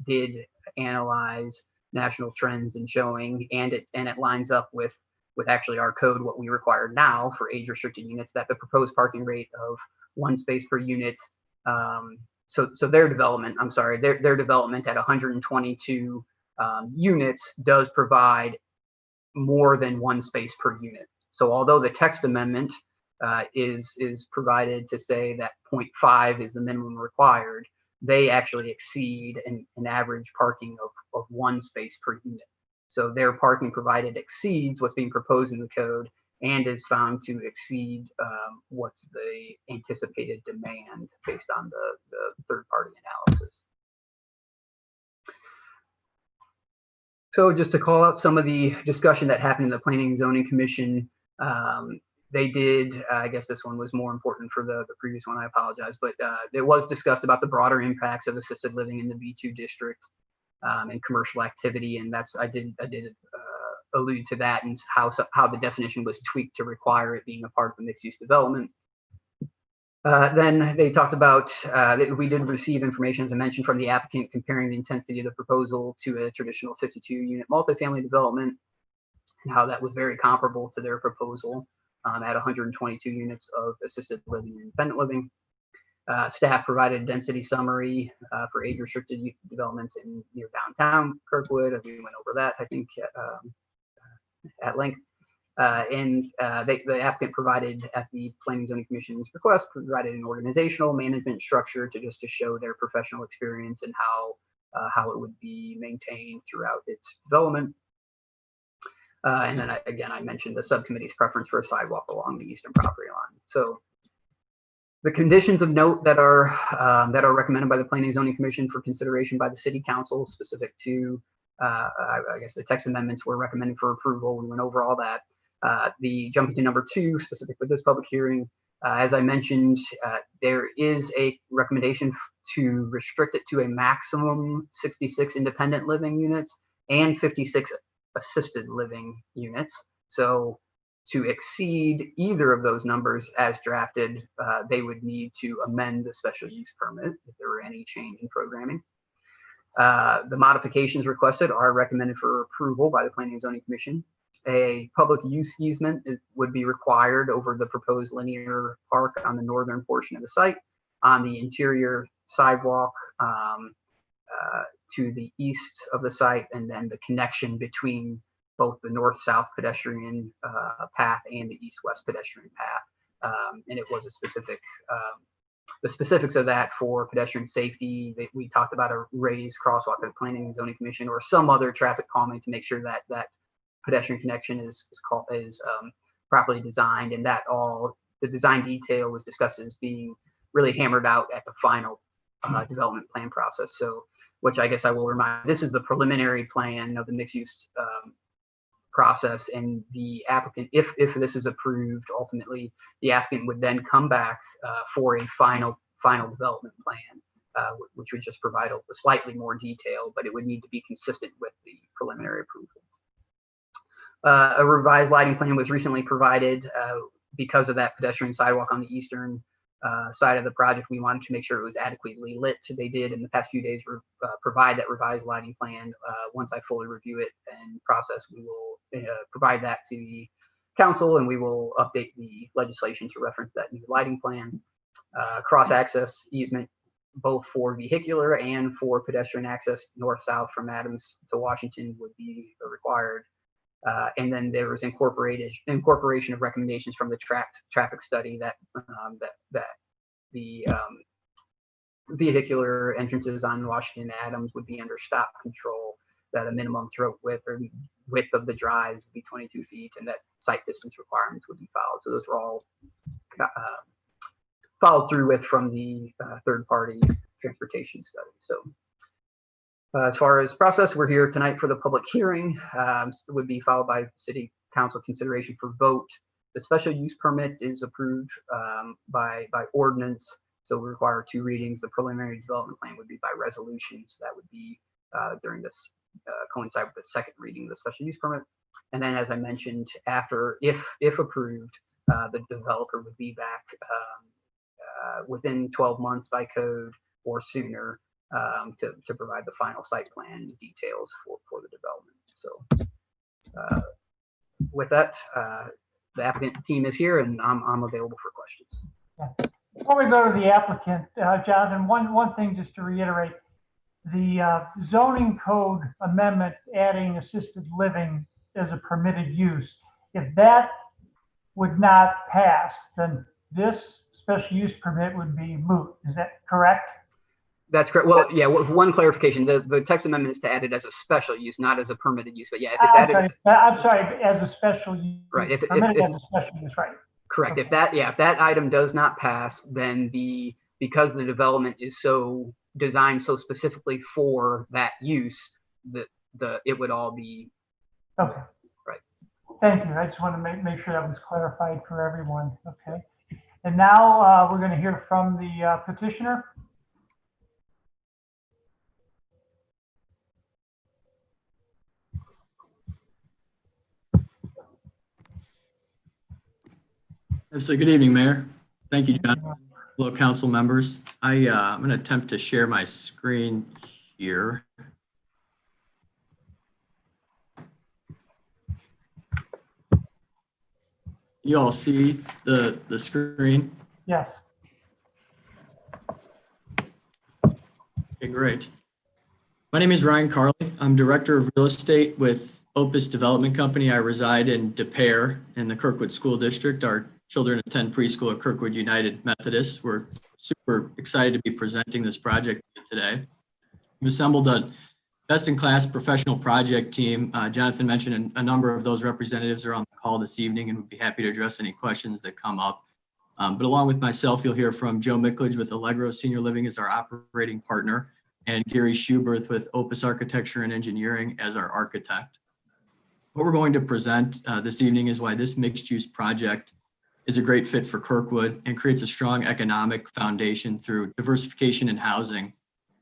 did analyze national trends and showing, and it lines up with with actually our code, what we require now for age restricted units, that the proposed parking rate of 1 space per unit. So their development, I'm sorry, their development at 122 units does provide more than 1 space per unit. So although the text amendment is provided to say that 0.5 is the minimum required, they actually exceed an average parking of 1 space per unit. So their parking provided exceeds what's being proposed in the code and is found to exceed what's the anticipated demand based on the third-party analysis. So just to call out some of the discussion that happened in the Planning and Zoning Commission, they did, I guess this one was more important for the previous one, I apologize, but it was discussed about the broader impacts of assisted living in the B2 district and commercial activity, and that's, I did allude to that and how the definition was tweaked to require it being a part of the mixed-use development. Then they talked about that we did receive information, as I mentioned, from the applicant comparing the intensity of the proposal to a traditional 52-unit multifamily development, and how that was very comparable to their proposal at 122 units of assisted living and independent living. Staff provided a density summary for age-restricted developments in near downtown Kirkwood, as we went over that, I think, at length. The applicant provided at the Planning and Zoning Commission's request, provided an organizational management structure to show their professional experience and how it would be maintained throughout its development. And then again, I mentioned the subcommittee's preference for a sidewalk along the eastern property line. So the conditions of note that are recommended by the Planning and Zoning Commission for consideration by the City Council, specific to I guess the text amendments were recommended for approval. We went over all that. The jumping to number 2, specific with this public hearing, as I mentioned, there is a recommendation to restrict it to a maximum 66 independent living units and 56 assisted living units. So to exceed either of those numbers as drafted, they would need to amend the special use permit if there were any change in programming. The modifications requested are recommended for approval by the Planning and Zoning Commission. A public use easement would be required over the proposed linear park on the northern portion of the site, on the interior sidewalk to the east of the site, and then the connection between both the north-south pedestrian path and the east-west pedestrian path. And it was a specific, the specifics of that for pedestrian safety. We talked about a raised crosswalk at the Planning and Zoning Commission or some other traffic calming to make sure that that pedestrian connection is properly designed, and that all the design detail was discussed as being really hammered out at the final development plan process. So, which I guess I will remind, this is the preliminary plan of the mixed use process, and the applicant, if this is approved, ultimately the applicant would then come back for a final development plan, which would just provide a slightly more detail, but it would need to be consistent with the preliminary approval. A revised lighting plan was recently provided because of that pedestrian sidewalk on the eastern side of the project. We wanted to make sure it was adequately lit. So they did in the past few days provide that revised lighting plan. Once I fully review it and process, we will provide that to the council, and we will update the legislation to reference that new lighting plan. Cross-access easement, both for vehicular and for pedestrian access north-south from Adams to Washington, would be required. And then there was incorporation of recommendations from the traffic study that the vehicular entrances on Washington and Adams would be under stop control, that a minimum throat width or width of the drives would be 22 feet, and that site distance requirements would be followed. So those were all followed through with from the third-party transportation study. So as far as process, we're here tonight for the public hearing. It would be followed by City Council consideration for vote. The special use permit is approved by ordinance, so we require 2 readings. The preliminary development plan would be by resolutions. That would be during this coincide with the second reading of the special use permit. And then, as I mentioned, after, if approved, the developer would be back within 12 months by code or sooner to provide the final site plan details for the development. So with that, the applicant team is here and I'm available for questions. Before we go to the applicant, Jonathan, one thing just to reiterate, the zoning code amendment adding assisted living as a permitted use, if that would not pass, then this special use permit would be moot. Is that correct? That's correct. Well, yeah, one clarification. The text amendment is to add it as a special use, not as a permitted use. But yeah, if it's added. I'm sorry, as a special use. Right. If permitted as a special use, right. Correct. Okay. If that item does not pass, then because the development is so designed so specifically for that use, it would all be. Okay. Right. Thank you. I just want to make sure that was clarified for everyone. Okay. And now we're going to hear from the petitioner. So good evening, Mayor. Thank you, John. Hello, council members. I'm going to attempt to share my screen here. You all see the screen? Yes. Okay, great. My name is Ryan Carley. I'm Director of Real Estate with Opus Development Company. I reside in De Pere in the Kirkwood School District. Our children attend preschool at Kirkwood United Methodist. We're super excited to be presenting this project today. We've assembled a best-in-class professional project team. Jonathan mentioned a number of those representatives are on the call this evening and would be happy to address any questions that come up. But along with myself, you'll hear from Joe Mickledge with Allegro Senior Living as our operating partner and Gary Schuberth with Opus Architecture and Engineering as our architect. What we're going to present this evening is why this mixed-use project is a great fit for Kirkwood and creates a strong economic foundation through diversification in housing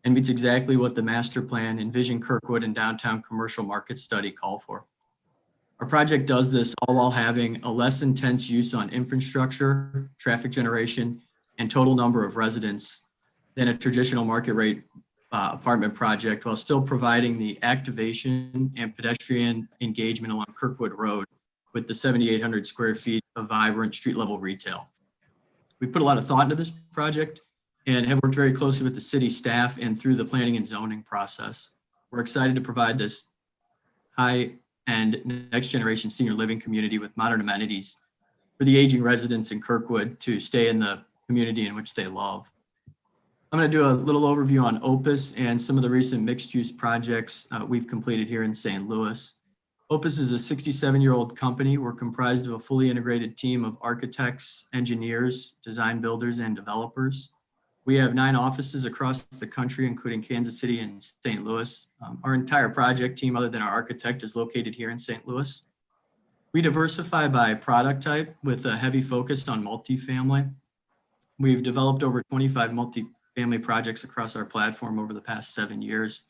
and meets exactly what the master plan, Envision Kirkwood and Downtown Commercial Market Study call for. Our project does this all while having a less intense use on infrastructure, traffic generation, and total number of residents than a traditional market rate apartment project, while still providing the activation and pedestrian engagement along Kirkwood Road with the 7,800 square feet of vibrant street level retail. We put a lot of thought into this project and have worked very closely with the city staff and through the planning and zoning process. We're excited to provide this high-end next generation senior living community with modern amenities for the aging residents in Kirkwood to stay in the community in which they love. I'm going to do a little overview on Opus and some of the recent mixed-use projects we've completed here in St. Louis. Opus is a 67-year-old company. We're comprised of a fully integrated team of architects, engineers, design builders, and developers. We have 9 offices across the country, including Kansas City and St. Louis. Our entire project team, other than our architect, is located here in St. Louis. We diversify by product type with a heavy focus on multifamily. We've developed over 25 multifamily projects across our platform over the past 7 years,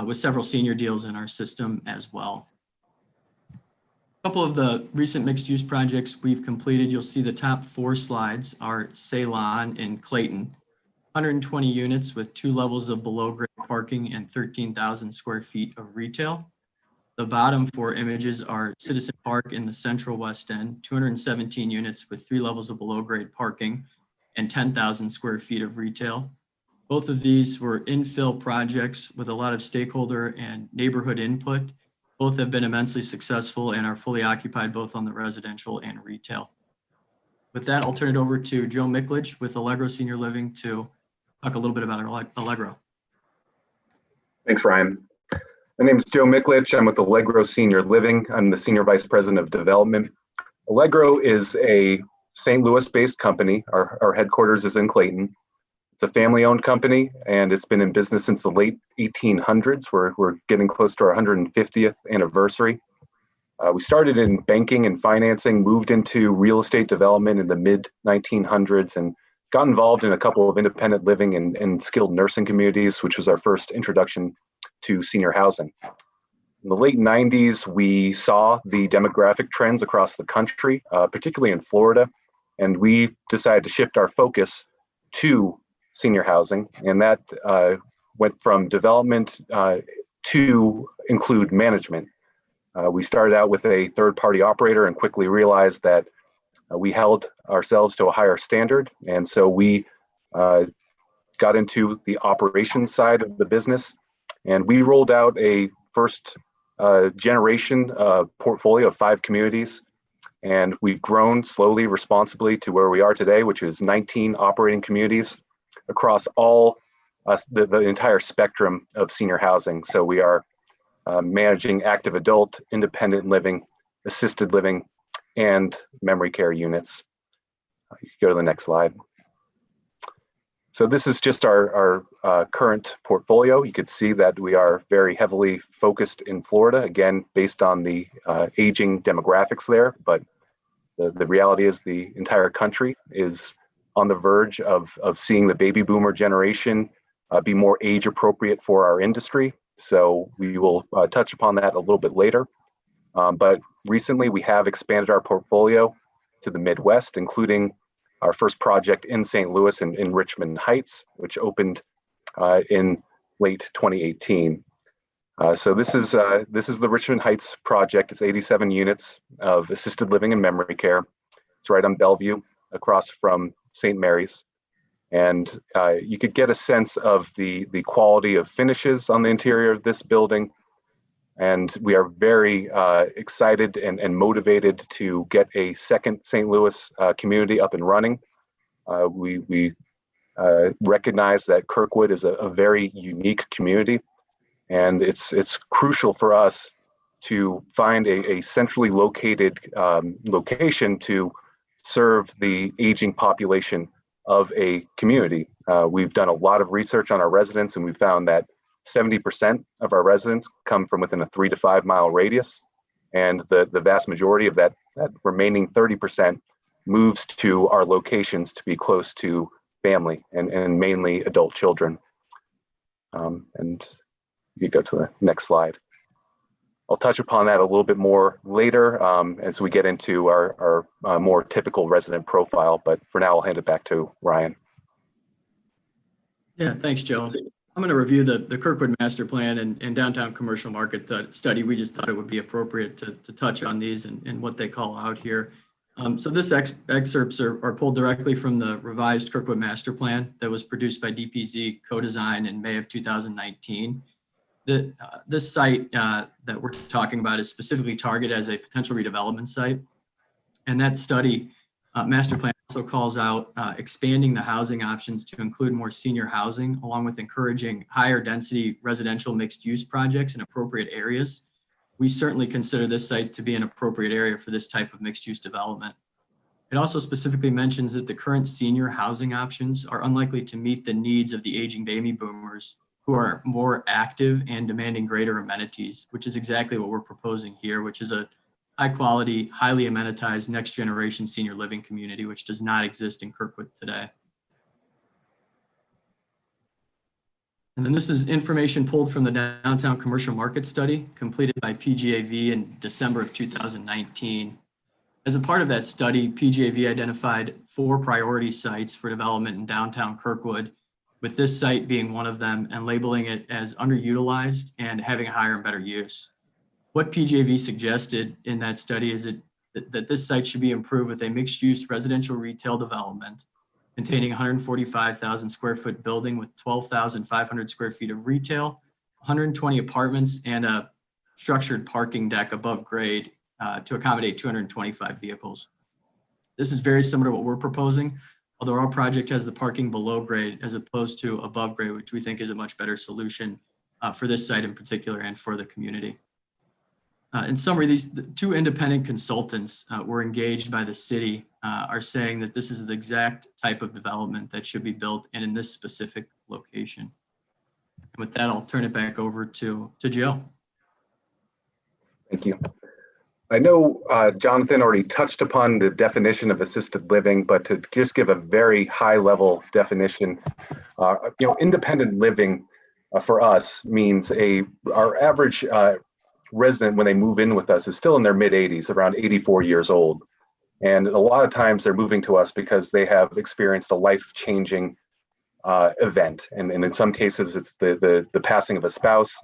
with several senior deals in our system as well. A couple of the recent mixed-use projects we've completed, you'll see the top 4 slides are Ceylon in Clayton, 120 units with 2 levels of below-grade parking and 13,000 square feet of retail. The bottom 4 images are Citizen Park in the Central West End, 217 units with 3 levels of below-grade parking and 10,000 square feet of retail. Both of these were infill projects with a lot of stakeholder and neighborhood input. Both have been immensely successful and are fully occupied both on the residential and retail. With that, I'll turn it over to Joe Mickledge with Allegro Senior Living to talk a little bit about Allegro. Thanks, Ryan. My name is Joe Mickledge. I'm with Allegro Senior Living. I'm the Senior Vice President of Development. Allegro is a St. Louis-based company. Our headquarters is in Clayton. It's a family-owned company, and it's been in business since the late 1800s. We're getting close to our 150th anniversary. We started in banking and financing, moved into real estate development in the mid-1900s, and got involved in a couple of independent living and skilled nursing communities, which was our first introduction to senior housing. In the late 90s, we saw the demographic trends across the country, particularly in Florida, and we decided to shift our focus to senior housing, and that went from development to include management. We started out with a third-party operator and quickly realized that we held ourselves to a higher standard. And so we got into the operations side of the business, and we rolled out a first generation portfolio of 5 communities. And we've grown slowly, responsibly to where we are today, which is 19 operating communities across all the entire spectrum of senior housing. So we are managing active adult, independent living, assisted living, and memory care units. You can go to the next slide. So this is just our current portfolio. You could see that we are very heavily focused in Florida, again, based on the aging demographics there. But the reality is the entire country is on the verge of seeing the baby boomer generation be more age appropriate for our industry. So we will touch upon that a little bit later. But recently we have expanded our portfolio to the Midwest, including our first project in St. Louis in Richmond Heights, which opened in late 2018. So this is the Richmond Heights project. It's 87 units of assisted living and memory care. It's right on Bellevue, across from St. Mary's. And you could get a sense of the quality of finishes on the interior of this building. And we are very excited and motivated to get a second St. Louis community up and running. We recognize that Kirkwood is a very unique community, and it's crucial for us to find a centrally located location to serve the aging population of a community. We've done a lot of research on our residents, and we found that 70% of our residents come from within a 3 to 5 mile radius. And the vast majority of that remaining 30% moves to our locations to be close to family and mainly adult children. And you go to the next slide. I'll touch upon that a little bit more later as we get into our more typical resident profile, but for now I'll hand it back to Ryan. Yeah, thanks, Joe. I'm going to review the Kirkwood Master Plan and Downtown Commercial Market study. We just thought it would be appropriate to touch on these and what they call out here. So this excerpts are pulled directly from the revised Kirkwood Master Plan that was produced by DPZ Co-Design in May of 2019. This site that we're talking about is specifically targeted as a potential redevelopment site. And that study master plan also calls out expanding the housing options to include more senior housing, along with encouraging higher density residential mixed use projects in appropriate areas. We certainly consider this site to be an appropriate area for this type of mixed use development. It also specifically mentions that the current senior housing options are unlikely to meet the needs of the aging baby boomers who are more active and demanding greater amenities, which is exactly what we're proposing here, which is a high quality, highly amenitized next generation senior living community, which does not exist in Kirkwood today. And then this is information pulled from the Downtown Commercial Market Study completed by PGAV in December of 2019. As a part of that study, PGAV identified 4 priority sites for development in downtown Kirkwood, with this site being one of them, and labeling it as underutilized and having a higher and better use. What PGAV suggested in that study is that this site should be improved with a mixed-use residential retail development containing 145,000 square foot building with 12,500 square feet of retail, 120 apartments, and a structured parking deck above grade to accommodate 225 vehicles. This is very similar to what we're proposing, although our project has the parking below grade as opposed to above grade, which we think is a much better solution for this site in particular and for the community. In summary, these 2 independent consultants were engaged by the city are saying that this is the exact type of development that should be built and in this specific location. And with that, I'll turn it back over to Joe. Thank you. I know Jonathan already touched upon the definition of assisted living, but to just give a very high level definition, independent living for us means our average resident when they move in with us is still in their mid 80s, around 84 years old. And a lot of times they're moving to us because they have experienced a life-changing event. And in some cases, it's the passing of a spouse.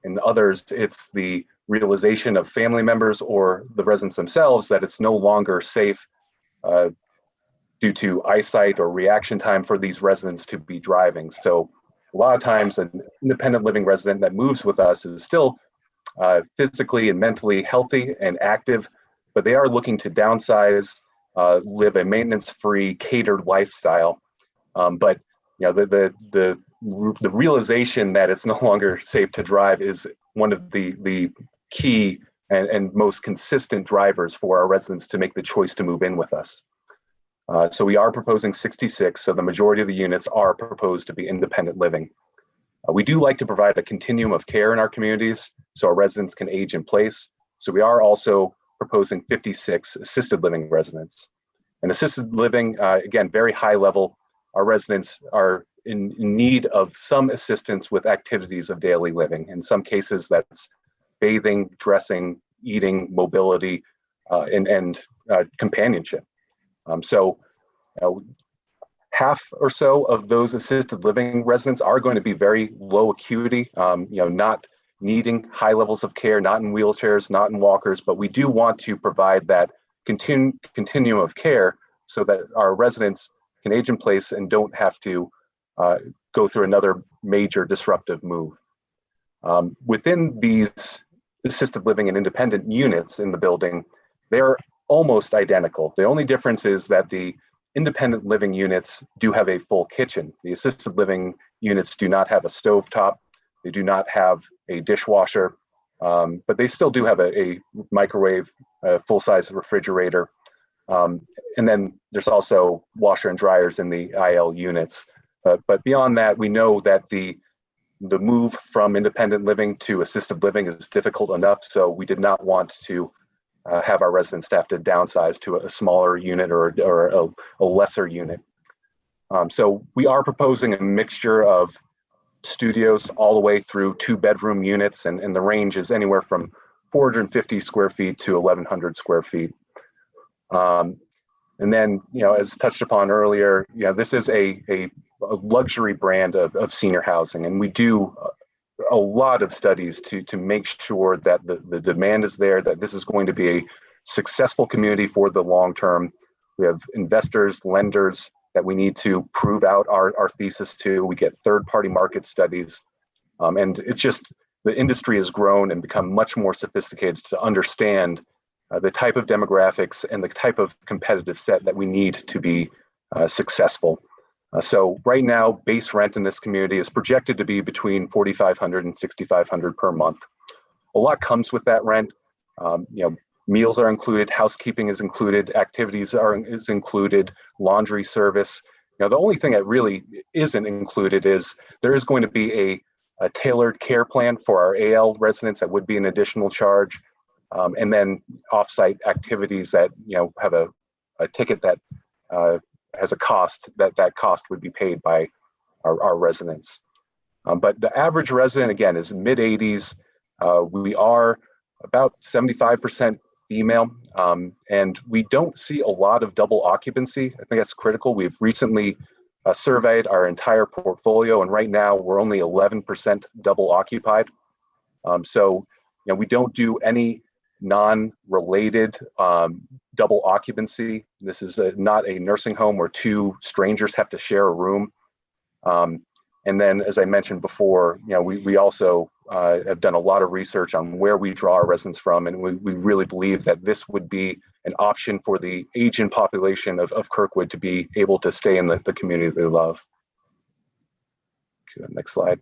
In others, it's the realization of family members or the residents themselves that it's no longer safe due to eyesight or reaction time for these residents to be driving. So a lot of times an independent living resident that moves with us is still physically and mentally healthy and active, but they are looking to downsize, live a maintenance-free, catered lifestyle. But the realization that it's no longer safe to drive is one of the key and most consistent drivers for our residents to make the choice to move in with us. So we are proposing 66, so the majority of the units are proposed to be independent living. We do like to provide a continuum of care in our communities so our residents can age in place. So we are also proposing 56 assisted living residents. And assisted living, again, very high level. Our residents are in need of some assistance with activities of daily living. In some cases, that's bathing, dressing, eating, mobility, and companionship. So half or so of those assisted living residents are going to be very low acuity, not needing high levels of care, not in wheelchairs, not in walkers, but we do want to provide that continuum of care so that our residents can age in place and don't have to go through another major disruptive move. Within these assisted living and independent units in the building, they're almost identical. The only difference is that the independent living units do have a full kitchen. The assisted living units do not have a stovetop. They do not have a dishwasher, but they still do have a microwave, a full-size refrigerator. And then there's also washer and dryers in the IL units. But beyond that, we know that the move from independent living to assisted living is difficult enough, so we did not want to have our residents have to downsize to a smaller unit or a lesser unit. So we are proposing a mixture of studios all the way through 2-bedroom units, and the range is anywhere from 450 square feet to 1,100 square feet. And then, as touched upon earlier, this is a luxury brand of senior housing, and we do a lot of studies to make sure that the demand is there, that this is going to be a successful community for the long term. We have investors, lenders that we need to prove out our thesis to. We get third-party market studies. And it's just, the industry has grown and become much more sophisticated to understand the type of demographics and the type of competitive set that we need to be successful. So right now, base rent in this community is projected to be between $4,500 and $6,500 per month. A lot comes with that rent. Meals are included, housekeeping is included, activities is included, laundry service. The only thing that really isn't included is there is going to be a tailored care plan for our AL residents that would be an additional charge, and then offsite activities that have a ticket that has a cost, that cost would be paid by our residents. But the average resident, again, is mid-80s. We are about 75% female, and we don't see a lot of double occupancy. I think that's critical. We've recently surveyed our entire portfolio, and right now we're only 11% double occupied. So we don't do any non-related double occupancy. This is not a nursing home where two strangers have to share a room. And then, as I mentioned before, we also have done a lot of research on where we draw our residents from, and we really believe that this would be an option for the aging population of Kirkwood to be able to stay in the community they love. Okay, next slide.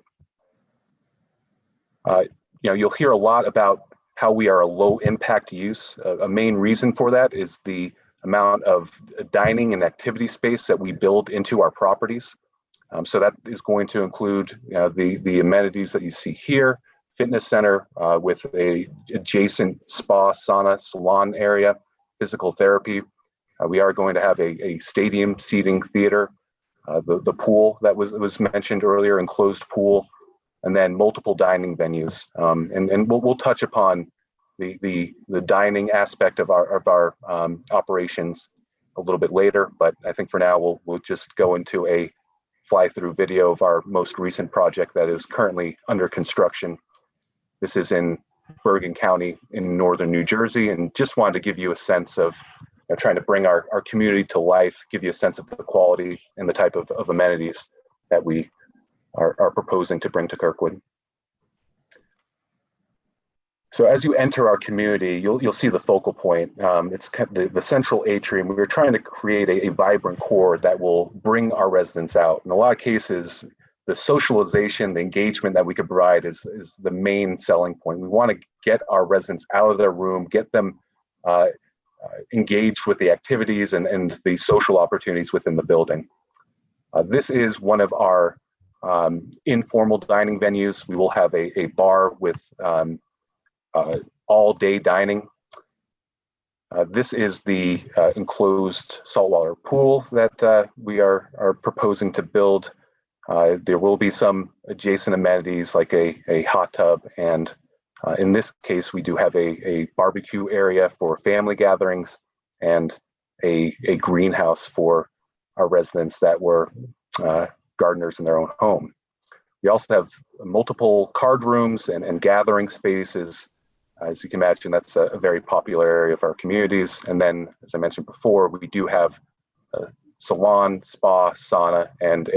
You'll hear a lot about how we are a low impact use. A main reason for that is the amount of dining and activity space that we build into our properties. So that is going to include the amenities that you see here, fitness center with a adjacent spa, sauna, salon area, physical therapy. We are going to have a stadium seating theater, the pool that was mentioned earlier, enclosed pool, and then multiple dining venues. And we'll touch upon the dining aspect of our operations a little bit later, but I think for now we'll just go into a fly-through video of our most recent project that is currently under construction. This is in Bergen County in northern New Jersey, and just wanted to give you a sense of trying to bring our community to life, give you a sense of the quality and the type of amenities that we are proposing to bring to Kirkwood. So as you enter our community, you'll see the focal point. It's kind of the central atrium. We were trying to create a vibrant core that will bring our residents out. In a lot of cases, the socialization, the engagement that we could provide is the main selling point. We want to get our residents out of their room, get them engaged with the activities and the social opportunities within the building. This is one of our informal dining venues. We will have a bar with all-day dining. This is the enclosed saltwater pool that we are proposing to build. There will be some adjacent amenities like a hot tub, and in this case, we do have a barbecue area for family gatherings and a greenhouse for our residents that were gardeners in their own home. We also have multiple card rooms and gathering spaces. As you can imagine, that's a very popular area of our communities. And then, as I mentioned before, we do have a salon, spa, sauna, and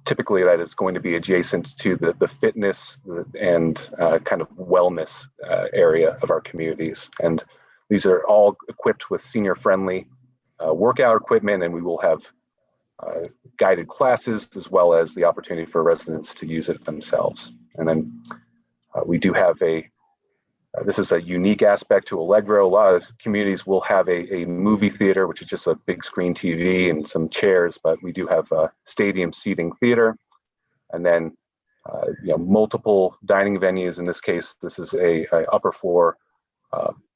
typically that is going to be adjacent to the fitness and kind of wellness area of our communities. And these are all equipped with senior-friendly workout equipment, and we will have guided classes as well as the opportunity for residents to use it themselves. And then we do have this is a unique aspect to Allegro. A lot of communities will have a movie theater, which is just a big screen TV and some chairs, but we do have a stadium seating theater. And then multiple dining venues. In this case, this is a upper floor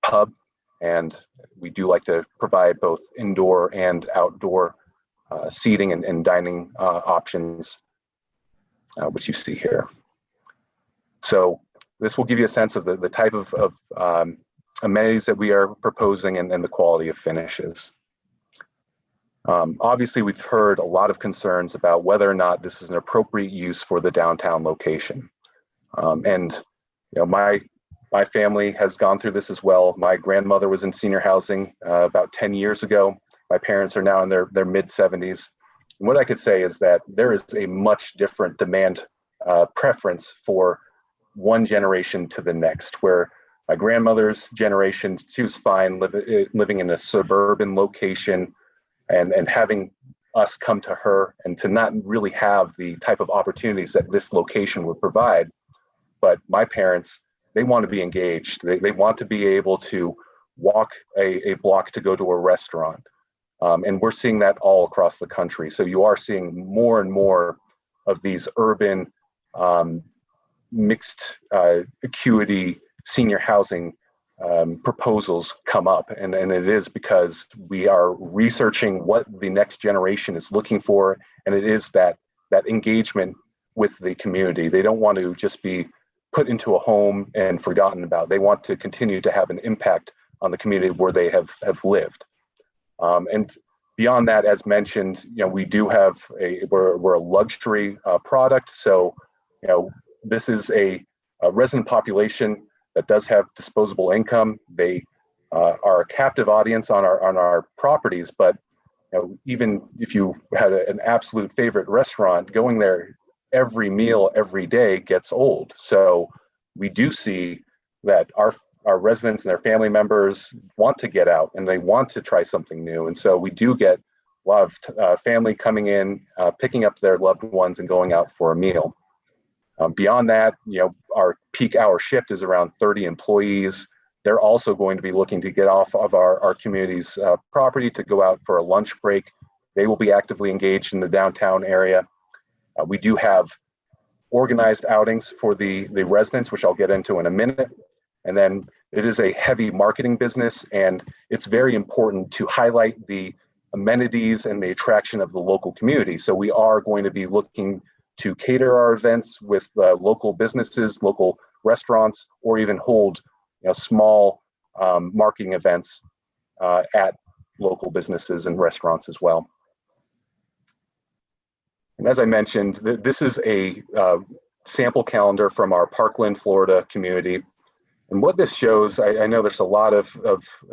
pub, and we do like to provide both indoor and outdoor seating and dining options, which you see here. So this will give you a sense of the type of amenities that we are proposing and the quality of finishes. Obviously, we've heard a lot of concerns about whether or not this is an appropriate use for the downtown location. And my family has gone through this as well. My grandmother was in senior housing about 10 years ago. My parents are now in their mid-70s. And what I could say is that there is a much different demand preference for one generation to the next, where my grandmother's generation, she was fine living in a suburban location and having us come to her and to not really have the type of opportunities that this location would provide. But my parents, they want to be engaged. They want to be able to walk a block to go to a restaurant. And we're seeing that all across the country. So you are seeing more and more of these urban mixed acuity senior housing proposals come up. And it is because we are researching what the next generation is looking for. And it is that engagement with the community. They don't want to just be put into a home and forgotten about. They want to continue to have an impact on the community where they have lived. And beyond that, as mentioned, we do have we're a luxury product. So, this is a resident population that does have disposable income. They are a captive audience on our properties, but even if you had an absolute favorite restaurant, going there every meal every day gets old. So we do see that our residents and their family members want to get out and they want to try something new. And so we do get a lot of family coming in, picking up their loved ones and going out for a meal. Beyond that, our peak hour shift is around 30 employees. They're also going to be looking to get off of our community's property to go out for a lunch break. They will be actively engaged in the downtown area. We do have organized outings for the residents, which I'll get into in a minute. And then it is a heavy marketing business, and it's very important to highlight the amenities and the attraction of the local community. So we are going to be looking to cater our events with local businesses, local restaurants, or even hold small marketing events at local businesses and restaurants as well. And as I mentioned, this is a sample calendar from our Parkland, Florida community. And what this shows, I know there's a lot of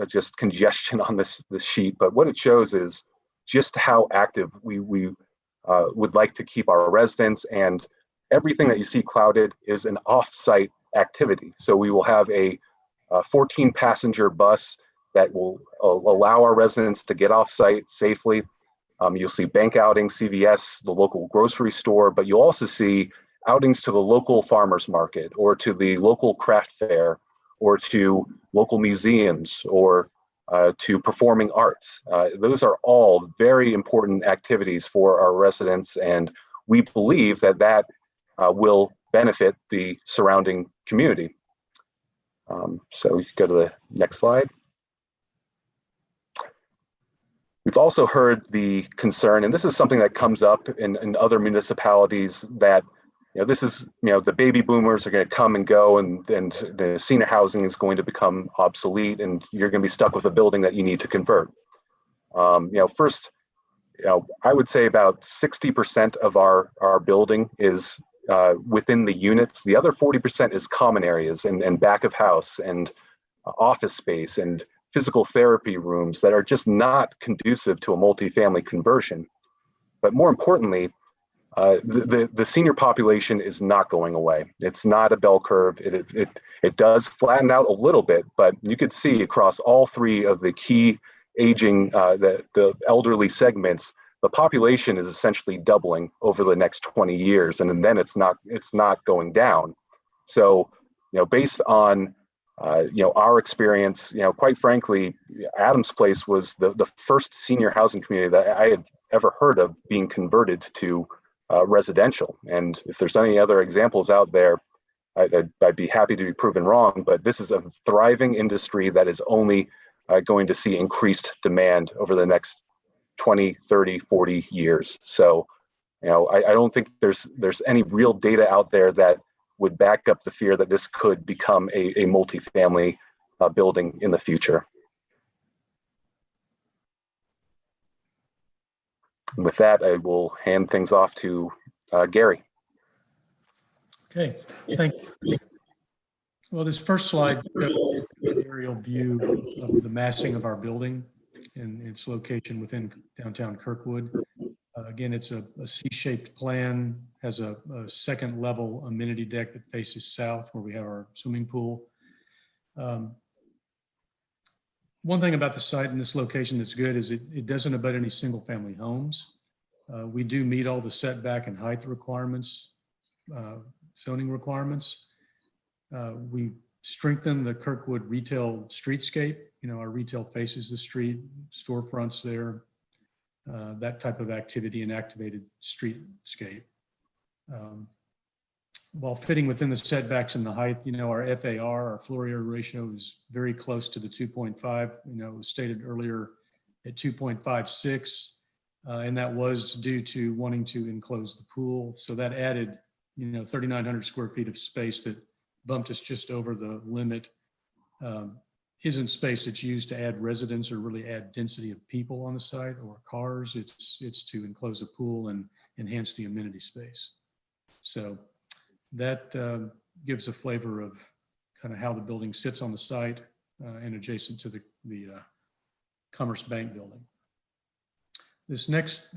just congestion on this sheet, but what it shows is just how active we would like to keep our residents, and everything that you see clouded is an off-site activity. So we will have a 14 passenger bus that will allow our residents to get off-site safely. You'll see bank outings, CVS, the local grocery store, but you'll also see outings to the local farmers market, or to the local craft fair, or to local museums, or to performing arts. Those are all very important activities for our residents, and we believe that will benefit the surrounding community. So you can go to the next slide. We've also heard the concern, and this is something that comes up in other municipalities, that this is, the baby boomers are going to come and go, and the senior housing is going to become obsolete, and you're going to be stuck with a building that you need to convert. First, I would say about 60% of our building is within the units. The other 40% is common areas and back of house and office space and physical therapy rooms that are just not conducive to a multifamily conversion. But more importantly, the senior population is not going away. It's not a bell curve. It does flatten out a little bit, but you could see across all three of the key aging, the elderly segments, the population is essentially doubling over the next 20 years, and then it's not going down. So, based on our experience, quite frankly, Adams Place was the first senior housing community that I had ever heard of being converted to residential. And if there's any other examples out there, I'd be happy to be proven wrong, but this is a thriving industry that is only going to see increased demand over the next 20, 30, 40 years. So, I don't think there's any real data out there that would back up the fear that this could become a multifamily building in the future. And with that, I will hand things off to Gary. Okay, thank you. Well, this first slide shows an aerial view of the massing of our building and its location within downtown Kirkwood. Again, it's a C-shaped plan, has a second level amenity deck that faces south where we have our swimming pool. One thing about the site in this location that's good is it doesn't abut any single family homes. We do meet all the setback and height requirements, zoning requirements. We strengthen the Kirkwood retail streetscape. Our retail faces the street, storefronts there, that type of activity and activated streetscape. While fitting within the setbacks and the height, our FAR, our floor area ratio, is very close to the 2.5. It was stated earlier at 2.56, and that was due to wanting to enclose the pool. So that added, 3,900 square feet of space that bumped us just over the limit. Isn't space that's used to add residents or really add density of people on the site or cars. It's to enclose a pool and enhance the amenity space. So that gives a flavor of kind of how the building sits on the site and adjacent to the Commerce Bank building. This next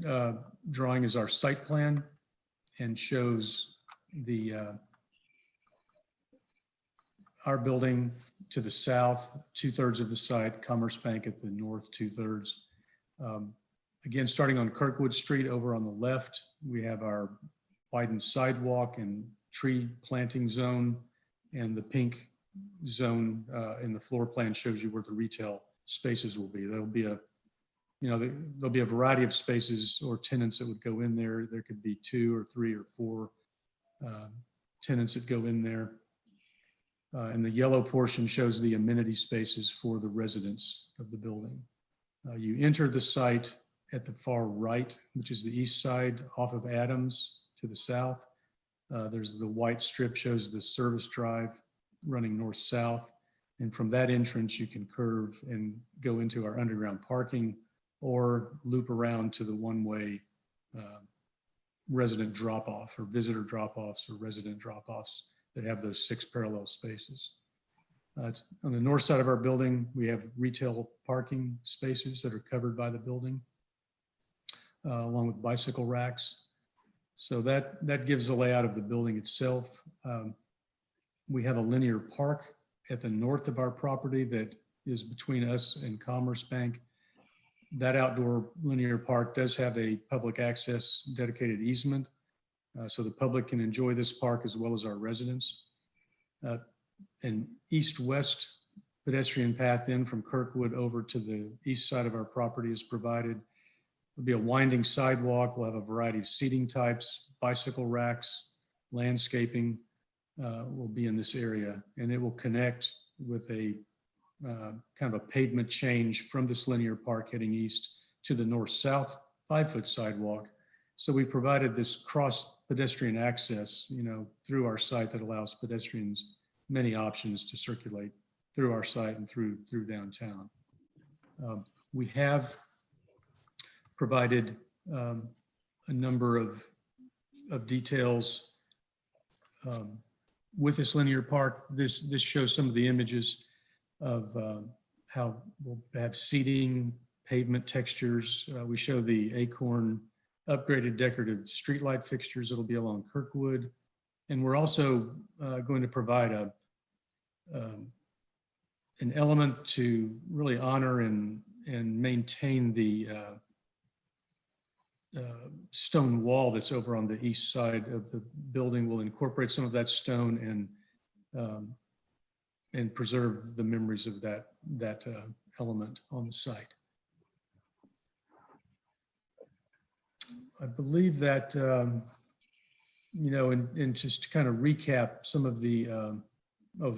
drawing is our site plan and shows our building to the south, 2/3 of the site, Commerce Bank at the north, 2/3. Again, starting on Kirkwood Street over on the left, we have our widened sidewalk and tree planting zone, and the pink zone in the floor plan shows you where the retail spaces will be. There'll be a variety of spaces or tenants that would go in there. There could be 2 or 3 or 4 tenants that go in there. And the yellow portion shows the amenity spaces for the residents of the building. You enter the site at the far right, which is the east side off of Adams to the south. There's the white strip shows the service drive running north-south. And from that entrance, you can curve and go into our underground parking or loop around to the one-way resident drop-off or visitor drop-offs or resident drop-offs that have those 6 parallel spaces. On the north side of our building, we have retail parking spaces that are covered by the building, along with bicycle racks. So that gives the layout of the building itself. We have a linear park at the north of our property that is between us and Commerce Bank. That outdoor linear park does have a public access dedicated easement, so the public can enjoy this park as well as our residents. An east-west pedestrian path in from Kirkwood over to the east side of our property is provided. There'll be a winding sidewalk. We'll have a variety of seating types, bicycle racks, landscaping will be in this area, and it will connect with a kind of a pavement change from this linear park heading east to the north-south 5-foot sidewalk. So we provided this cross pedestrian access, through our site that allows pedestrians many options to circulate through our site and through downtown. We have provided a number of details with this linear park. This shows some of the images of how we'll have seating, pavement textures. We show the Acorn upgraded decorative streetlight fixtures that'll be along Kirkwood. And we're also going to provide an element to really honor and maintain the stone wall that's over on the east side of the building. We'll incorporate some of that stone and preserve the memories of that element on the site. I believe that, and just to kind of recap some of the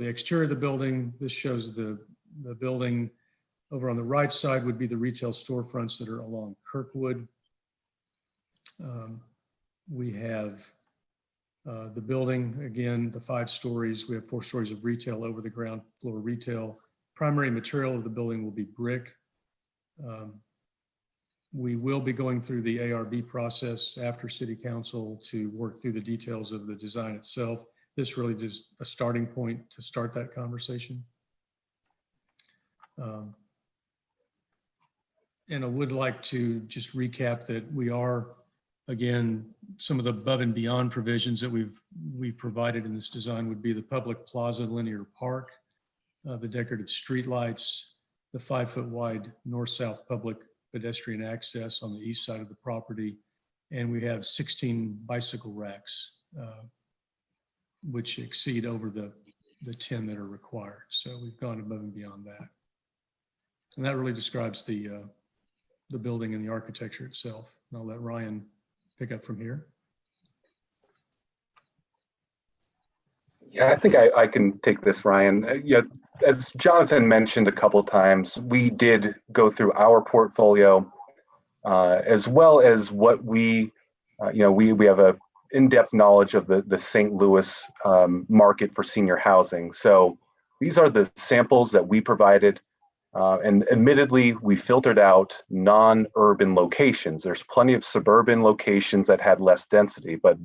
exterior of the building, this shows the building. Over on the right side would be the retail storefronts that are along Kirkwood. We have the building, again, the 5 stories. We have 4 stories of retail over the ground floor retail. Primary material of the building will be brick. We will be going through the ARB process after City Council to work through the details of the design itself. This really is a starting point to start that conversation. And I would like to just recap that we are, again, some of the above and beyond provisions that we've provided in this design would be the public plaza linear park, the decorative streetlights, the 5-foot wide north-south public pedestrian access on the east side of the property, and we have 16 bicycle racks, which exceed over the 10 that are required. So we've gone above and beyond that. And that really describes the building and the architecture itself. And I'll let Ryan pick up from here. Yeah, I think I can take this, Ryan. As Jonathan mentioned a couple of times, we did go through our portfolio as well as what we have a in-depth knowledge of the St. Louis market for senior housing. So these are the samples that we provided. And admittedly, we filtered out non-urban locations. There's plenty of suburban locations that had less density, but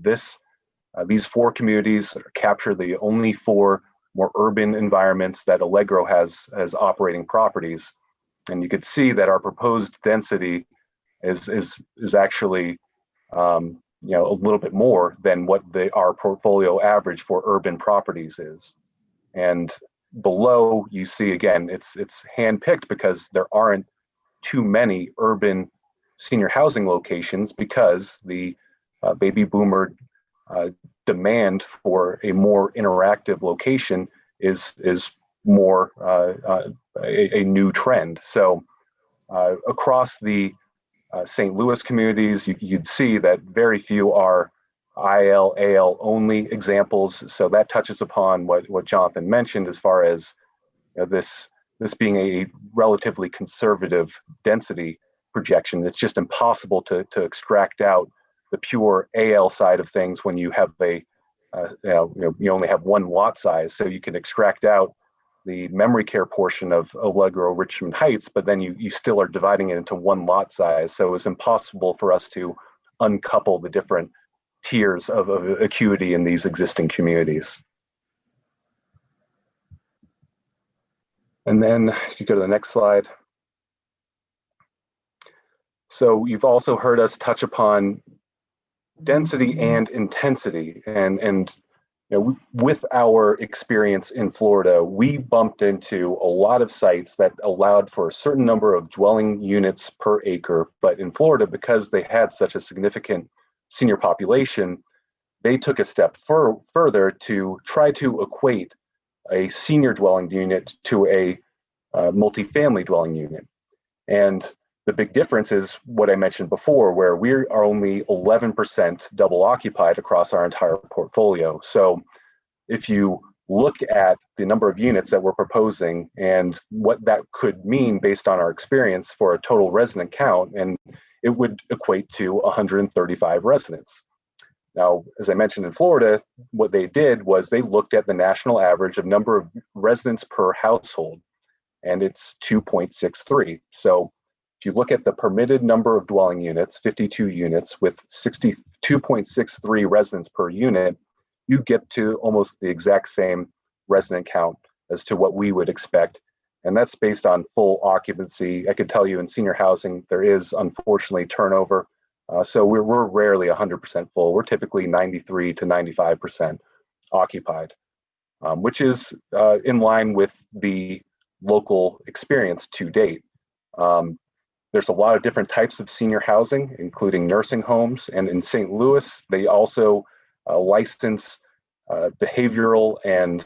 these 4 communities capture the only 4 more urban environments that Allegro has as operating properties. And you could see that our proposed density is actually a little bit more than what our portfolio average for urban properties is. And below, you see again, it's handpicked because there aren't too many urban senior housing locations, because the baby boomer demand for a more interactive location is more a new trend. So across the St. Louis communities, you'd see that very few are IL, AL only examples. So that touches upon what Jonathan mentioned as far as this being a relatively conservative density projection. It's just impossible to extract out the pure AL side of things when you have you only have one lot size. So you can extract out the memory care portion of Allegro Richmond Heights, but then you still are dividing it into one lot size. So it's impossible for us to uncouple the different tiers of acuity in these existing communities. And then if you go to the next slide. So you've also heard us touch upon density and intensity, and you know, with our experience in Florida, we bumped into a lot of sites that allowed for a certain number of dwelling units per acre. But in Florida, because they had such a significant senior population, they took a step further to try to equate a senior dwelling unit to a multifamily dwelling unit. And the big difference is what I mentioned before, where we are only 11% double occupied across our entire portfolio. So if you look at the number of units that we're proposing and what that could mean based on our experience for a total resident count, and it would equate to 135 residents. Now, as I mentioned in Florida, what they did was they looked at the national average of number of residents per household, and it's 2.63. So if you look at the permitted number of dwelling units, 52 units with 62.63 residents per unit, you get to almost the exact same resident count as to what we would expect. And that's based on full occupancy. I could tell you in senior housing, there is unfortunately turnover. So we're rarely 100% full. We're typically 93 to 95% occupied, which is in line with the local experience to date. There's a lot of different types of senior housing, including nursing homes. And in St. Louis, they also license behavioral and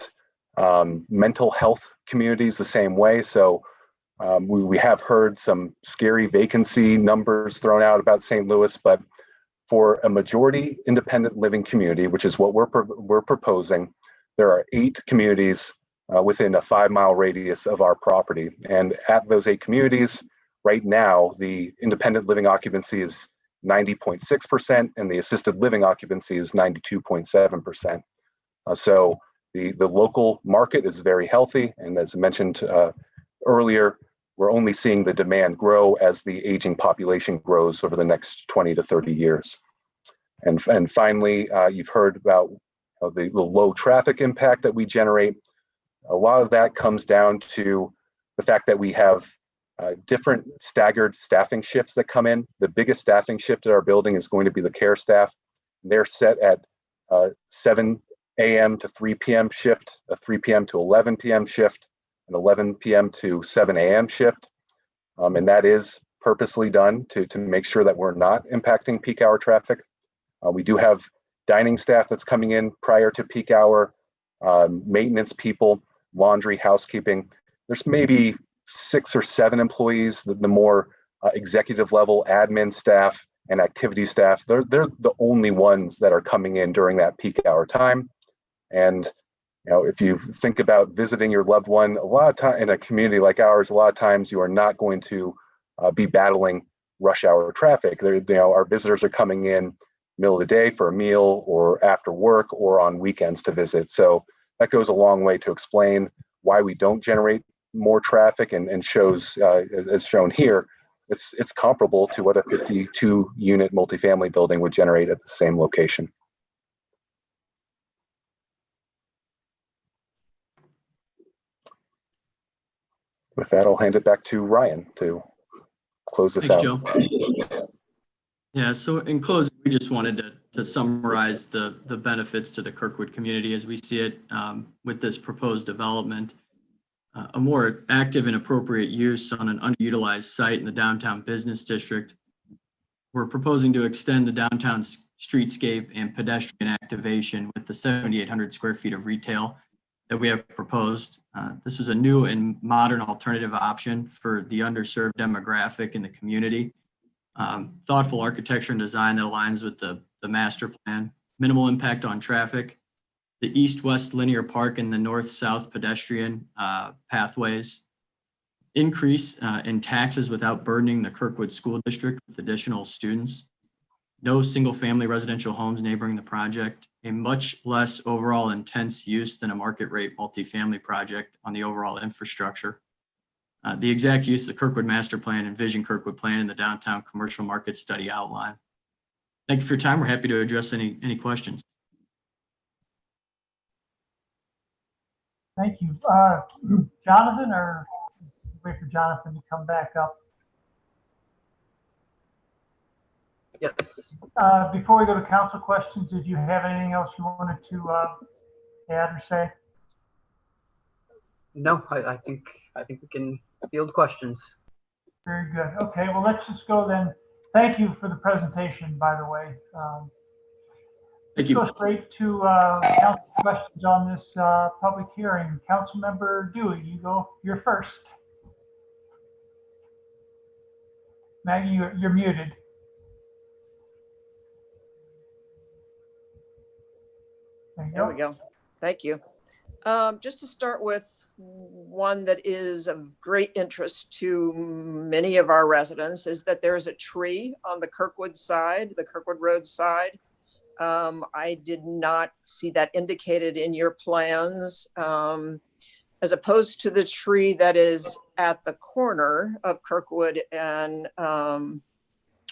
mental health communities the same way. So we have heard some scary vacancy numbers thrown out about St. Louis, but for a majority independent living community, which is what we're proposing, there are 8 communities within a 5-mile radius of our property. And at those 8 communities, right now, the independent living occupancy is 90.6%, and the assisted living occupancy is 92.7%. So the local market is very healthy, and as mentioned earlier, we're only seeing the demand grow as the aging population grows over the next 20 to 30 years. And finally, you've heard about the low traffic impact that we generate. A lot of that comes down to the fact that we have different staggered staffing shifts that come in. The biggest staffing shift at our building is going to be the care staff. They're set at 7 a.m. to 3 p.m. shift, a 3 p.m. to 11 p.m. shift, an 11 p.m. to 7 a.m. shift. And that is purposely done to make sure that we're not impacting peak hour traffic. We do have dining staff that's coming in prior to peak hour, maintenance people, laundry, housekeeping. There's maybe 6 or 7 employees, the more executive level admin staff and activity staff. They're the only ones that are coming in during that peak hour time. And you know, if you think about visiting your loved one, a lot of time in a community like ours, a lot of times you are not going to be battling rush hour traffic. Our visitors are coming in middle of the day for a meal or after work or on weekends to visit. So that goes a long way to explain why we don't generate more traffic, and shows, as shown here, it's comparable to what a 52 unit multifamily building would generate at the same location. With that, I'll hand it back to Ryan to close this out. Thanks, Joe. Yeah, so in closing, we just wanted to summarize the benefits to the Kirkwood community as we see it with this proposed development. A more active and appropriate use on an underutilized site in the downtown business district. We're proposing to extend the downtown streetscape and pedestrian activation with the 7,800 square feet of retail that we have proposed. This was a new and modern alternative option for the underserved demographic in the community. Thoughtful architecture and design that aligns with the master plan, minimal impact on traffic, the east-west linear park and the north-south pedestrian pathways, increase in taxes without burdening the Kirkwood School District with additional students, no single-family residential homes neighboring the project, a much less overall intense use than a market-rate multifamily project on the overall infrastructure. The exact use of the Kirkwood Master Plan and Vision Kirkwood Plan in the downtown commercial market study outline. Thank you for your time. We're happy to address any questions. Thank you. Jonathan, or wait for Jonathan to come back up? Yes. Before we go to council questions, did you have anything else you wanted to add or say? No, I think we can field questions. Very good. Okay, well, let's just go then. Thank you for the presentation, by the way. Thank you. Let's go straight to council questions on this public hearing. Councilmember Dewey, you're first. Maggie, you're muted. There we go. Thank you. Just to start with, one that is of great interest to many of our residents is that there is a tree on the Kirkwood side, the Kirkwood Road side. I did not see that indicated in your plans, as opposed to the tree that is at the corner of Kirkwood and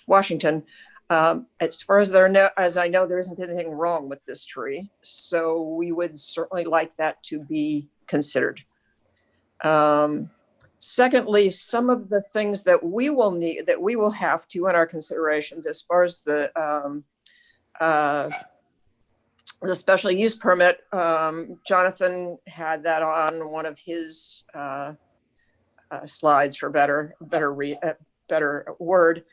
Washington. As far as I know, there isn't anything wrong with this tree, so we would certainly like that to be considered. Secondly, some of the things that we will have to in our considerations as far as the special use permit, Jonathan had that on one of his slides, for better word.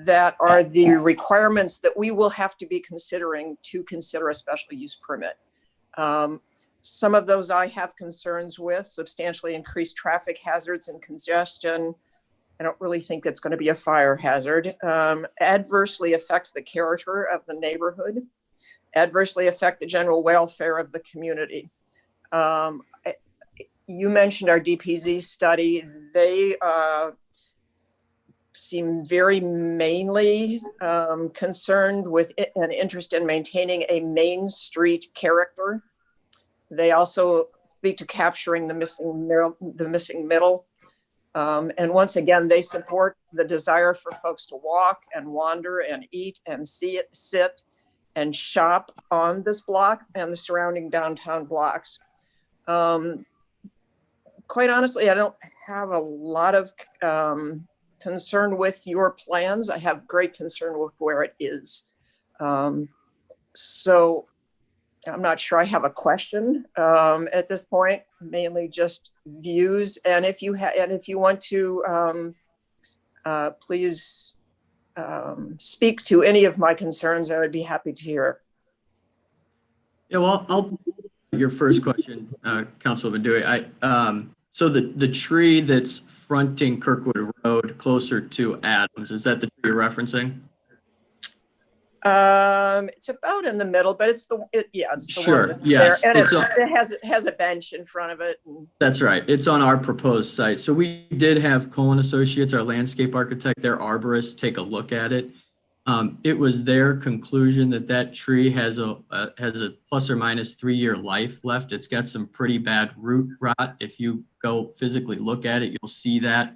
That are the requirements that we will have to be considering to consider a special use permit. Some of those I have concerns with: substantially increased traffic hazards and congestion. I don't really think that's going to be a fire hazard. Adversely affect the character of the neighborhood, adversely affect the general welfare of the community. You mentioned our DPZ study. They seem very mainly concerned with an interest in maintaining a main street character. They also speak to capturing the missing middle. And once again, they support the desire for folks to walk and wander and eat and sit and shop on this block and the surrounding downtown blocks. Quite honestly, I don't have a lot of concern with your plans. I have great concern with where it is. So I'm not sure I have a question at this point, mainly just views. And if you want to please speak to any of my concerns, I would be happy to hear it. Yeah, well, I'll your first question, Councilman Dewey. So the tree that's fronting Kirkwood Road closer to Adams, is that the tree you're referencing? It's about in the middle, but it's the Sure, one that's yes. there. And it has a bench in front of it. That's right. It's on our proposed site. So we did have Cullen Associates, our landscape architect, their arborist, take a look at it. It was their conclusion that tree has a plus or minus 3-year life left. It's got some pretty bad root rot. If you go physically look at it, you'll see that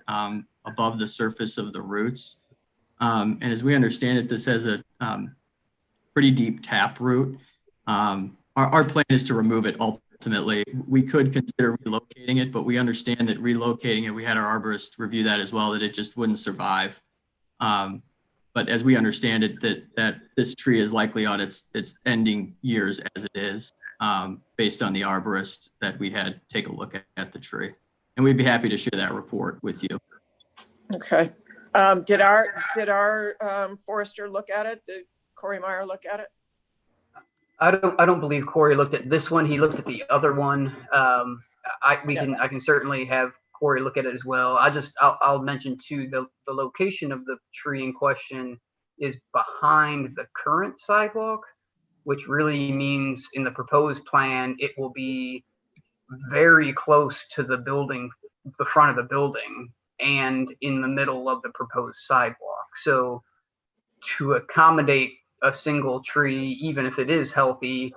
above the surface of the roots. And as we understand it, this has a pretty deep tap root. Our plan is to remove it ultimately. We could consider relocating it, but we understand that relocating it, we had our arborist review that as well, that it just wouldn't survive. But as we understand it, that this tree is likely on its ending years as it is, based on the arborist that we had take a look at the tree. And we'd be happy to share that report with you. Okay. Did our forester look at it? Did Corey Meyer look at it? I don't believe Corey looked at this one. He looked at the other one. I can certainly have Corey look at it as well. I'll mention too, the location of the tree in question is behind the current sidewalk, which really means in the proposed plan it will be very close to the building, the front of the building, and in the middle of the proposed sidewalk. So to accommodate a single tree, even if it is healthy,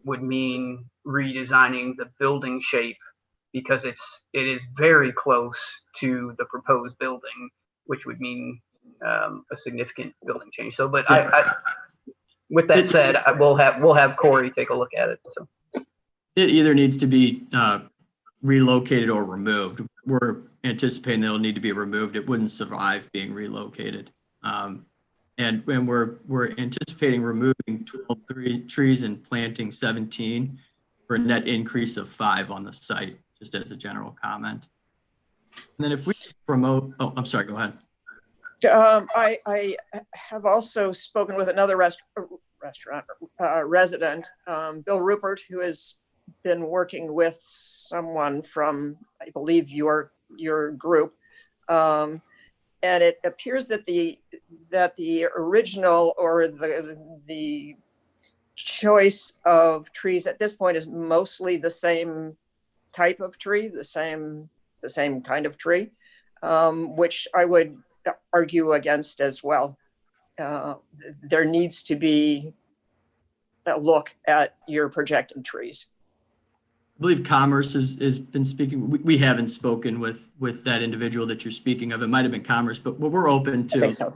would mean redesigning the building shape, because it is very close to the proposed building, which would mean a significant building change. So, but with that said, we'll have Corey take a look at it. So It either needs to be relocated or removed. We're anticipating that it'll need to be removed. It wouldn't survive being relocated. And we're anticipating removing 12 trees and planting 17 for a net increase of 5 on the site, just as a general comment. And then if we promote, oh, I'm sorry, go ahead. I have also spoken with another resident, Bill Rupert, who has been working with someone from, I believe, your group. And it appears that the original or the choice of trees at this point is mostly the same type of tree, the same kind of tree, which I would argue against as well. There needs to be a look at your projected trees. I believe Commerce has been speaking. We haven't spoken with that individual that you're speaking of. It might have been Commerce, but we're open to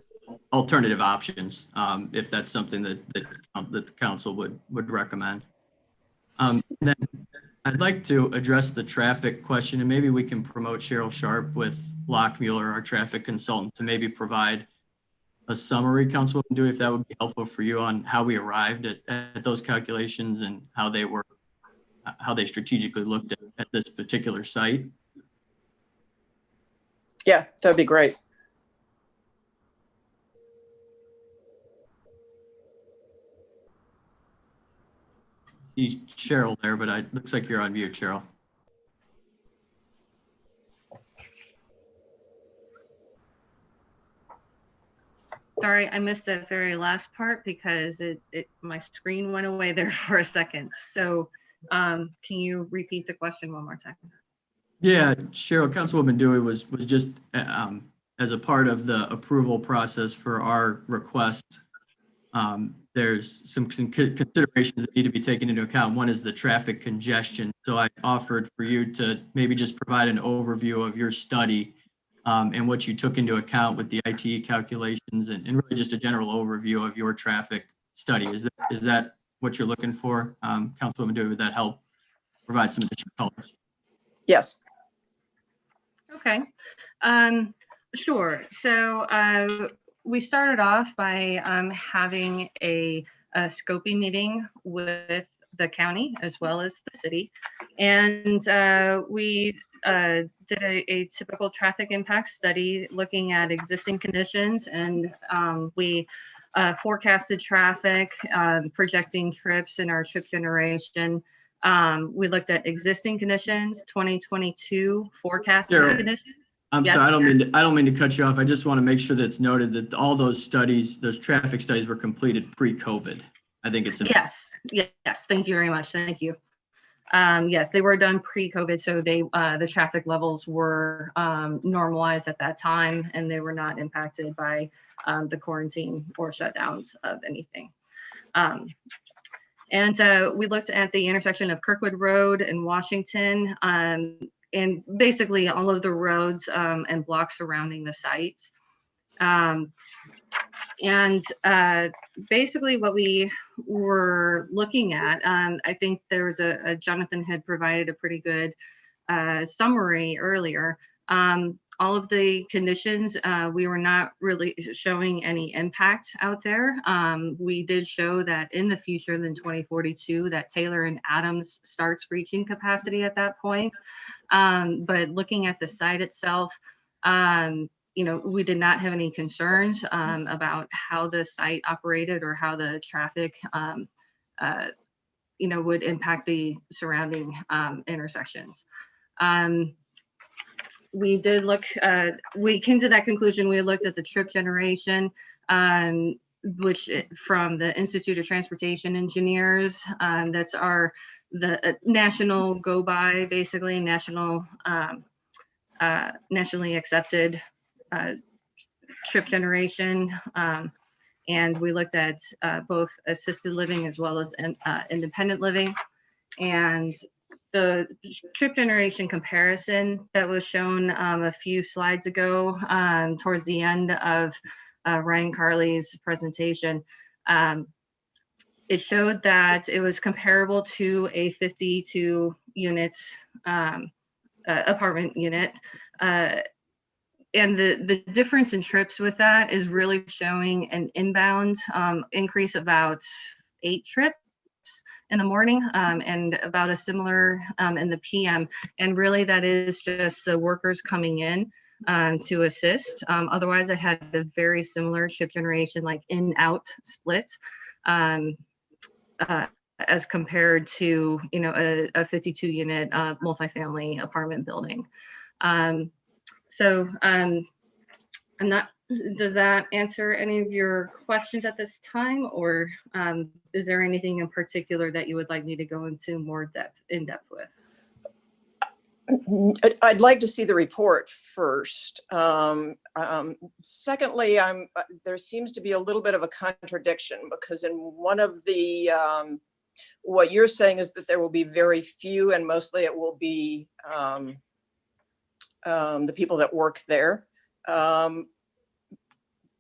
alternative options if that's something that the council would recommend. Then I'd like to address the traffic question, and maybe we can promote Cheryl Sharp with Lockmuller, our traffic consultant, to maybe provide a summary, Councilwoman Dewey, if that would be helpful for you on how we arrived at those calculations and how they strategically looked at this particular site. Yeah, that'd be great. See Cheryl there, but it looks like you're on mute, Cheryl. Sorry, I missed that very last part because my screen went away there for a second. So can you repeat the question one more time? Yeah, Cheryl, Councilwoman Dewey was just as a part of the approval process for our request. There's some considerations that need to be taken into account. One is the traffic congestion. So I offered for you to maybe just provide an overview of your study and what you took into account with the ITE calculations and really just a general overview of your traffic study. Is that what you're looking for? Councilwoman Dewey, would that help provide some additional color? Yes. Okay, sure. So we started off by having a scoping meeting with the county as well as the city. And we did a typical traffic impact study looking at existing conditions, and we forecasted traffic, projecting trips in our trip generation. We looked at existing conditions, 2022 forecasted conditions. I'm Yes. sorry, I don't mean to cut you off. I just want to make sure that's noted that all those studies, those traffic studies, were completed pre-COVID. I think it's yes. Thank you very much. Thank you. Yes, they were done pre-COVID, so the traffic levels were normalized at that time, and they were not impacted by the quarantine or shutdowns of anything. And we looked at the intersection of Kirkwood Road and Washington, and basically all of the roads and blocks surrounding the sites. Basically what we were looking at, I think there was Jonathan had provided a pretty good summary earlier. All of the conditions, we were not really showing any impact out there. We did show that in the future, in 2042, that Taylor and Adams starts reaching capacity at that point. But looking at the site itself, we did not have any concerns about how the site operated or how the traffic, would impact the surrounding intersections. We did look, we came to that conclusion. We looked at the trip generation, which from the Institute of Transportation Engineers, that's the national go by, basically nationally accepted trip generation. And we looked at both assisted living as well as independent living. And the trip generation comparison that was shown a few slides ago, towards the end of Ryan Carley's presentation. It showed that it was comparable to a 52 units apartment unit. And the difference in trips with that is really showing an inbound increase about 8 trips in the morning and about a similar in the PM. And really that is just the workers coming in to assist. Otherwise I had a very similar trip generation, like in-out splits as compared to, you know, a 52 unit multifamily apartment building. I'm not, does that answer any of your questions at this time, or is there anything in particular that you would like me to go into more in depth with? I'd like to see the report first. Secondly, there seems to be a little bit of a contradiction, because in one of the, what you're saying is that there will be very few, and mostly it will be the people that work there.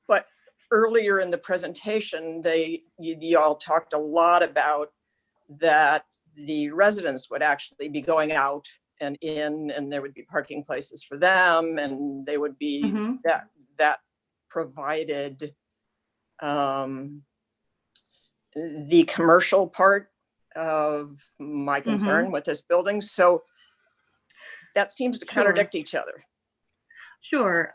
But earlier in the presentation, you all talked a lot about that the residents would actually be going out and in, and there would be parking places for them, and they would be that provided the commercial part of my concern with this building. So that seems to contradict each other. Sure.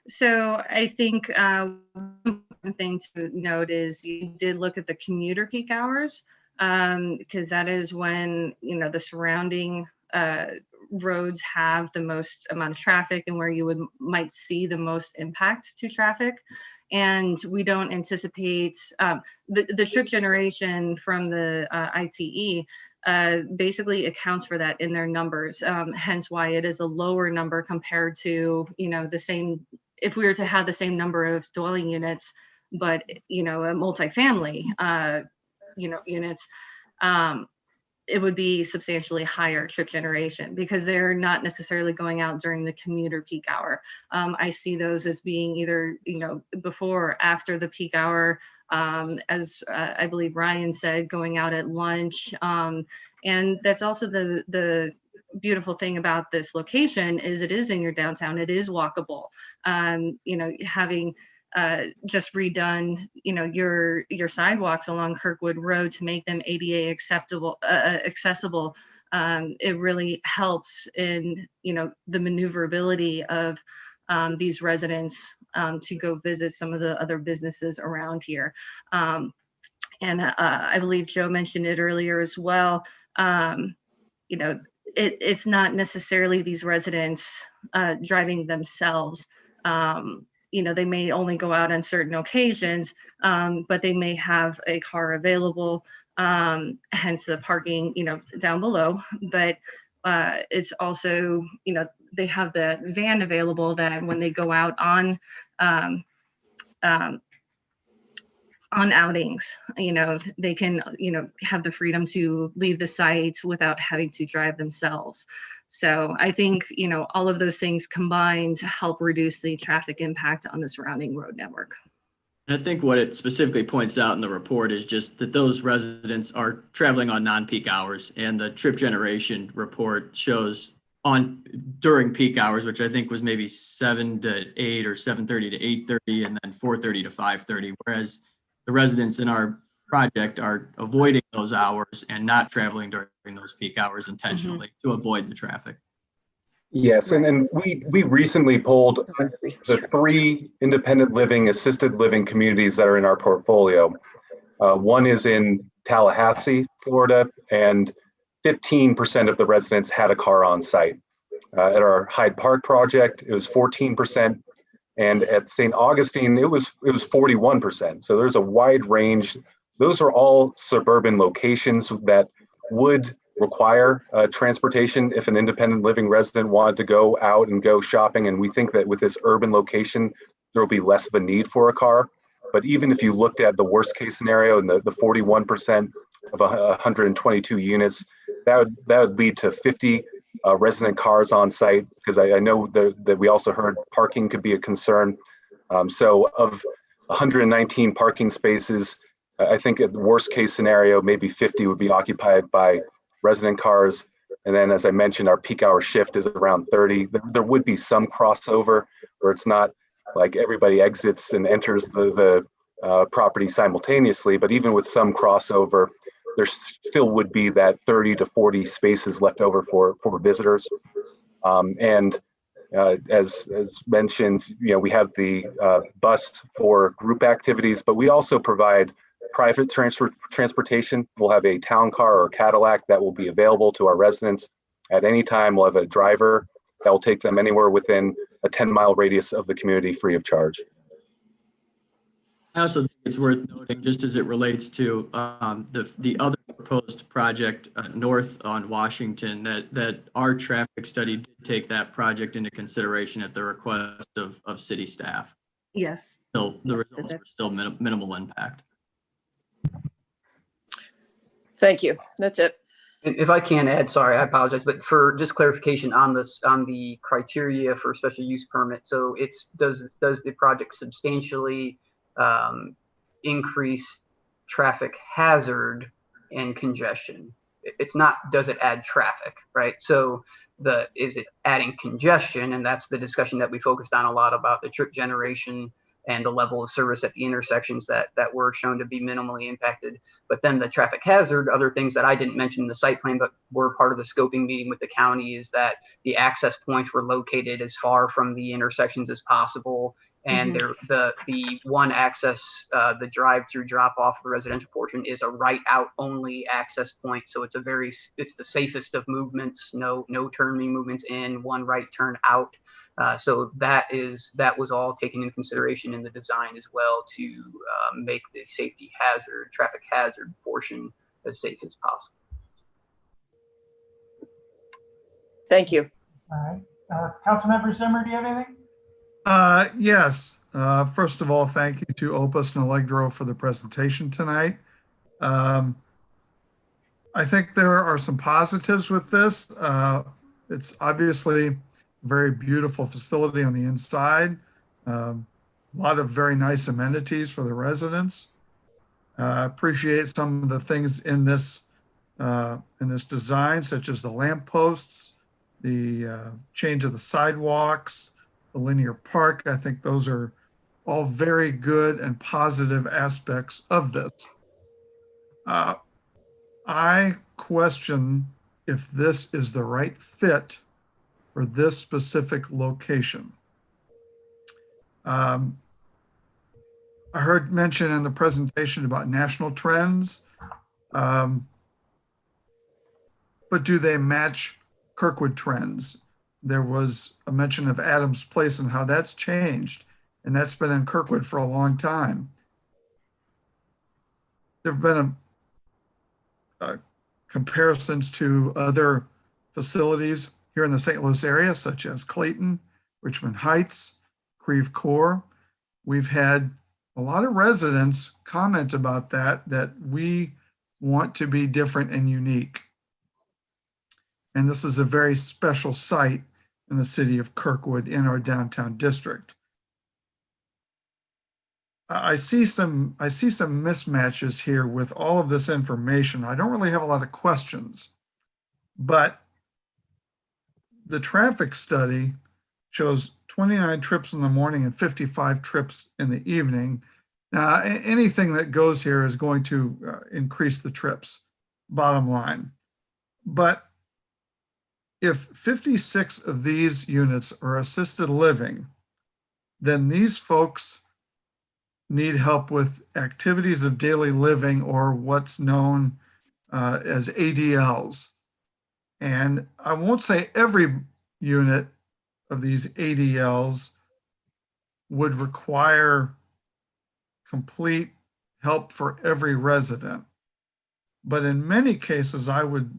So I think one thing to note is you did look at the commuter peak hours, because that is when, you know, the surrounding roads have the most amount of traffic and where you might see the most impact to traffic. And we don't anticipate the trip generation from the ITE basically accounts for that in their numbers, hence why it is a lower number compared to, you know, the same, if we were to have the same number of dwelling units, but, you know, a multifamily, you know, units, it would be substantially higher trip generation, because they're not necessarily going out during the commuter peak hour. I see those as being either, you know, before or after the peak hour, as I believe Ryan said, going out at lunch. And that's also the beautiful thing about this location is it is in your downtown, it is walkable. You know, having just redone, you know, your sidewalks along Kirkwood Road to make them ADA accessible, it really helps in, you know, the maneuverability of these residents to go visit some of the other businesses around here. And I believe Joe mentioned it earlier as well. You know, it's not necessarily these residents driving themselves. You know, they may only go out on certain occasions, but they may have a car available, hence the parking, you know, down below. But it's also, you know, they have the van available that when they go out on outings, you know, they can, you know, have the freedom to leave the site without having to drive themselves. So I think, you know, all of those things combined help reduce the traffic impact on the surrounding road network. And I think what it specifically points out in the report is just that those residents are traveling on non-peak hours, and the trip generation report shows during peak hours, which I think was maybe 7 to 8 or 7:30 to 8:30, and then 4:30 to 5:30, whereas the residents in our project are avoiding those hours and not traveling during those peak hours intentionally to avoid the traffic. Yes, and we recently polled the 3 independent living, assisted living communities that are in our portfolio. One is in Tallahassee, Florida, and 15% of the residents had a car on site. At our Hyde Park project, it was 14%, and at St. Augustine, it was 41%. So there's a wide range. Those are all suburban locations that would require transportation if an independent living resident wanted to go out and go shopping. And we think that with this urban location, there will be less of a need for a car. But even if you looked at the worst case scenario and the 41% of 122 units, that would lead to 50 resident cars on site, because I know that we also heard parking could be a concern. So of 119 parking spaces. I think at the worst case scenario, maybe 50 would be occupied by resident cars. And then, as I mentioned, our peak hour shift is around 30. There would be some crossover where it's not like everybody exits and enters the property simultaneously, but even with some crossover, there still would be that 30 to 40 spaces left over for visitors. As mentioned, we have the bus for group activities, but we also provide private transportation. We'll have a town car or Cadillac that will be available to our residents at any time. We'll have a driver that will take them anywhere within a 10-mile radius of the community free of charge. I also think it's worth noting, just as it relates to the other proposed project north on Washington, that our traffic study did take that project into consideration at the request of city staff. Yes. So the results were still minimal impact. Thank you. That's it. And if I can add, sorry, I apologize, but for just clarification on this, on the criteria for special use permit. So does the project substantially increase traffic hazard and congestion? It's not, does it add traffic, right? So is it adding congestion? And that's the discussion that we focused on a lot about the trip generation and the level of service at the intersections that were shown to be minimally impacted. But then the traffic hazard, other things that I didn't mention in the site plan, but were part of the scoping meeting with the county, is that the access points were located as far from the intersections as possible. And the one access, the drive-through drop-off of the residential portion is a right-out only access point. So it's the safest of movements, no turning movements in, one right turn out. So that was all taken into consideration in the design as well, to make the traffic hazard portion as safe as possible. Thank you. All right. Councilmember Zimmer, do you have anything? Yes. First of all, thank you to Opus and Allegro for the presentation tonight. I think there are some positives with this. It's obviously a very beautiful facility on the inside. A lot of very nice amenities for the residents. Appreciate some of the things in this design, such as the lamp posts, the change of the sidewalks, the linear park. I think those are all very good and positive aspects of this. I question if this is the right fit for this specific location. I heard mention in the presentation about national trends, but do they match Kirkwood trends? There was a mention of Adams Place and how that's changed, and that's been in Kirkwood for a long time. There have been comparisons to other facilities here in the St. Louis area, such as Clayton, Richmond Heights, Creve Coeur. We've had a lot of residents comment about that we want to be different and unique. And this is a very special site in the city of Kirkwood in our downtown district. I see some mismatches here with all of this information. I don't really have a lot of questions, but the traffic study shows 29 trips in the morning and 55 trips in the evening. Now, anything that goes here is going to increase the trips, bottom line. But if 56 of these units are assisted living, then these folks need help with activities of daily living, or what's known as ADLs. And I won't say every unit of these ADLs would require complete help for every resident. But in many cases, I would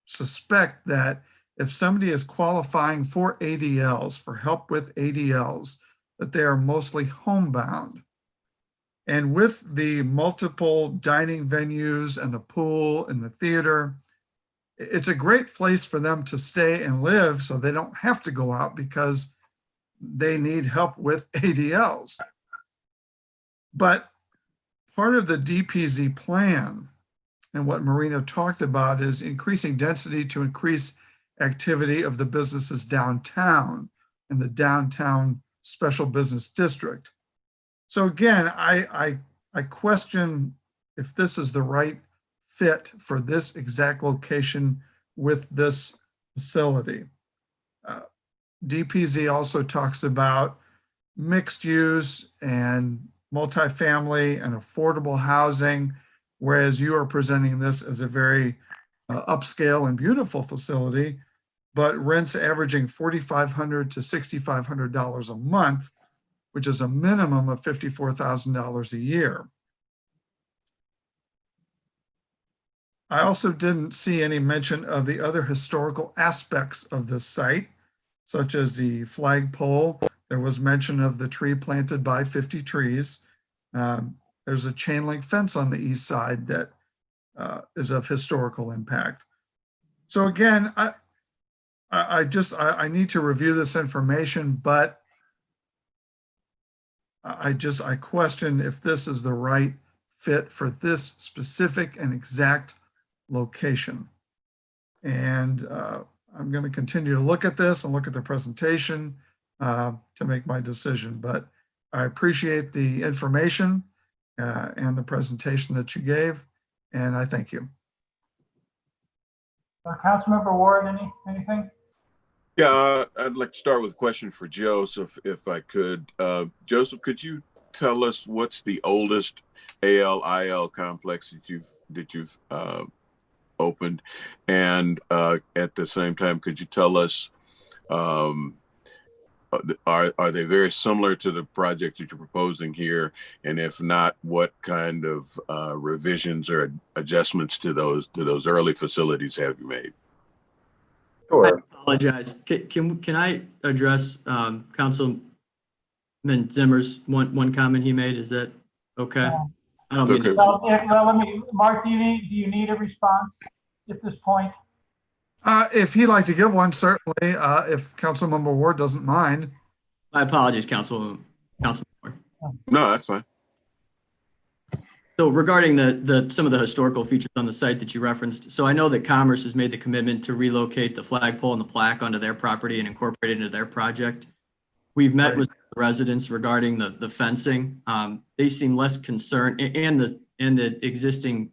suspect that if somebody is qualifying for ADLs, for help with ADLs, that they are mostly homebound. And with the multiple dining venues and the pool and the theater, it's a great place for them to stay and live, so they don't have to go out because they need help with ADLs. But part of the DPZ plan and what Marina talked about is increasing density to increase activity of the businesses downtown in the downtown special business district. So again, I question if this is the right fit for this exact location with this facility. DPZ also talks about mixed use and multifamily and affordable housing, whereas you are presenting this as a very upscale and beautiful facility, but rents averaging $4,500 to $6,500 a month, which is a minimum of $54,000 a year. I also didn't see any mention of the other historical aspects of this site, such as the flagpole. There was mention of the tree planted by 50 trees. There's a chain link fence on the east side that is of historical impact. So again, I need to review this information, but I question if this is the right fit for this specific and exact location. And I'm going to continue to look at this and look at the presentation to make my decision. But I appreciate the information and the presentation that you gave, and I thank you. Councilmember Ward, anything? Yeah, I'd like to start with a question for Joseph, if I could. Joseph, could you tell us what's the oldest ALIL complex that you've opened? And at the same time, could you tell us, are they very similar to the project that you're proposing here? And if not, what kind of revisions or adjustments to those early facilities have you made? Sure. I apologize. Can I address Councilman Zimmer's one comment he made? Is that okay? I don't mean to. Mark, do you need a response at this point? If he'd like to give one, certainly, if Councilmember Ward doesn't mind. My apologies, Councilman Ward. No, that's fine. So regarding some of the historical features on the site that you referenced, so I know that Commerce has made the commitment to relocate the flagpole and the plaque onto their property and incorporate it into their project. We've met with residents regarding the fencing. They seem less concerned, and the existing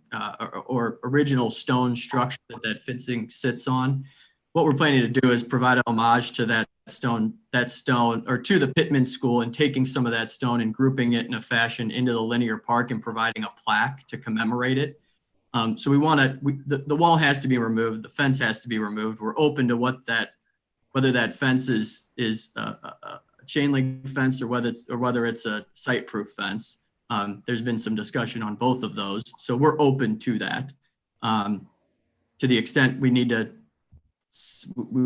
or original stone structure that fencing sits on. What we're planning to do is provide a homage to that stone, or to the Pittman School, and taking some of that stone and grouping it in a fashion into the linear park and providing a plaque to commemorate it. So we want to, the wall has to be removed, the fence has to be removed. We're open to whether that fence is a chain link fence or whether it's a site-proof fence. There's been some discussion on both of those, so we're open to that. To the extent we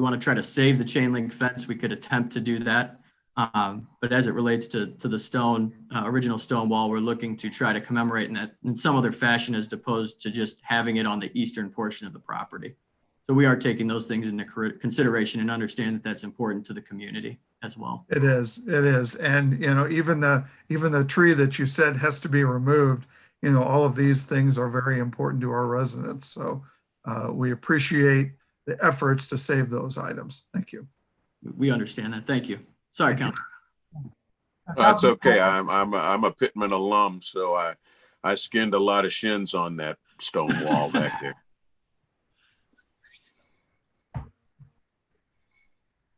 want to try to save the chain link fence, we could attempt to do that. But as it relates to the original stone wall, we're looking to try to commemorate that in some other fashion as opposed to just having it on the eastern portion of the property. So we are taking those things into consideration and understand that that's important to the community as well. It is. And, even the tree that you said has to be removed, all of these things are very important to our residents. So we appreciate the efforts to save those items. Thank you. We understand that. Thank you. Sorry, Councilman. That's okay. I'm a Pittman alum, so I skinned a lot of shins on that stone wall back there.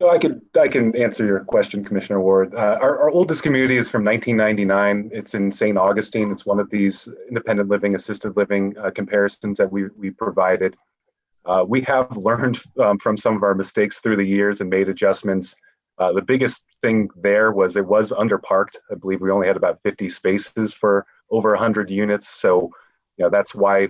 So I can answer your question, Commissioner Ward. Our oldest community is from 1999. It's in St. Augustine. It's one of these independent living, assisted living comparisons that we provided. We have learned from some of our mistakes through the years and made adjustments. The biggest thing there was it was underparked. I believe we only had about 50 spaces for over 100 units. So, that's why,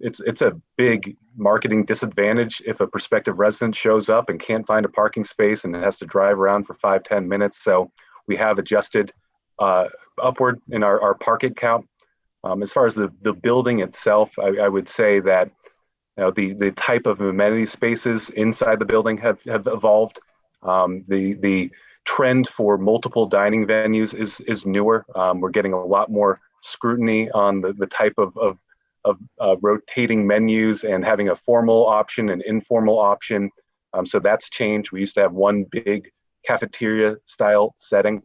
it's a big marketing disadvantage if a prospective resident shows up and can't find a parking space and has to drive around for 5-10 minutes. So we have adjusted upward in our parking count. As far as the building itself, I would say that the type of amenity spaces inside the building have evolved. The trend for multiple dining venues is newer. We're getting a lot more scrutiny on the type of rotating menus and having a formal option and informal option. So that's changed. We used to have one big cafeteria style setting.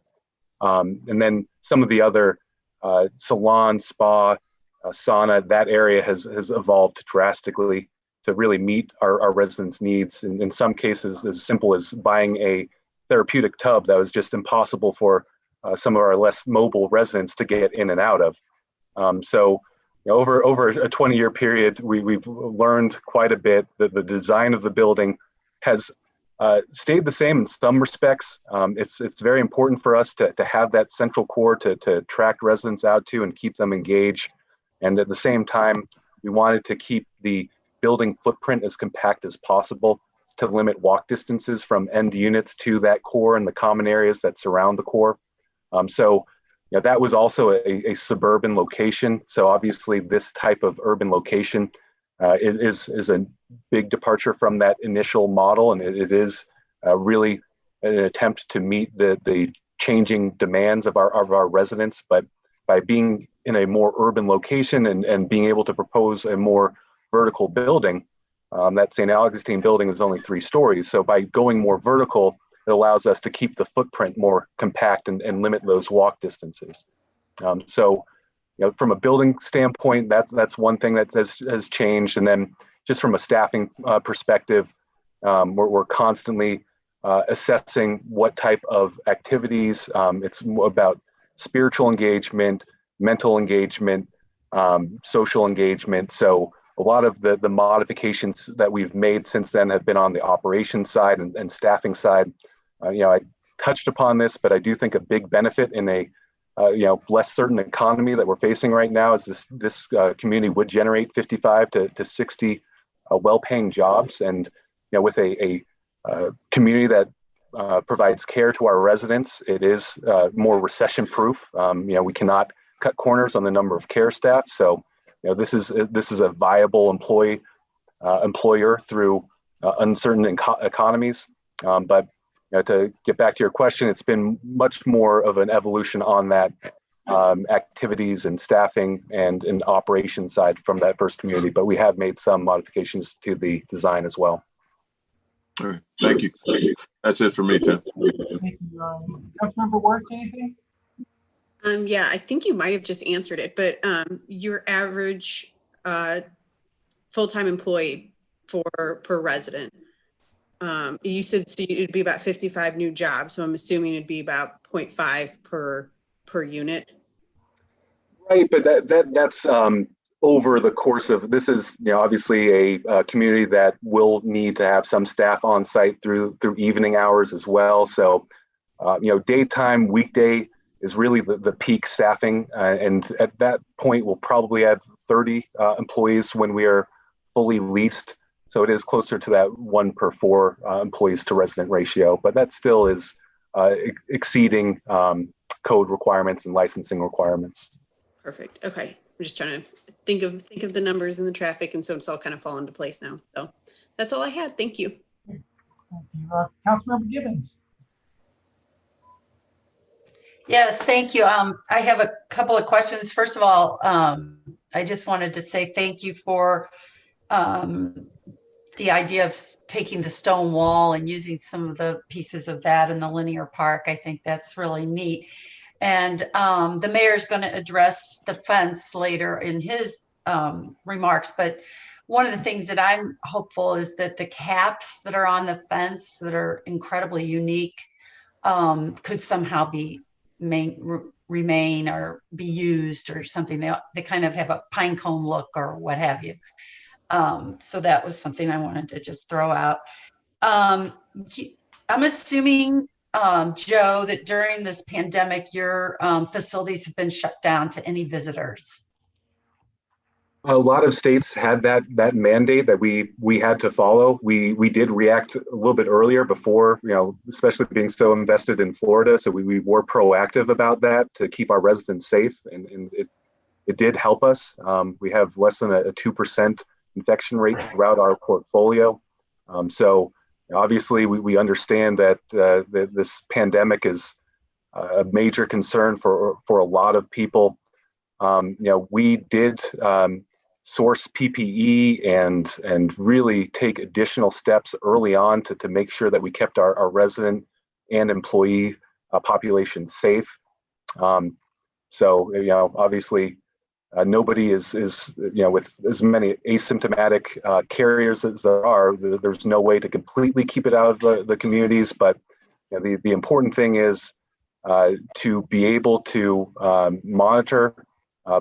And then some of the other salon, spa, sauna, that area has evolved drastically to really meet our residents' needs. In some cases, as simple as buying a therapeutic tub that was just impossible for some of our less mobile residents to get in and out of. So over a 20-year period, we've learned quite a bit. That the design of the building has stayed the same in some respects. It's very important for us to have that central core to attract residents out to and keep them engaged. And at the same time, we wanted to keep the building footprint as compact as possible to limit walk distances from end units to that core and the common areas that surround the core. So that was also a suburban location. So obviously this type of urban location is a big departure from that initial model. And it is really an attempt to meet the changing demands of our residents. But by being in a more urban location and being able to propose a more vertical building, that St. Augustine building is only 3 stories. So by going more vertical, it allows us to keep the footprint more compact and limit those walk distances. So, from a building standpoint, that's one thing that has changed. And then just from a staffing perspective, we're constantly assessing what type of activities. It's about spiritual engagement, mental engagement, social engagement. So a lot of the modifications that we've made since then have been on the operations side and staffing side. I touched upon this, but I do think a big benefit in a less certain economy that we're facing right now is this community would generate 55 to 60 well-paying jobs. And with a community that provides care to our residents, it is more recession-proof. We cannot cut corners on the number of care staff. So this is a viable employer through uncertain economies. But to get back to your question, it's been much more of an evolution on that activities and staffing and operations side from that first community. But we have made some modifications to the design as well. All right, thank you. That's it for me, Tim. Thank you. Councilmember Wertz, anything? Yeah, I think you might have just answered it, but your average full-time employee per resident, you said so it'd be about 55 new jobs. So I'm assuming it'd be about 0.5 per unit. Right, but that's over the course of, this is obviously a community that will need to have some staff on site through evening hours as well. So daytime, weekday is really the peak staffing. And at that point, we'll probably have 30 employees when we are fully leased. So it is closer to that 1 per 4 employees to resident ratio, but that still is exceeding code requirements and licensing requirements. Perfect. Okay. I'm just trying to think of the numbers and the traffic. And so it's all kind of fall into place now. So that's all I had. Thank you. Thank you. Councilmember Gibbons. Yes, thank you. I have a couple of questions. First of all, I just wanted to say thank you for the idea of taking the stone wall and using some of the pieces of that in the linear park. I think that's really neat. And the mayor's going to address the fence later in his remarks. But one of the things that I'm hopeful is that the caps that are on the fence that are incredibly unique could somehow be remain or be used or something. They kind of have a pine cone look or what have you. So that was something I wanted to just throw out. I'm assuming, Joe, that during this pandemic, your facilities have been shut down to any visitors. A lot of states had that mandate that we had to follow. We did react a little bit earlier before, especially being so invested in Florida. So we were proactive about that to keep our residents safe, and it did help us. We have less than a 2% infection rate throughout our portfolio. So Obviously, we understand that this pandemic is a major concern for a lot of people. We did source PPE and really take additional steps early on to make sure that we kept our resident and employee population safe. Obviously, nobody is with as many asymptomatic carriers as there are, there's no way to completely keep it out of the communities. But the important thing is to be able to monitor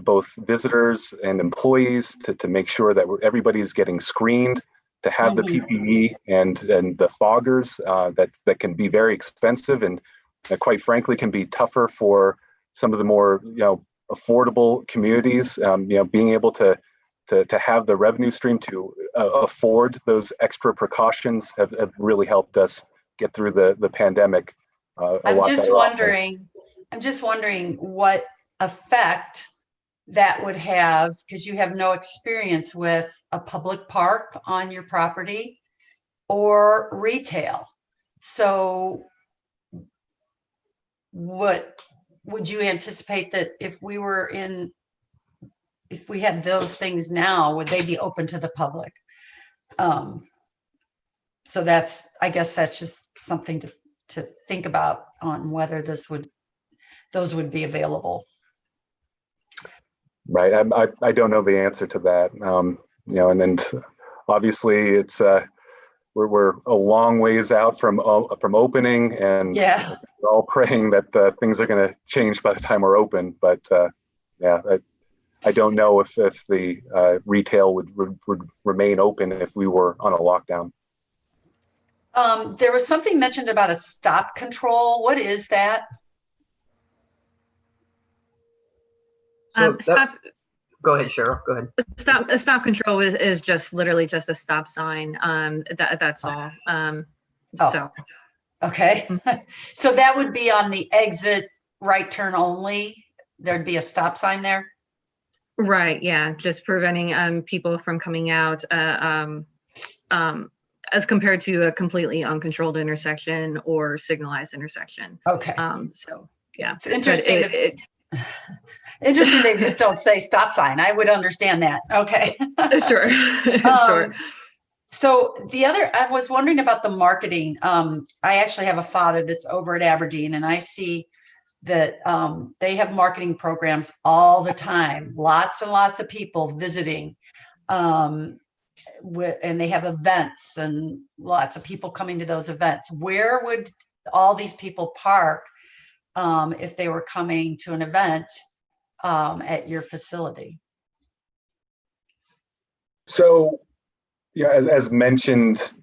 both visitors and employees to make sure that everybody's getting screened, to have the PPE and the foggers that can be very expensive and quite frankly can be tougher for some of the more affordable communities. Being able to have the revenue stream to afford those extra precautions have really helped us get through the pandemic. I'm just wondering what effect that would have, because you have no experience with a public park on your property or retail. So what would you anticipate that if we had those things now, would they be open to the public? So I guess that's just something to think about on whether those would be available. Right. I don't know the answer to that. And then obviously it's we're a long ways out from opening, and we're all praying that things are going to change by the time we're open. But I don't know if the retail would remain open if we were on a lockdown. There was something mentioned about a stop control. What is that? Go ahead, Cheryl. Go ahead. Stop control is just literally just a stop sign. That's all. Okay. So that would be on the exit right turn only. There'd be a stop sign there. Right. Yeah. Just preventing people from coming out as compared to a completely uncontrolled intersection or signalized intersection. Okay. So yeah, it's interesting. Interesting. They just don't say stop sign. I would understand that. Okay. Sure. Sure. So I was wondering about the marketing. I actually have a father that's over at Aberdeen, and I see that they have marketing programs all the time. Lots and lots of people visiting. And they have events and lots of people coming to those events. Where would all these people park if they were coming to an event at your facility? So, as mentioned,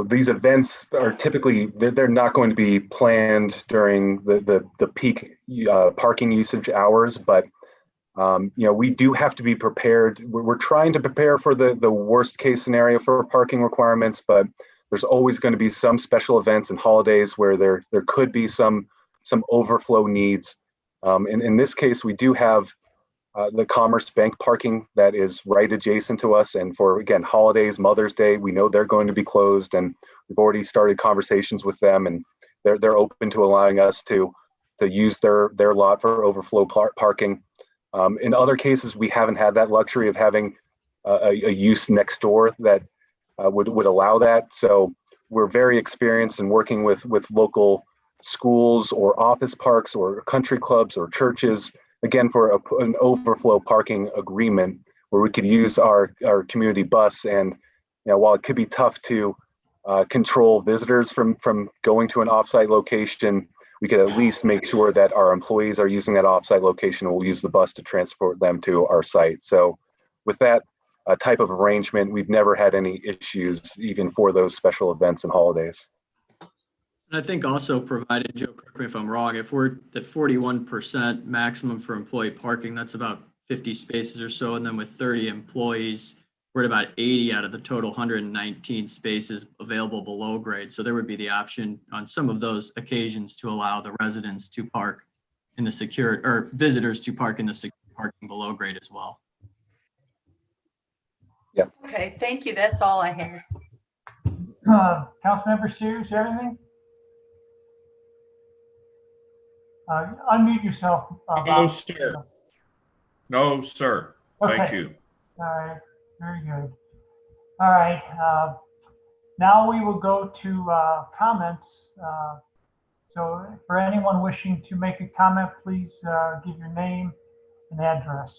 these events are typically, they're not going to be planned during the peak parking usage hours, but we do have to be prepared. We're trying to prepare for the worst case scenario for parking requirements, but there's always going to be some special events and holidays where there could be some overflow needs. In this case, we do have the Commerce Bank parking that is right adjacent to us. And for, again, holidays, Mother's Day, we know they're going to be closed, and we've already started conversations with them, and they're open to allowing us to use their lot for overflow parking. In other cases, we haven't had that luxury of having a use next door that would allow that. So we're very experienced in working with local schools or office parks or country clubs or churches, again, for an overflow parking agreement where we could use our community bus. And while it could be tough to control visitors from going to an offsite location, we could at least make sure that our employees are using that offsite location, and we'll use the bus to transport them to our site. So with that type of arrangement, we've never had any issues even for those special events and holidays. And I think also provided, Joe, correct me if I'm wrong, if we're at 41% maximum for employee parking, that's about 50 spaces or so. And then with 30 employees, we're at about 80 out of the total 119 spaces available below grade. So there would be the option on some of those occasions to allow the residents to park in the secured, or visitors to park in the secure parking below grade as well. Yeah. Okay, thank you. That's all I had. Councilmember Sears, anything? Unmute yourself. No, Bob. sir. No, sir. Thank Okay. you. All right, very good. All right, now we will go to comments. So for anyone wishing to make a comment, please give your name and address.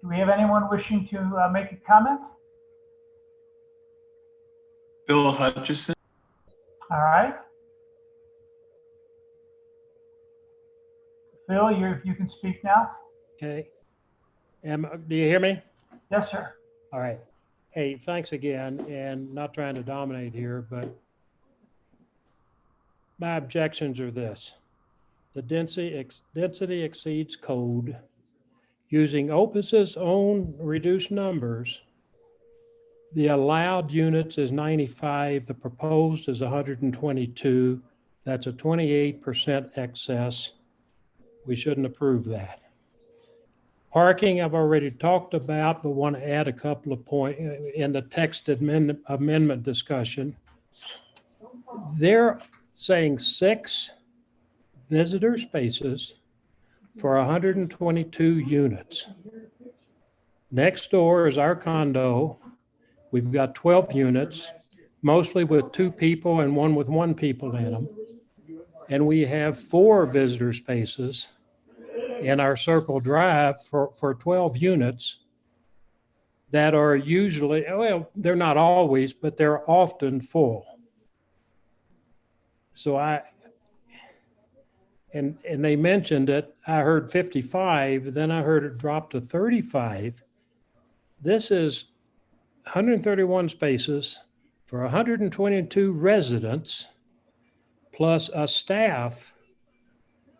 Do we have anyone wishing to make a comment? Bill Hutchison. All right. Phil, you can speak now. Okay. Do you hear me? Yes, sir. All right. Hey, thanks again, and not trying to dominate here, but my objections are this. The density exceeds code. Using Opus's own reduced numbers, the allowed units is 95, the proposed is 122. That's a 28% excess. We shouldn't approve that. Parking, I've already talked about, but want to add a couple of points in the text amendment discussion. They're saying 6 visitor spaces for 122 units. Next door is our condo. We've got 12 units, mostly with 2 people and one with 1 people in them. And we have 4 visitor spaces in our Circle Drive for 12 units that are usually, well, they're not always, but they're often full. So and they mentioned it, I heard 55, then I heard it drop to 35. This is 131 spaces for 122 residents plus a staff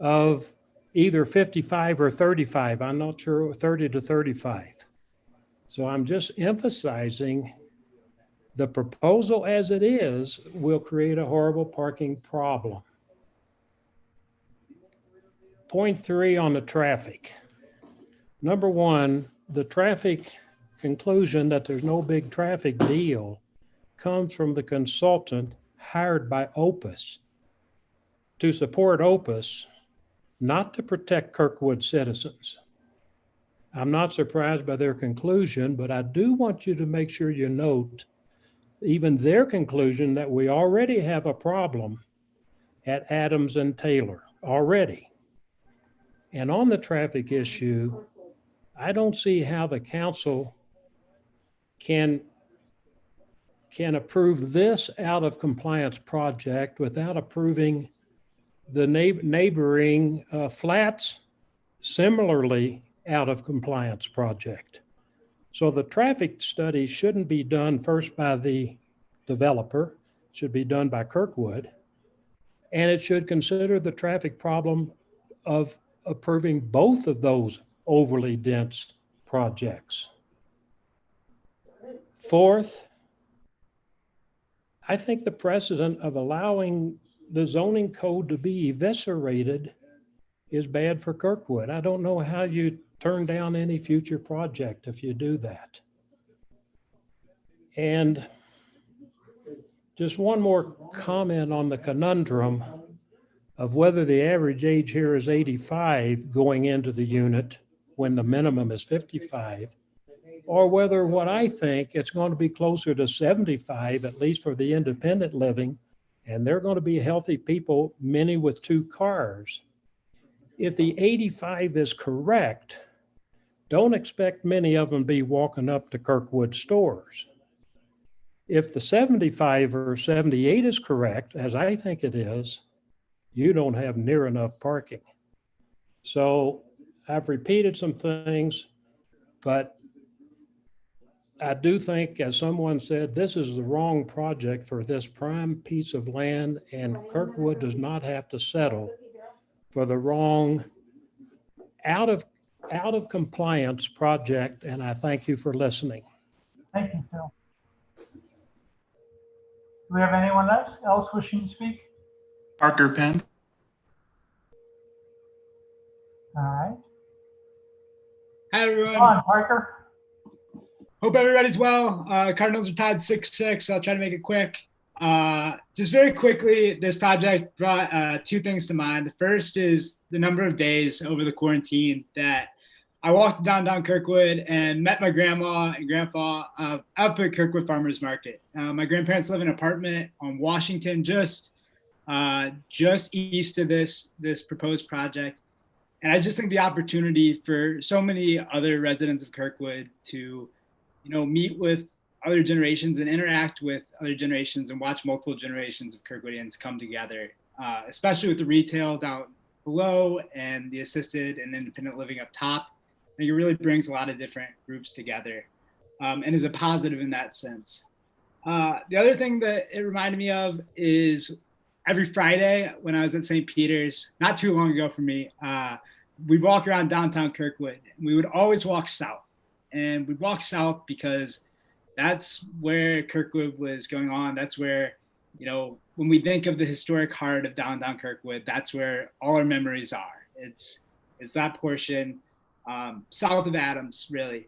of either 55 or 35. I'm not sure, 30 to 35. So I'm just emphasizing the proposal as it is will create a horrible parking problem. Point 3 on the traffic. Number 1, the traffic conclusion that there's no big traffic deal comes from the consultant hired by Opus to support Opus, not to protect Kirkwood citizens. I'm not surprised by their conclusion, but I do want you to make sure you note even their conclusion that we already have a problem at Adams and Taylor already. And on the traffic issue, I don't see how the council can approve this out of compliance project without approving the neighboring flats similarly out of compliance project. So the traffic study shouldn't be done first by the developer, it should be done by Kirkwood, and it should consider the traffic problem of approving both of those overly dense projects. Fourth, I think the precedent of allowing the zoning code to be eviscerated is bad for Kirkwood. I don't know how you turn down any future project if you do that. And just one more comment on the conundrum of whether the average age here is 85 going into the unit when the minimum is 55, or whether what I think it's going to be closer to 75, at least for the independent living, and they're going to be healthy people, many with 2 cars. If the 85 is correct, don't expect many of them to be walking up to Kirkwood stores. If the 75 or 78 is correct, as I think it is, you don't have near enough parking. So I've repeated some things, but I do think, as someone said, this is the wrong project for this prime piece of land, and Kirkwood does not have to settle for the wrong out of compliance project, and I thank you for listening. Thank you, Phil. Do we have anyone else wishing to speak? Parker Penn. All right. Hi, everyone. Come on, Parker. Hope everybody's well. Cardinals are tied 6-6, so I'll try to make it quick. Just very quickly, this project brought two things to mind. The first is the number of days over the quarantine that I walked downtown Kirkwood and met my grandma and grandpa up at Kirkwood Farmers Market. My grandparents live in an apartment on Washington, just east of this proposed project. And I just think the opportunity for so many other residents of Kirkwood to, meet with other generations and interact with other generations and watch multiple generations of Kirkwoodians come together, especially with the retail down below and the assisted and independent living up top. I think it really brings a lot of different groups together and is a positive in that sense. The other thing that it reminded me of is every Friday when I was at St. Peter's, not too long ago for me, we'd walk around downtown Kirkwood. We would always walk south. And we'd walk south because that's where Kirkwood was going on. That's where, when we think of the historic heart of downtown Kirkwood, that's where all our memories are. It's that portion south of Adams, really.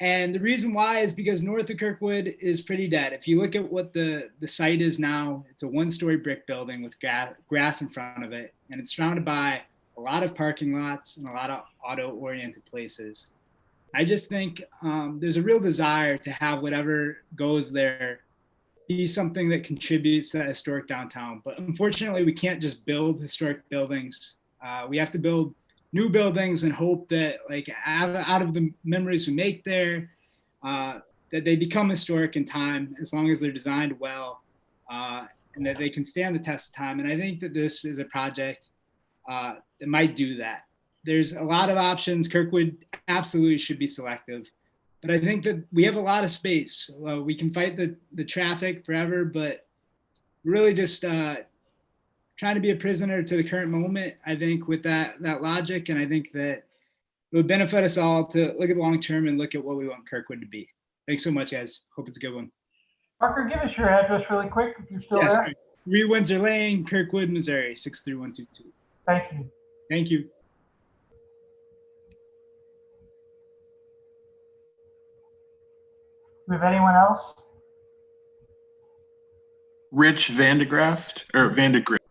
And the reason why is because north of Kirkwood is pretty dead. If you look at what the site is now, it's a one-story brick building with grass in front of it. And it's surrounded by a lot of parking lots and a lot of auto-oriented places. I just think there's a real desire to have whatever goes there be something that contributes to that historic downtown. But unfortunately, we can't just build historic buildings. We have to build new buildings and hope that, out of the memories we make there, that they become historic in time, as long as they're designed well, and that they can stand the test of time. And I think that this is a project that might do that. There's a lot of options. Kirkwood absolutely should be selective, but I think that we have a lot of space. We can fight the traffic forever, but really just trying to be a prisoner to the current moment, I think, with that logic. And I think that it would benefit us all to look at the long term and look at what we want Kirkwood to be. Thanks so much, guys. Hope it's a good one. Parker, give us your address really quick if you're still there. 3 Windsor Lane, Kirkwood, Missouri, 63122. Thank you. Thank you. Do we have anyone else? Rich Vandegraft or Vandegrift.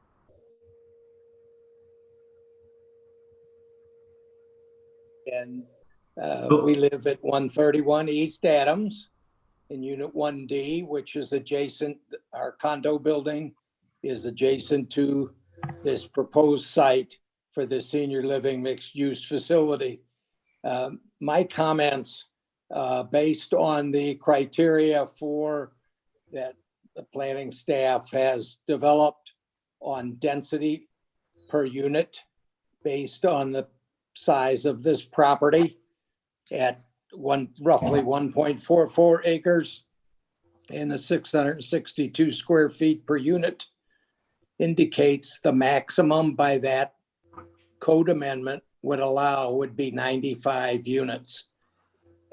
And we live at 131 East Adams in Unit 1D, which is adjacent, our condo building is adjacent to this proposed site for the senior living mixed use facility. My comments based on the criteria for that the planning staff has developed on density per unit based on the size of this property at roughly 1.44 acres and the 662 square feet per unit indicates the maximum by that code amendment would be 95 units.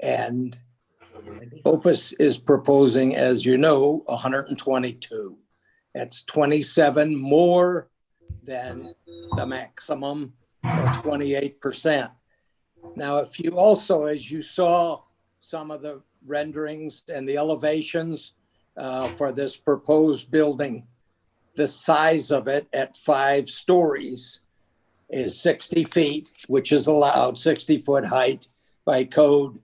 And Opus is proposing, as you know, 122. That's 27 more than the maximum, or 28%. Now, if you also, as you saw some of the renderings and the elevations for this proposed building, the size of it at 5 stories is 60 feet, which is allowed, 60-foot height by code.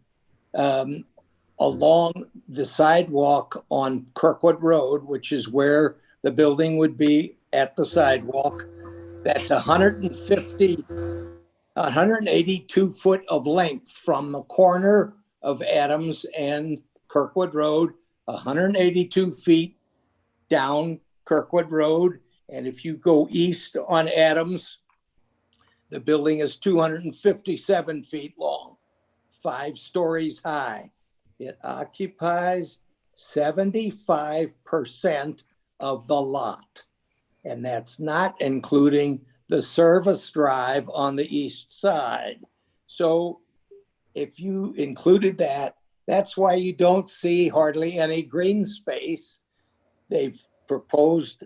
Along the sidewalk on Kirkwood Road, which is where the building would be at the sidewalk, that's 182 foot of length from the corner of Adams and Kirkwood Road, 182 feet down Kirkwood Road. And if you go east on Adams, the building is 257 feet long, 5 stories high. It occupies 75% of the lot. And that's not including the service drive on the east side. So if you included that, that's why you don't see hardly any green space. They've proposed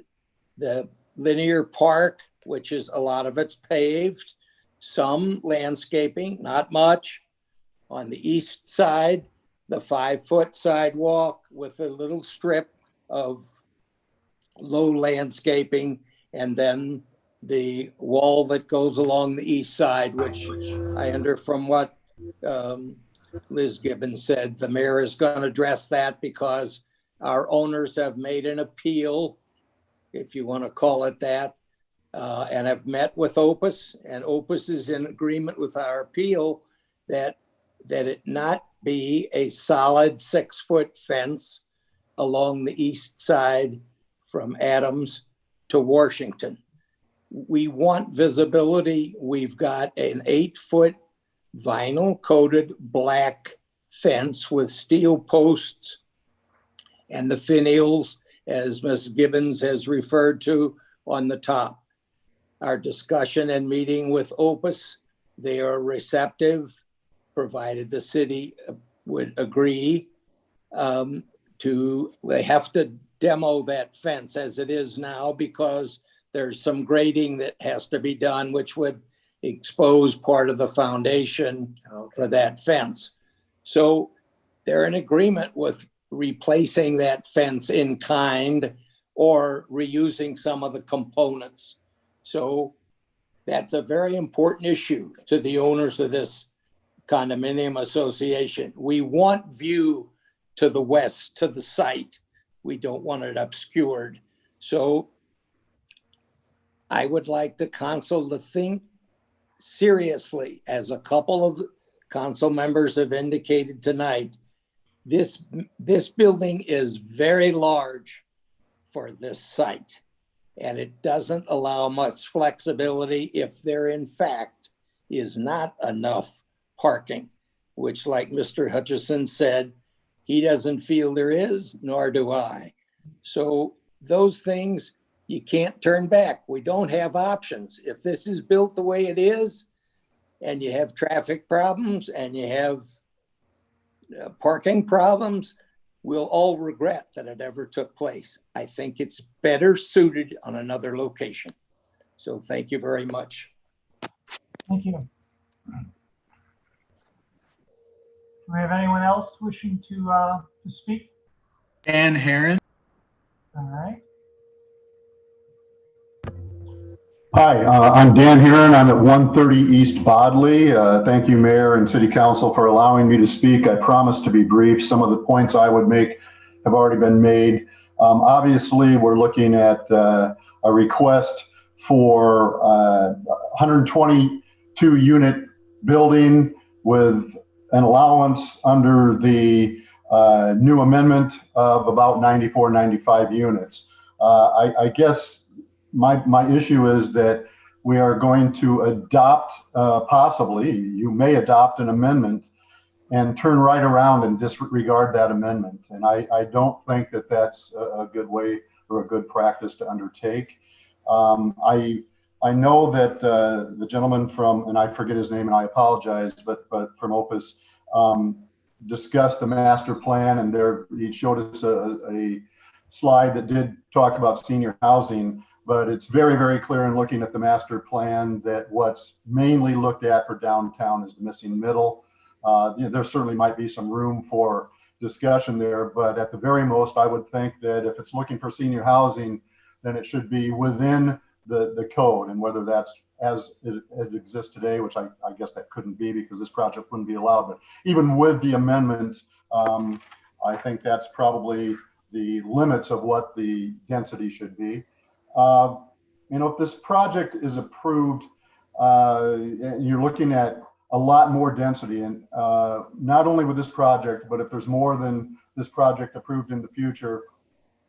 the linear park, which is a lot of it's paved, some landscaping, not much. On the east side, the 5-foot sidewalk with a little strip of low landscaping, and then the wall that goes along the east side, which I under from what Liz Gibbons said, the mayor is going to address that because our owners have made an appeal, if you want to call it that, and have met with Opus, and Opus is in agreement with our appeal that it not be a solid 6-foot fence along the east side from Adams to Washington. We want visibility. We've got an 8-foot vinyl coated black fence with steel posts and the finials, as Ms. Gibbons has referred to, on the top. Our discussion and meeting with Opus, they are receptive, provided the city would agree they have to demo that fence as it is now because there's some grading that has to be done, which would expose part of the foundation for that fence. So they're in agreement with replacing that fence in kind or reusing some of the components. So that's a very important issue to the owners of this condominium association. We want view to the west, to the site. We don't want it obscured. So I would like the council to think seriously, as a couple of council members have indicated tonight. This building is very large for this site, and it doesn't allow much flexibility if there in fact is not enough parking, which, like Mr. Hutchison said, he doesn't feel there is, nor do I. So those things you can't turn back. We don't have options. If this is built the way it is, and you have traffic problems and you have parking problems, we'll all regret that it ever took place. I think it's better suited on another location. So thank you very much. Thank you. Do we have anyone else wishing to speak? Dan Heron. All right. Hi, I'm Dan Heron. I'm at 130 East Bodley. Thank you, Mayor and City Council, for allowing me to speak. I promise to be brief. Some of the points I would make have already been made. Obviously, we're looking at a request for 122 unit building with an allowance under the new amendment of about 94, 95 units. I guess my issue is that we are going to adopt, possibly, you may adopt an amendment and turn right around and disregard that amendment. And I don't think that that's a good way or a good practice to undertake. I know that the gentleman from, and I forget his name and I apologize, but from Opus discussed the master plan, and there he showed us a slide that did talk about senior housing. But it's very, very clear in looking at the master plan that what's mainly looked at for downtown is the missing middle. There certainly might be some room for discussion there, but at the very most, I would think that if it's looking for senior housing, then it should be within the code, and whether that's as it exists today, which I guess that couldn't be because this project wouldn't be allowed. But even with the amendment, I think that's probably the limits of what the density should be. If this project is approved, you're looking at a lot more density, and not only with this project, but if there's more than this project approved in the future,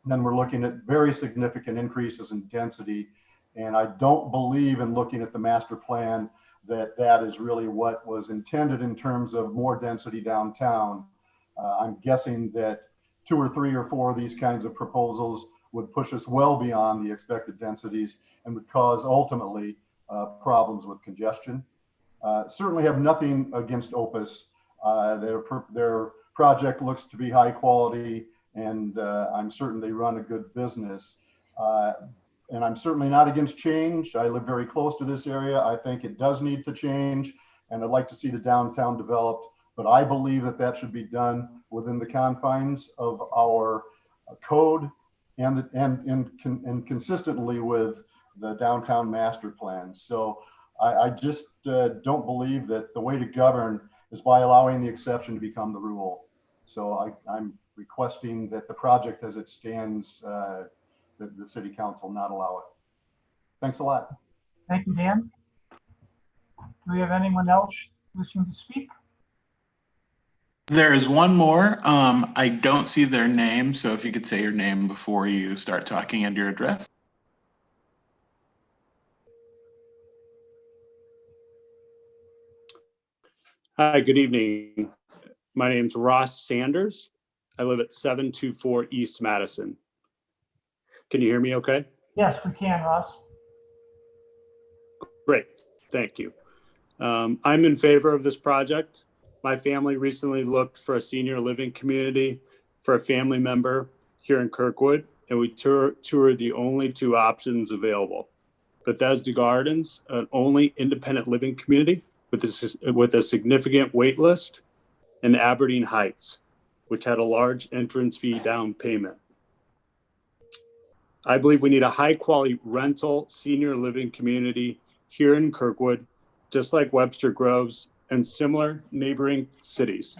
then we're looking at very significant increases in density. And I don't believe in looking at the master plan that that is really what was intended in terms of more density downtown. I'm guessing that 2 or 3 or 4 of these kinds of proposals would push us well beyond the expected densities and would cause ultimately problems with congestion. Certainly have nothing against Opus. Their project looks to be high quality, and I'm certain they run a good business. And I'm certainly not against change. I live very close to this area. I think it does need to change, and I'd like to see the downtown developed but I believe that that should be done within the confines of our code and consistently with the downtown master plan. So I just don't believe that the way to govern is by allowing the exception to become the rule. So I'm requesting that the project as it stands, the city council not allow it. Thanks a lot. Thank you, Dan. Do we have anyone else wishing to speak? There is one more. I don't see their name, so if you could say your name before you start talking and your address. Hi, good evening. My name's Ross Sanders. I live at 724 East Madison. Can you hear me okay? Yes, we can, Ross. Great, thank you. I'm in favor of this project. My family recently looked for a senior living community for a family member here in Kirkwood, and we toured the only two options available. Bethesda Gardens, an only independent living community with a significant wait list, and Aberdeen Heights, which had a large entrance fee down payment. I believe we need a high quality rental senior living community here in Kirkwood, just like Webster Groves and similar neighboring cities.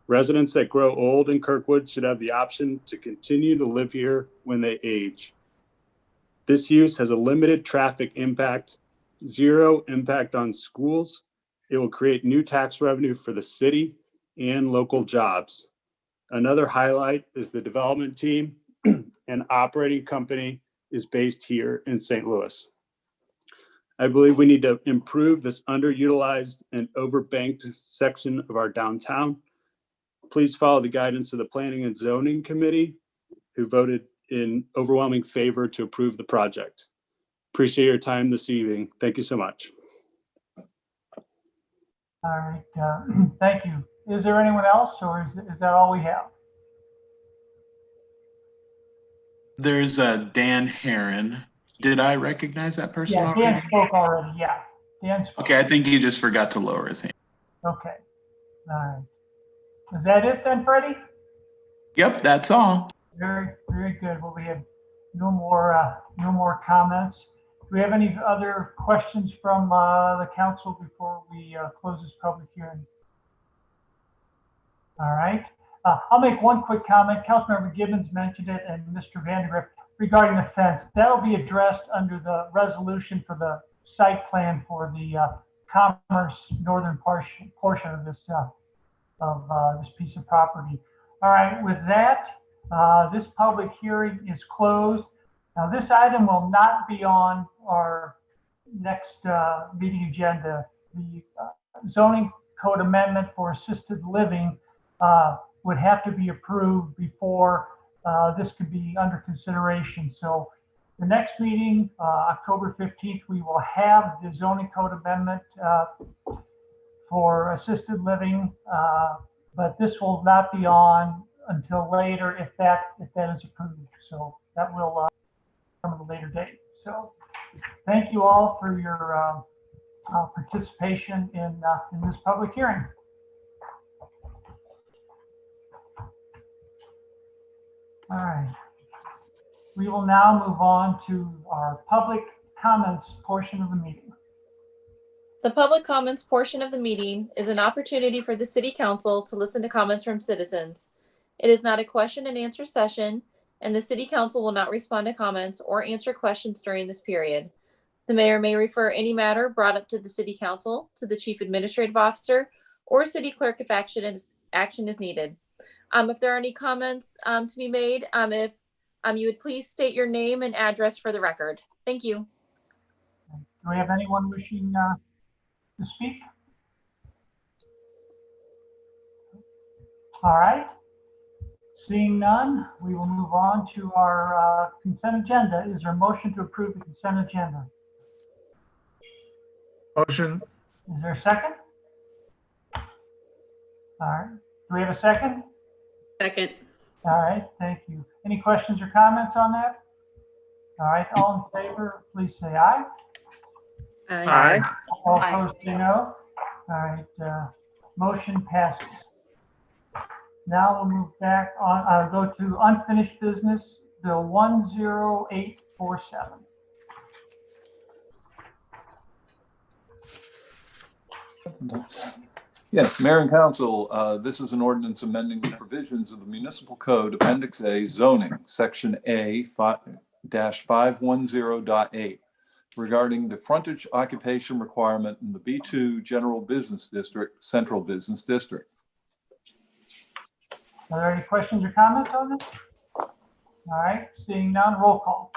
Residents that grow old in Kirkwood should have the option to continue to live here when they age. This use has a limited traffic impact, zero impact on schools. It will create new tax revenue for the city and local jobs. Another highlight is the development team and operating company is based here in St. Louis. I believe we need to improve this underutilized and overbanked section of our downtown. Please follow the guidance of the Planning and Zoning Committee, who voted in overwhelming favor to approve the project. Appreciate your time this evening. Thank you so much. All right, thank you. Is there anyone else, or is that all we have? There's Dan Heron. Did I recognize that person Yeah, already? Dan spoke already, yeah. Dan spoke. Okay, I think he just forgot to lower his hand. Okay, all right. Is that it then, Freddie? Yep, that's all. Very, very good. Well, we have no more comments. Do we have any other questions from the council before we close this public hearing? All right. I'll make one quick comment. Councilmember Gibbons mentioned it, and Mr. Vandergrift, regarding the fence. That'll be addressed under the resolution for the site plan for the Commerce northern portion of this piece of property. All right. With that, this public hearing is closed. Now, this item will not be on our next meeting agenda. The zoning code amendment for assisted living would have to be approved before this could be under consideration. So the next meeting, October 15th, we will have the zoning code amendment for assisted living, but this will not be on until later if that is approved. So that will come at a later date. So thank you all for your participation in this public hearing. All right. We will now move on to our public comments portion of the meeting. The public comments portion of the meeting is an opportunity for the City Council to listen to comments from citizens. It is not a question and answer session, and the City Council will not respond to comments or answer questions during this period. The mayor may refer any matter brought up to the City Council to the Chief Administrative Officer or City Clerk if action is needed. If there are any comments to be made, if you would please state your name and address for the record. Thank you. Do we have anyone wishing to speak? All right. Seeing none, we will move on to our consent agenda. Is there a motion to approve the consent agenda? Motion. Is there a second? All right. Do we have a second? Second. All right. Thank you. Any questions or comments on that? All right. All in favor, please say aye. Aye. All opposed, say no. All right. Motion passes. Now we'll move back on, go to unfinished business, Bill 10847. Yes, Mayor and Council, this is an ordinance amending the provisions of the Municipal Code, Appendix A, zoning, Section A-510.8, regarding the frontage occupation requirement in the B2 General Business District, Central Business District. Are there any questions or comments on this? All right, seeing none, roll call.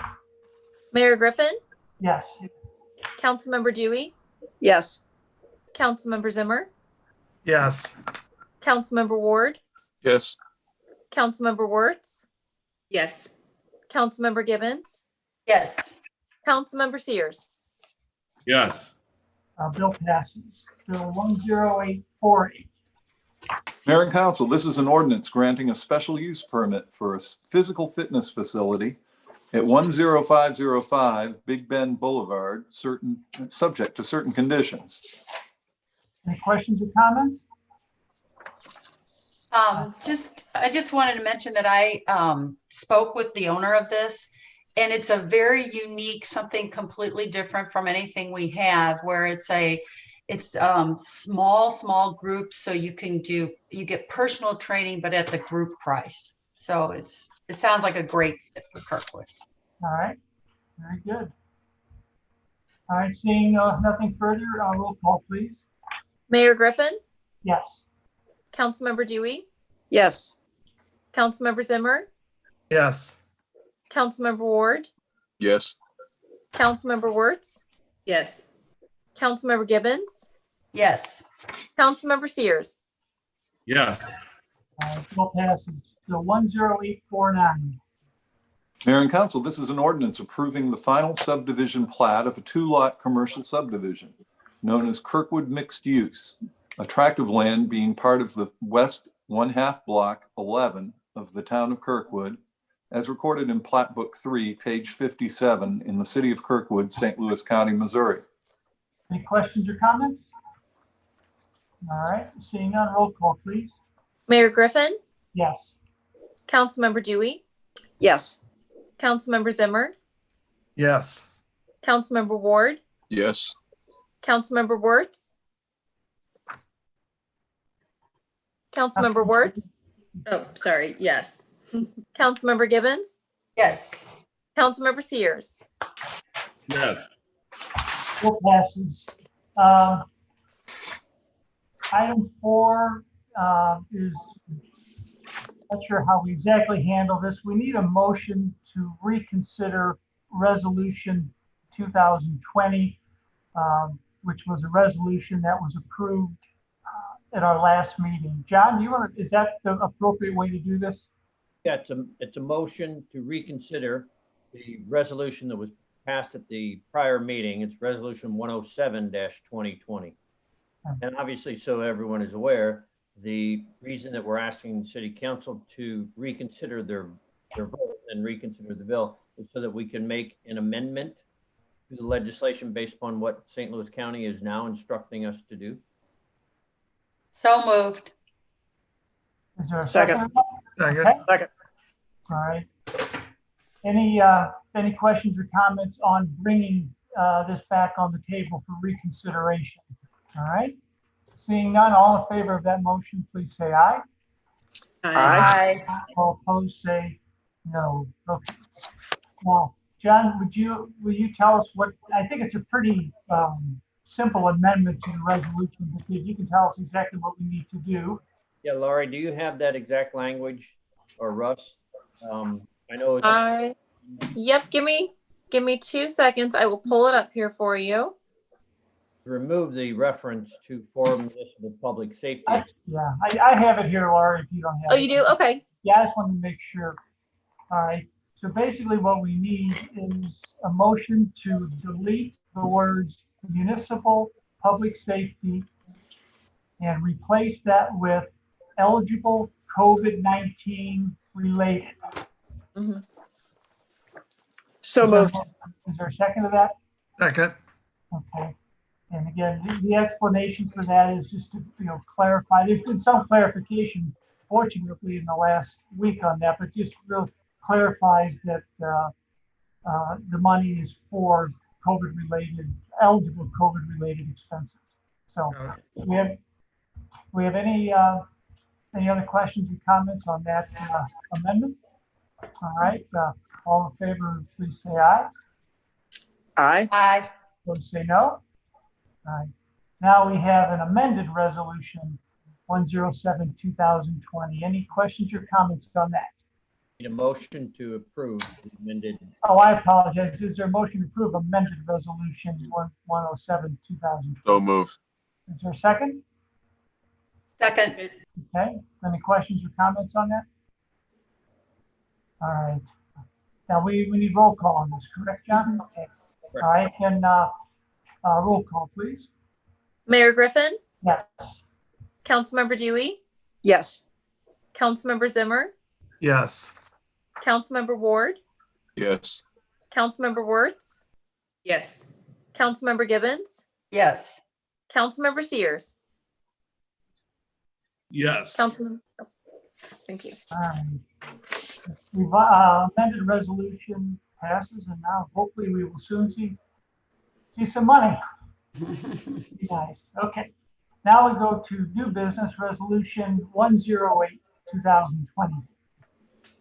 Mayor Griffin, Yes. Councilmember Dewey, Yes. Councilmember Zimmer, Yes. Councilmember Ward, Yes. Councilmember Wirtz, Yes. Councilmember Gibbons, Yes. Councilmember Sears. Yes. Bill passes. Bill 10848. Mayor and Council, this is an ordinance granting a special use permit for a physical fitness facility at 10505 Big Bend Boulevard, subject to certain conditions. Any questions or comments? I just wanted to mention that I spoke with the owner of this, and it's a very unique, something completely different from anything we have, where it's small groups, so you get personal training, but at the group price. So it sounds like a great fit for Kirkwood. All right, very good. All right, seeing nothing further, roll call, please. Mayor Griffin, Yes. Councilmember Dewey, Yes. Councilmember Zimmer, Yes. Councilmember Ward, Yes. Councilmember Wirtz, Yes. Councilmember Gibbons, Yes. Councilmember Sears. Yes. Bill passes. Bill 10849. Mayor and Council, this is an ordinance approving the final subdivision plat of a 2-lot commercial subdivision known as Kirkwood Mixed Use, a tract of land being part of the West 1/2 Block 11 of the town of Kirkwood, as recorded in Plat Book 3, page 57 in the city of Kirkwood, St. Louis County, Missouri. Any questions or comments? All right, seeing none, roll call, please. Mayor Griffin, Yes. Councilmember Dewey, Yes. Councilmember Zimmer, Yes. Councilmember Ward, Yes. Councilmember Wirtz, Councilmember Wirtz, Oh, sorry. Yes. Councilmember Gibbons, Yes. Councilmember Sears. Yes. Bill passes. Item 4 is, not sure how we exactly handle this. We need a motion to reconsider Resolution 2020, which was a resolution that was approved at our last meeting. John, is that the appropriate way to do this? Yeah, it's a motion to reconsider the resolution that was passed at the prior meeting. It's Resolution 107-2020. And obviously, so everyone is aware, the reason that we're asking the city council to reconsider their vote and reconsider the bill is so that we can make an amendment to the legislation based upon what St. Louis County is now instructing us to do. So moved. Is there a Second. second? Second. Okay. All right. Any questions or comments on bringing this back on the table for reconsideration? All right. Seeing none, all in favor of that motion, please say aye. Aye. All opposed, say no. Okay. Well, John, will you tell us what, I think it's a pretty simple amendment to the resolution, but if you can tell us exactly what we need to do. Yeah, Laurie, do you have that exact language, or Russ? I know. Yep, give me 2 seconds. I will pull it up here for you. Remove the reference to for municipal public safety. I have it here, Laura, if you don't have it. Oh, you do? Okay. Yeah, I just wanted to make sure. All right. So basically what we need is a motion to delete the words municipal public safety and replace that with eligible COVID-19 related. Mm-hmm. So moved. Is there a second to that? Second. Okay. And again, the explanation for that is just to, clarify. There's been some clarification, fortunately, in the last week on that, but just really clarifies that the money is for eligible COVID-related expenses. So we have any other questions or comments on that amendment? All right, all in favor, please say aye. Aye. Aye. Those say no. All right. Now we have an amended resolution 107/2020. Any questions or comments on that? Need a motion to approve the amended. Oh, I apologize. Is there a motion to approve amended resolution 107/2020? So moved. Is there a second? Second. Okay. Any questions or comments on that? All right. Now we need roll call on this, correct, John? Okay. All right. And roll call, please. Mayor Griffin, Yes. Councilmember Dewey, Yes. Councilmember Zimmer, Yes. Councilmember Ward, Yes. Councilmember Wirtz, Yes. Councilmember Gibbons, Yes. Councilmember Sears, Yes. Councilmember. Oh, thank you. We've amended resolution passes, and now hopefully we will soon see some money. Nice. Okay. Now we go to new business resolution 108/2020.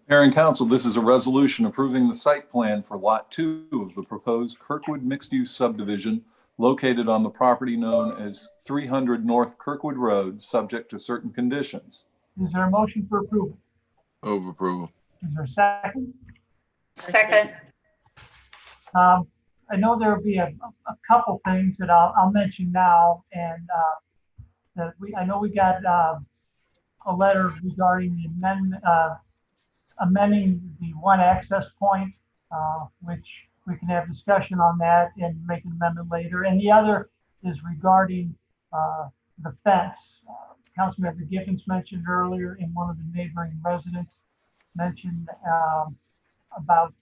Mayor and Council, this is a resolution approving the site plan for Lot 2 of the proposed Kirkwood mixed-use subdivision located on the property known as 300 North Kirkwood Road, subject to certain conditions. Is there a motion for approval? Move approval. Is there a second? Second. I know there will be a couple things that I'll mention now, and that I know we got a letter regarding the amendment, amending the one access point, which we can have discussion on that and make an amendment later. And the other is regarding the fence. Councilmember Gibbons mentioned earlier, and one of the neighboring residents mentioned about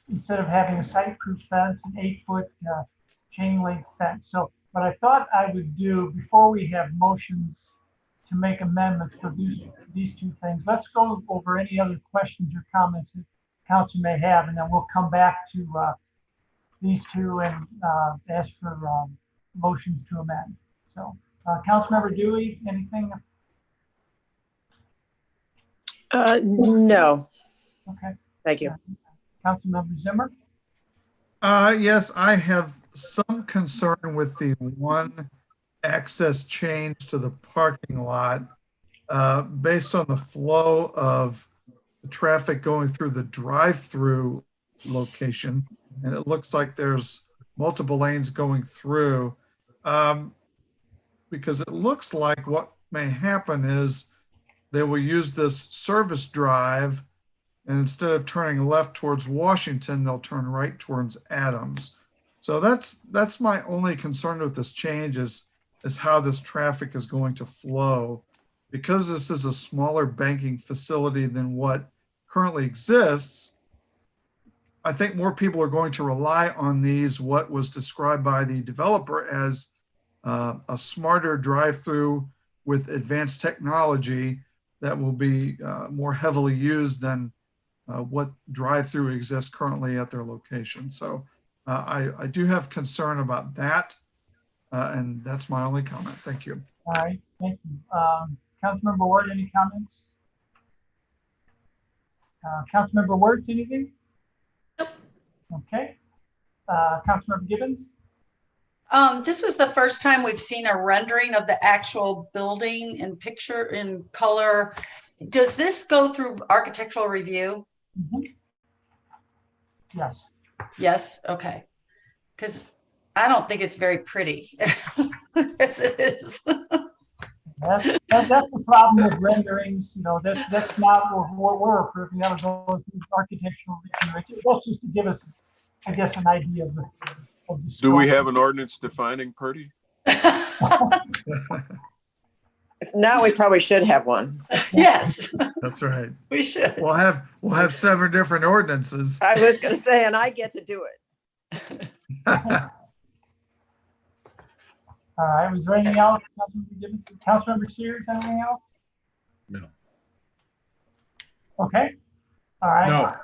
instead of having a site-proof fence, an 8-foot chain link fence. So what I thought I would do before we have motions to make amendments for these two things, let's go over any other questions or comments that council may have, and then we'll come back to these two and ask for motions to amend. So Councilmember Dewey, anything? No. Okay. Thank you. Councilmember Zimmer? Yes, I have some concern with the one access change to the parking lot based on the flow of the traffic going through the drive-through location. And it looks like there's multiple lanes going through because it looks like what may happen is they will use this service drive, and instead of turning left towards Washington, they'll turn right towards Adams. So that's my only concern with this change is how this traffic is going to flow. Because this is a smaller banking facility than what currently exists, I think more people are going to rely on these, what was described by the developer as a smarter drive-through with advanced technology that will be more heavily used than what drive-through exists currently at their location. So I do have concern about that, and that's my only comment. Thank you. All right, thank you. Councilmember Ward, any comments? Councilmember Ward, anything? Nope. Okay. Councilmember Gibbons? This is the first time we've seen a rendering of the actual building in picture, in color. Does this go through architectural review? Mm-hmm. Yes. Yes, okay. Because I don't think it's very pretty as it is. That's the problem with renderings. You know, that's not what we're approving. That was all through architectural review. That's just to give us, I guess, an idea of the Do we have an ordinance defining pretty? If not, we probably should have one. Yes. That's right. We should. We'll have 7 different ordinances. I was going to say, and I get to do it. All right, was there anything else? Councilmember Sears, anything else? No. Okay, all right. No.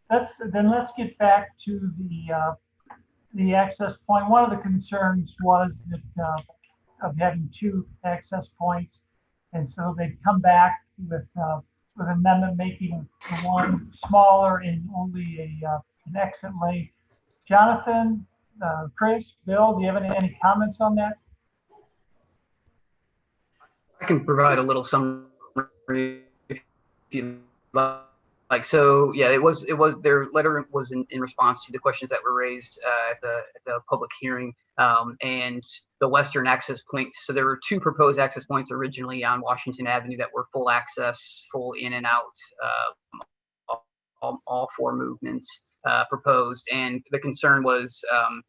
Let's get back to the access point. One of the concerns was that of having two access points, and so they've come back with an amendment making the one smaller and only an exit lane. Jonathan, Chris, Bill, do you have any comments on that? I can provide a little summary if you like. So yeah, it was their letter was in response to the questions that were raised at the public hearing, and the western access points. So there were two proposed access points originally on Washington Avenue that were full access, full in and out, all four movements proposed. And the concern was,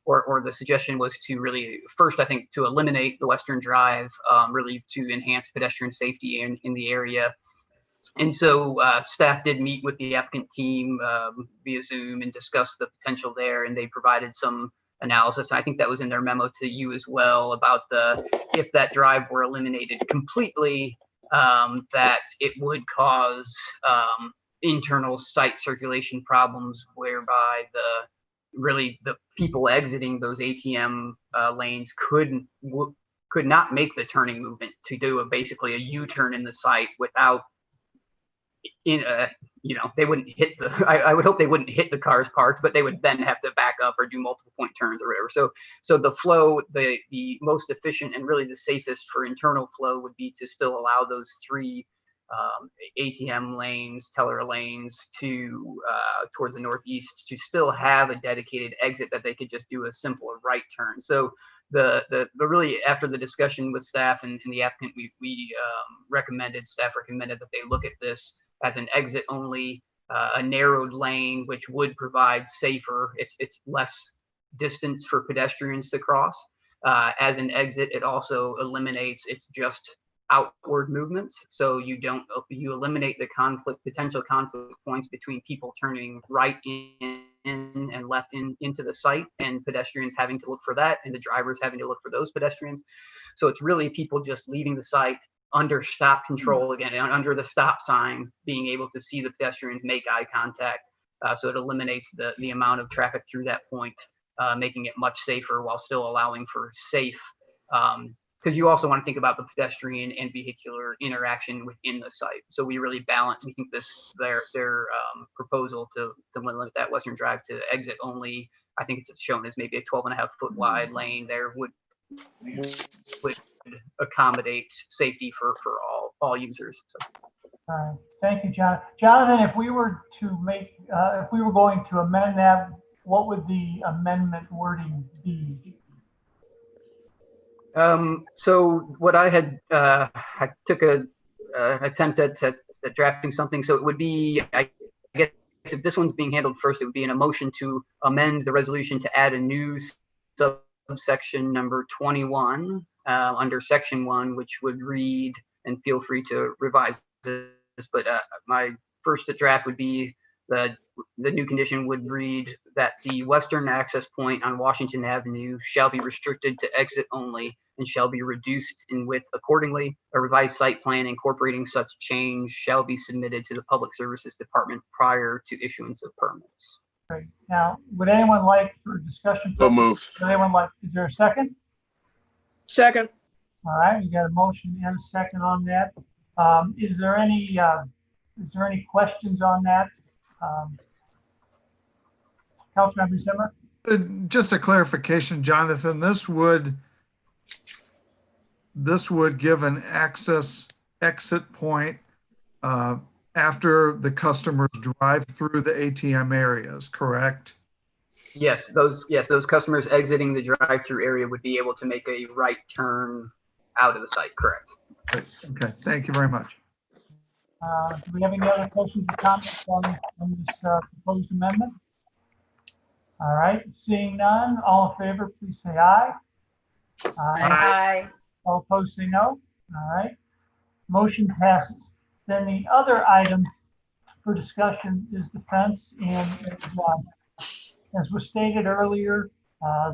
or the suggestion was to really first, I think, to eliminate the Western Drive, really to enhance pedestrian safety in the area. And so staff did meet with the applicant team via Zoom and discuss the potential there, and they provided some analysis. I think that was in their memo to you as well about if that drive were eliminated completely, that it would cause internal site circulation problems, whereby the people exiting those ATM lanes could not make the turning movement to do basically a U-turn in the site without they wouldn't hit I would hope they wouldn't hit the cars parked, but they would then have to back up or do multiple point turns or whatever. So the flow, the most efficient and really the safest for internal flow would be to still allow those three ATM lanes, teller lanes to towards the northeast to still have a dedicated exit that they could just do a simple right turn. So the really, after the discussion with staff and the applicant, staff recommended that they look at this as an exit only, a narrowed lane, which would provide safer, it's less distance for pedestrians to cross. As an exit, it also eliminates, it's just outward movements. So you eliminate the potential conflict points between people turning right in and left into the site, and pedestrians having to look for that, and the drivers having to look for those pedestrians. So it's really people just leaving the site under stop control again, under the stop sign, being able to see the pedestrians, make eye contact. So it eliminates the amount of traffic through that point, making it much safer while still allowing for safe, because you also want to think about the pedestrian and vehicular interaction within the site. So we really balance. We think their proposal to limit that Western Drive to exit only, I think it's shown as maybe a 12.5-foot wide lane there would accommodate safety for all users. So. Thank you, John. Jonathan, if we were going to amend that, what would the amendment wording be? So what I had, I took an attempt at drafting something. So it would be, I guess if this one's being handled first, it would be in a motion to amend the resolution to add a new subsection number 21 under section 1, which would read, and feel free to revise this, but my first draft would be the new condition would read that the western access point on Washington Avenue shall be restricted to exit only and shall be reduced in width accordingly. A revised site plan incorporating such change shall be submitted to the Public Services Department prior to issuance of permits. Great. Now, would anyone like, for discussion? So moved. Would anyone like, is there a second? Second. All right, we got a motion and a second on that. Is there any questions on that? Councilmember Zimmer? Just a clarification, Jonathan, this would give an exit point after the customers drive through the ATM areas, correct? Yes, those customers exiting the drive-through area would be able to make a right turn out of the site, correct? Okay, thank you very much. Do we have any other questions or comments on this proposed amendment? All right, seeing none, all in favor, please say aye. Aye. All opposed, say no. All right, motion passes. Then the other item for discussion is the fence, and as was stated earlier,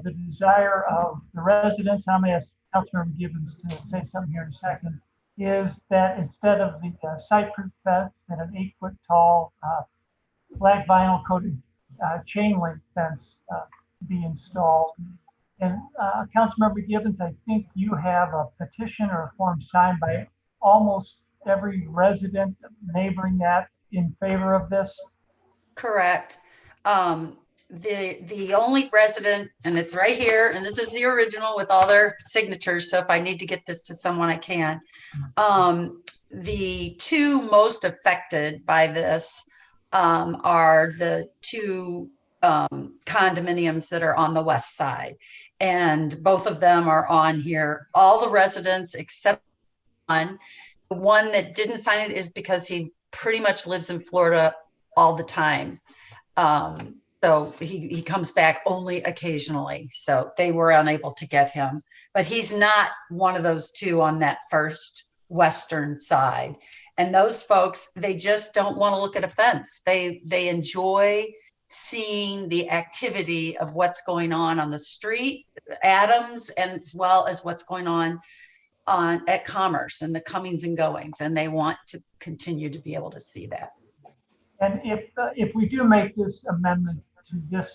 the desire of the residents. I'm going to ask Councilmember Gibbons to say something here in a second, is that instead of the site-proof fence and an 8-foot tall black vinyl coated chain link fence be installed. And Councilmember Gibbons, I think you have a petition or a form signed by almost every resident neighboring that in favor of this. Correct. The only resident, and it's right here, and this is the original with all their signatures, so if I need to get this to someone, I can. The two most affected by this are the two condominiums that are on the west side. And both of them are on here. All the residents except one. The one that didn't sign it is because he pretty much lives in Florida all the time. So he comes back only occasionally. So they were unable to get him. But he's not one of those two on that first western side. And those folks, they just don't want to look at a fence. They enjoy seeing the activity of what's going on the street, Adams, and as well as what's going on at Commerce and the comings and goings, and they want to continue to be able to see that. And if we do make this amendment to this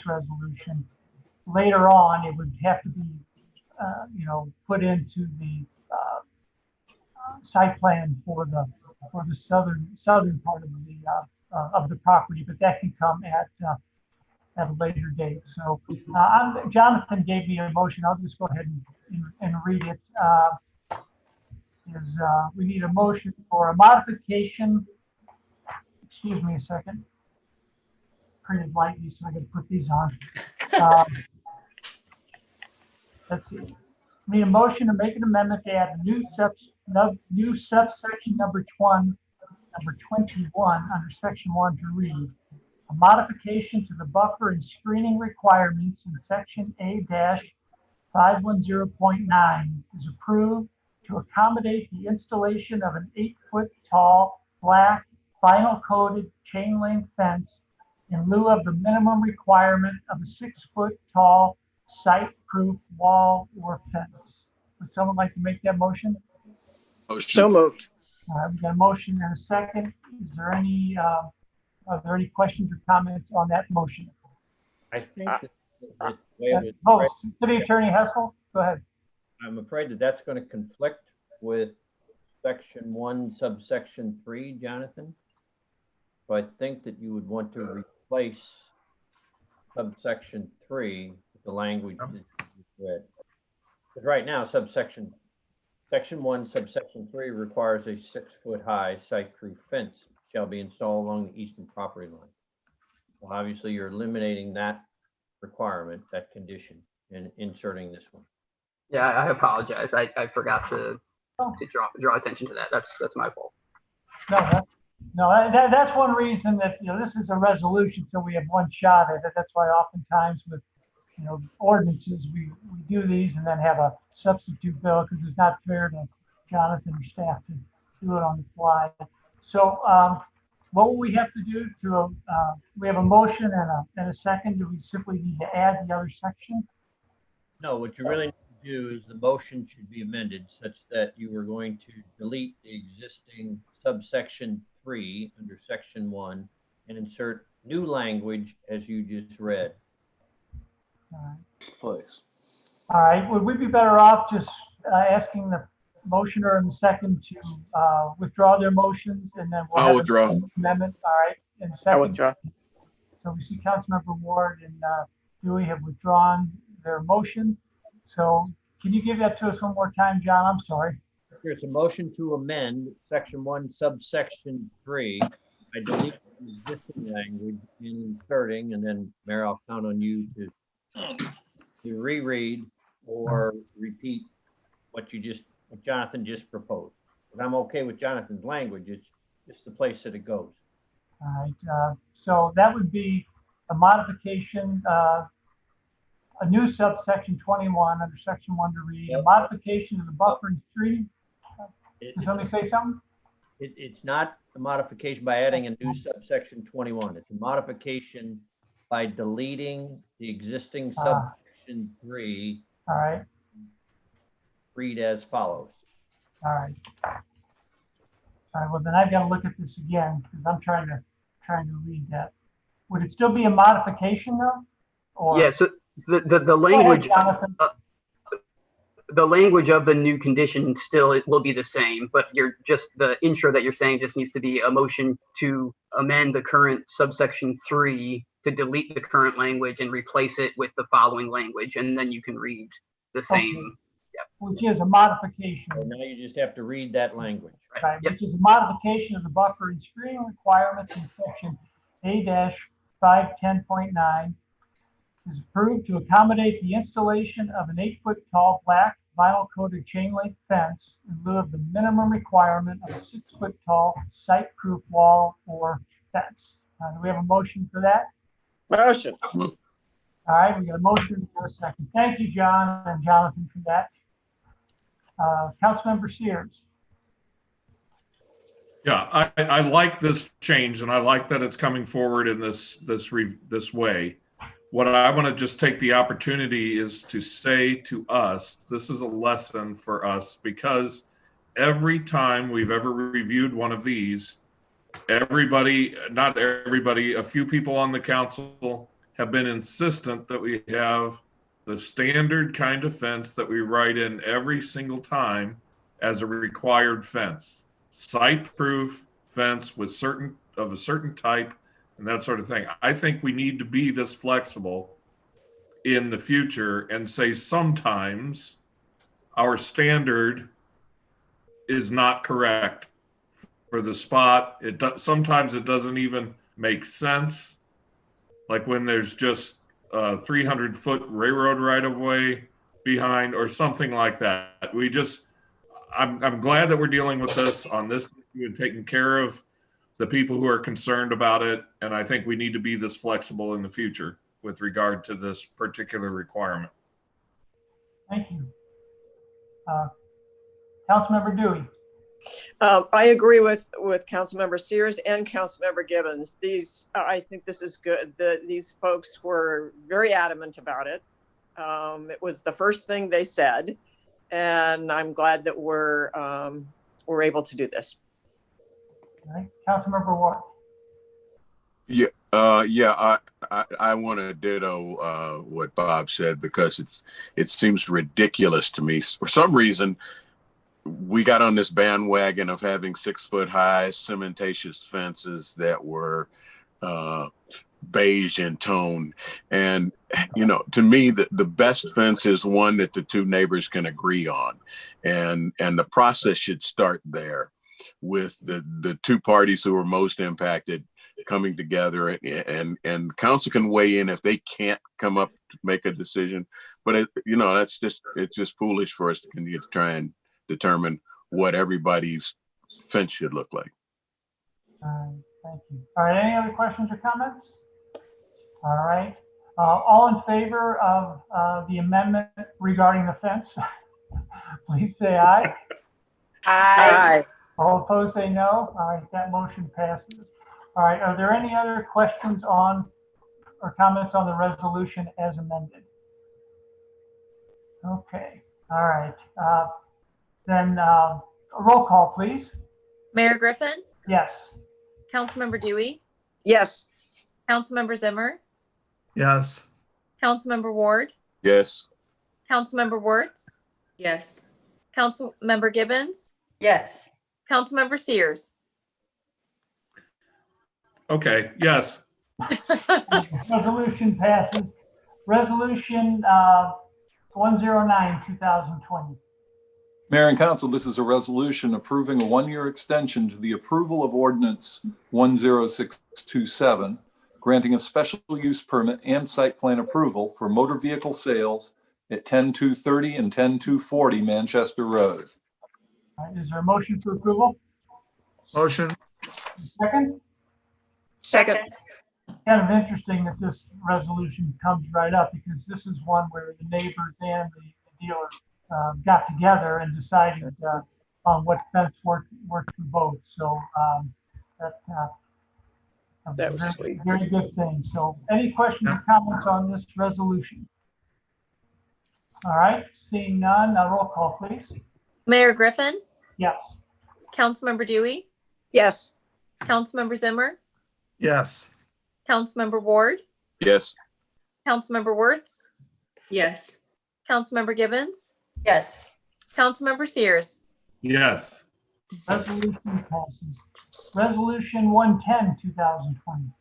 resolution, later on it would have to be put into the site plan for the southern part of the property, but that can come at a later date. So Jonathan gave me a motion. I'll just go ahead and read it. We need a motion for a modification. Excuse me a second. Printed lightly, so I got to put these on. Let's see. We need a motion to make an amendment to add a new subsection number 21 under section 1 to read a modification to the buffer and screening requirements in section A-510.9 is approved to accommodate the installation of an 8-foot tall black vinyl coated chain link fence in lieu of the minimum requirement of a 6-foot tall site-proof wall or fence. Would someone like to make that motion? So moved. We got a motion and a second. Is there any, are there any questions or comments on that motion? I think City Attorney Hessel, go ahead. I'm afraid that's going to conflict with section 1, subsection 3, Jonathan. So I think that you would want to replace subsection 3 with the language that you just read. Because right now, section 1, subsection 3 requires a 6-foot high site-proof fence shall be installed along the eastern property line. Well, obviously, you're eliminating that requirement, that condition, and inserting this one. Yeah, I apologize. I forgot to draw attention to that. That's my fault. That's one reason that, this is a resolution, so we have one shot at it. That's why oftentimes with, ordinances, we do these and then have a substitute bill because it's not fair to Jonathan or staff to do it on the fly. So what will we have to do to, we have a motion and a second. Do we simply need to add the other section? No, what you really need to do is the motion should be amended such that you are going to delete the existing subsection 3 under section 1 and insert new language as you just read. All right. Please. All right. Would we be better off just asking the motioner and the second to withdraw their motions and then we'll I'll have withdraw. an amendment? All right. And second, I withdraw. So we see Councilmember Ward and Dewey have withdrawn their motion. So can you give that to us one more time, John? I'm sorry. Here's a motion to amend section 1, subsection 3. I delete the existing language, inserting, and then Mayor, I'll count on you to reread or repeat what Jonathan just proposed. But I'm okay with Jonathan's language. It's just the place that it goes. All right. So that would be a modification, a new subsection 21 under section 1 to read, a modification of the buffer and screening. Does somebody say something? It's not a modification by adding a new subsection 21. It's a modification by deleting the existing subsection 3. All right. read as follows. All right. All right, well, then I've got to look at this again because I'm trying to read that. Would it still be a modification though? Or Yeah, so the language, the language of the new condition still it will be the same, but you're just the intro that you're saying just needs to be a motion to amend the current subsection 3 to delete the current language and replace it with the following language, and then you can read the same. Okay. Which is a modification. So now you just have to read that language. Right, which is a modification of the buffer and screening requirements in section A-510.9 is approved to accommodate the installation of an 8-foot tall black vinyl coated chain link fence in lieu of the minimum requirement of a 6-foot tall site-proof wall or fence. Do we have a motion for that? Motion. All right, we got a motion for a second. Thank you, John and Jonathan, for that. Councilmember Sears. Yeah, I like this change, and I like that it's coming forward in this way. What I want to just take the opportunity is to say to us, this is a lesson for us, because every time we've ever reviewed one of these, everybody, not everybody, a few people on the council have been insistent that we have the standard kind of fence that we write in every single time as a required fence. Site-proof fence with of a certain type and that sort of thing. I think we need to be this flexible in the future and say sometimes our standard is not correct for the spot. Sometimes it doesn't even make sense. Like when there's just a 300-foot railroad right-of-way behind or something like that. I'm glad that we're dealing with this on this issue and taking care of the people who are concerned about it. And I think we need to be this flexible in the future with regard to this particular requirement. Thank you. Councilmember Dewey. I agree with Councilmember Sears and Councilmember Gibbons. I think this is good. These folks were very adamant about it. It was the first thing they said, and I'm glad that we're able to do this. All right. Councilmember Ward. Yeah, I want to ditto what Bob said, because it seems ridiculous to me. For some reason, we got on this bandwagon of having 6-foot high cementatious fences that were beige in tone. And, to me, the best fence is one that the two neighbors can agree on. And the process should start there with the two parties who are most impacted coming together, and council can weigh in if they can't come up to make a decision. But it's just foolish for us to continue to try and determine what everybody's fence should look like. Thank you. All right, any other questions or comments? All right, all in favor of the amendment regarding the fence, please say aye. Aye. All opposed, say no. All right, that motion passes. All right, are there any other questions on or comments on the resolution as amended? Okay, all right. Then a roll call, please. Mayor Griffin? Yes. Councilmember Dewey? Yes. Councilmember Zimmer? Yes. Councilmember Ward? Yes. Councilmember Wirtz? Yes. Councilmember Gibbons? Yes. Councilmember Sears? Okay, yes. Resolution passes. Resolution 109, 2020. Mayor and Council, this is a resolution approving a one-year extension to the approval of ordinance 10627, granting a special use permit and site plan approval for motor vehicle sales at 10230 and 10240 Manchester Road. All right, is there a motion for approval? Motion. Second? Second. Kind of interesting that this resolution comes right up, because this is one where the neighbors and the dealer got together and decided on what best worked for both. So that was sweet. Very good thing. So any questions or comments on this resolution? All right, Seeing none, roll call, please. Mayor Griffin, Yes. Councilmember Dewey, Yes. Councilmember Zimmer, Yes. Councilmember Ward, Yes. Councilmember Wirtz, Yes. Councilmember Gibbons, Yes. Councilmember Sears. Yes. Resolution passes. Resolution 110, 2020.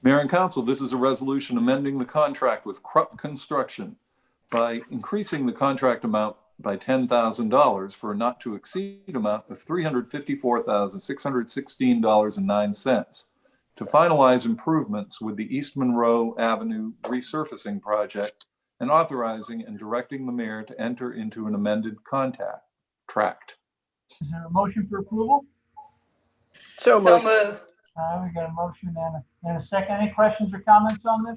Mayor and Council, this is a resolution amending the contract with Krupp Construction by increasing the contract amount by $10,000 for a not to exceed amount of $354,616.09 to finalize improvements with the East Monroe Avenue resurfacing project and authorizing and directing the mayor to enter into an amended contract. Is there a motion for approval? So So moved. move. We got a motion and a second. Any questions or comments on this?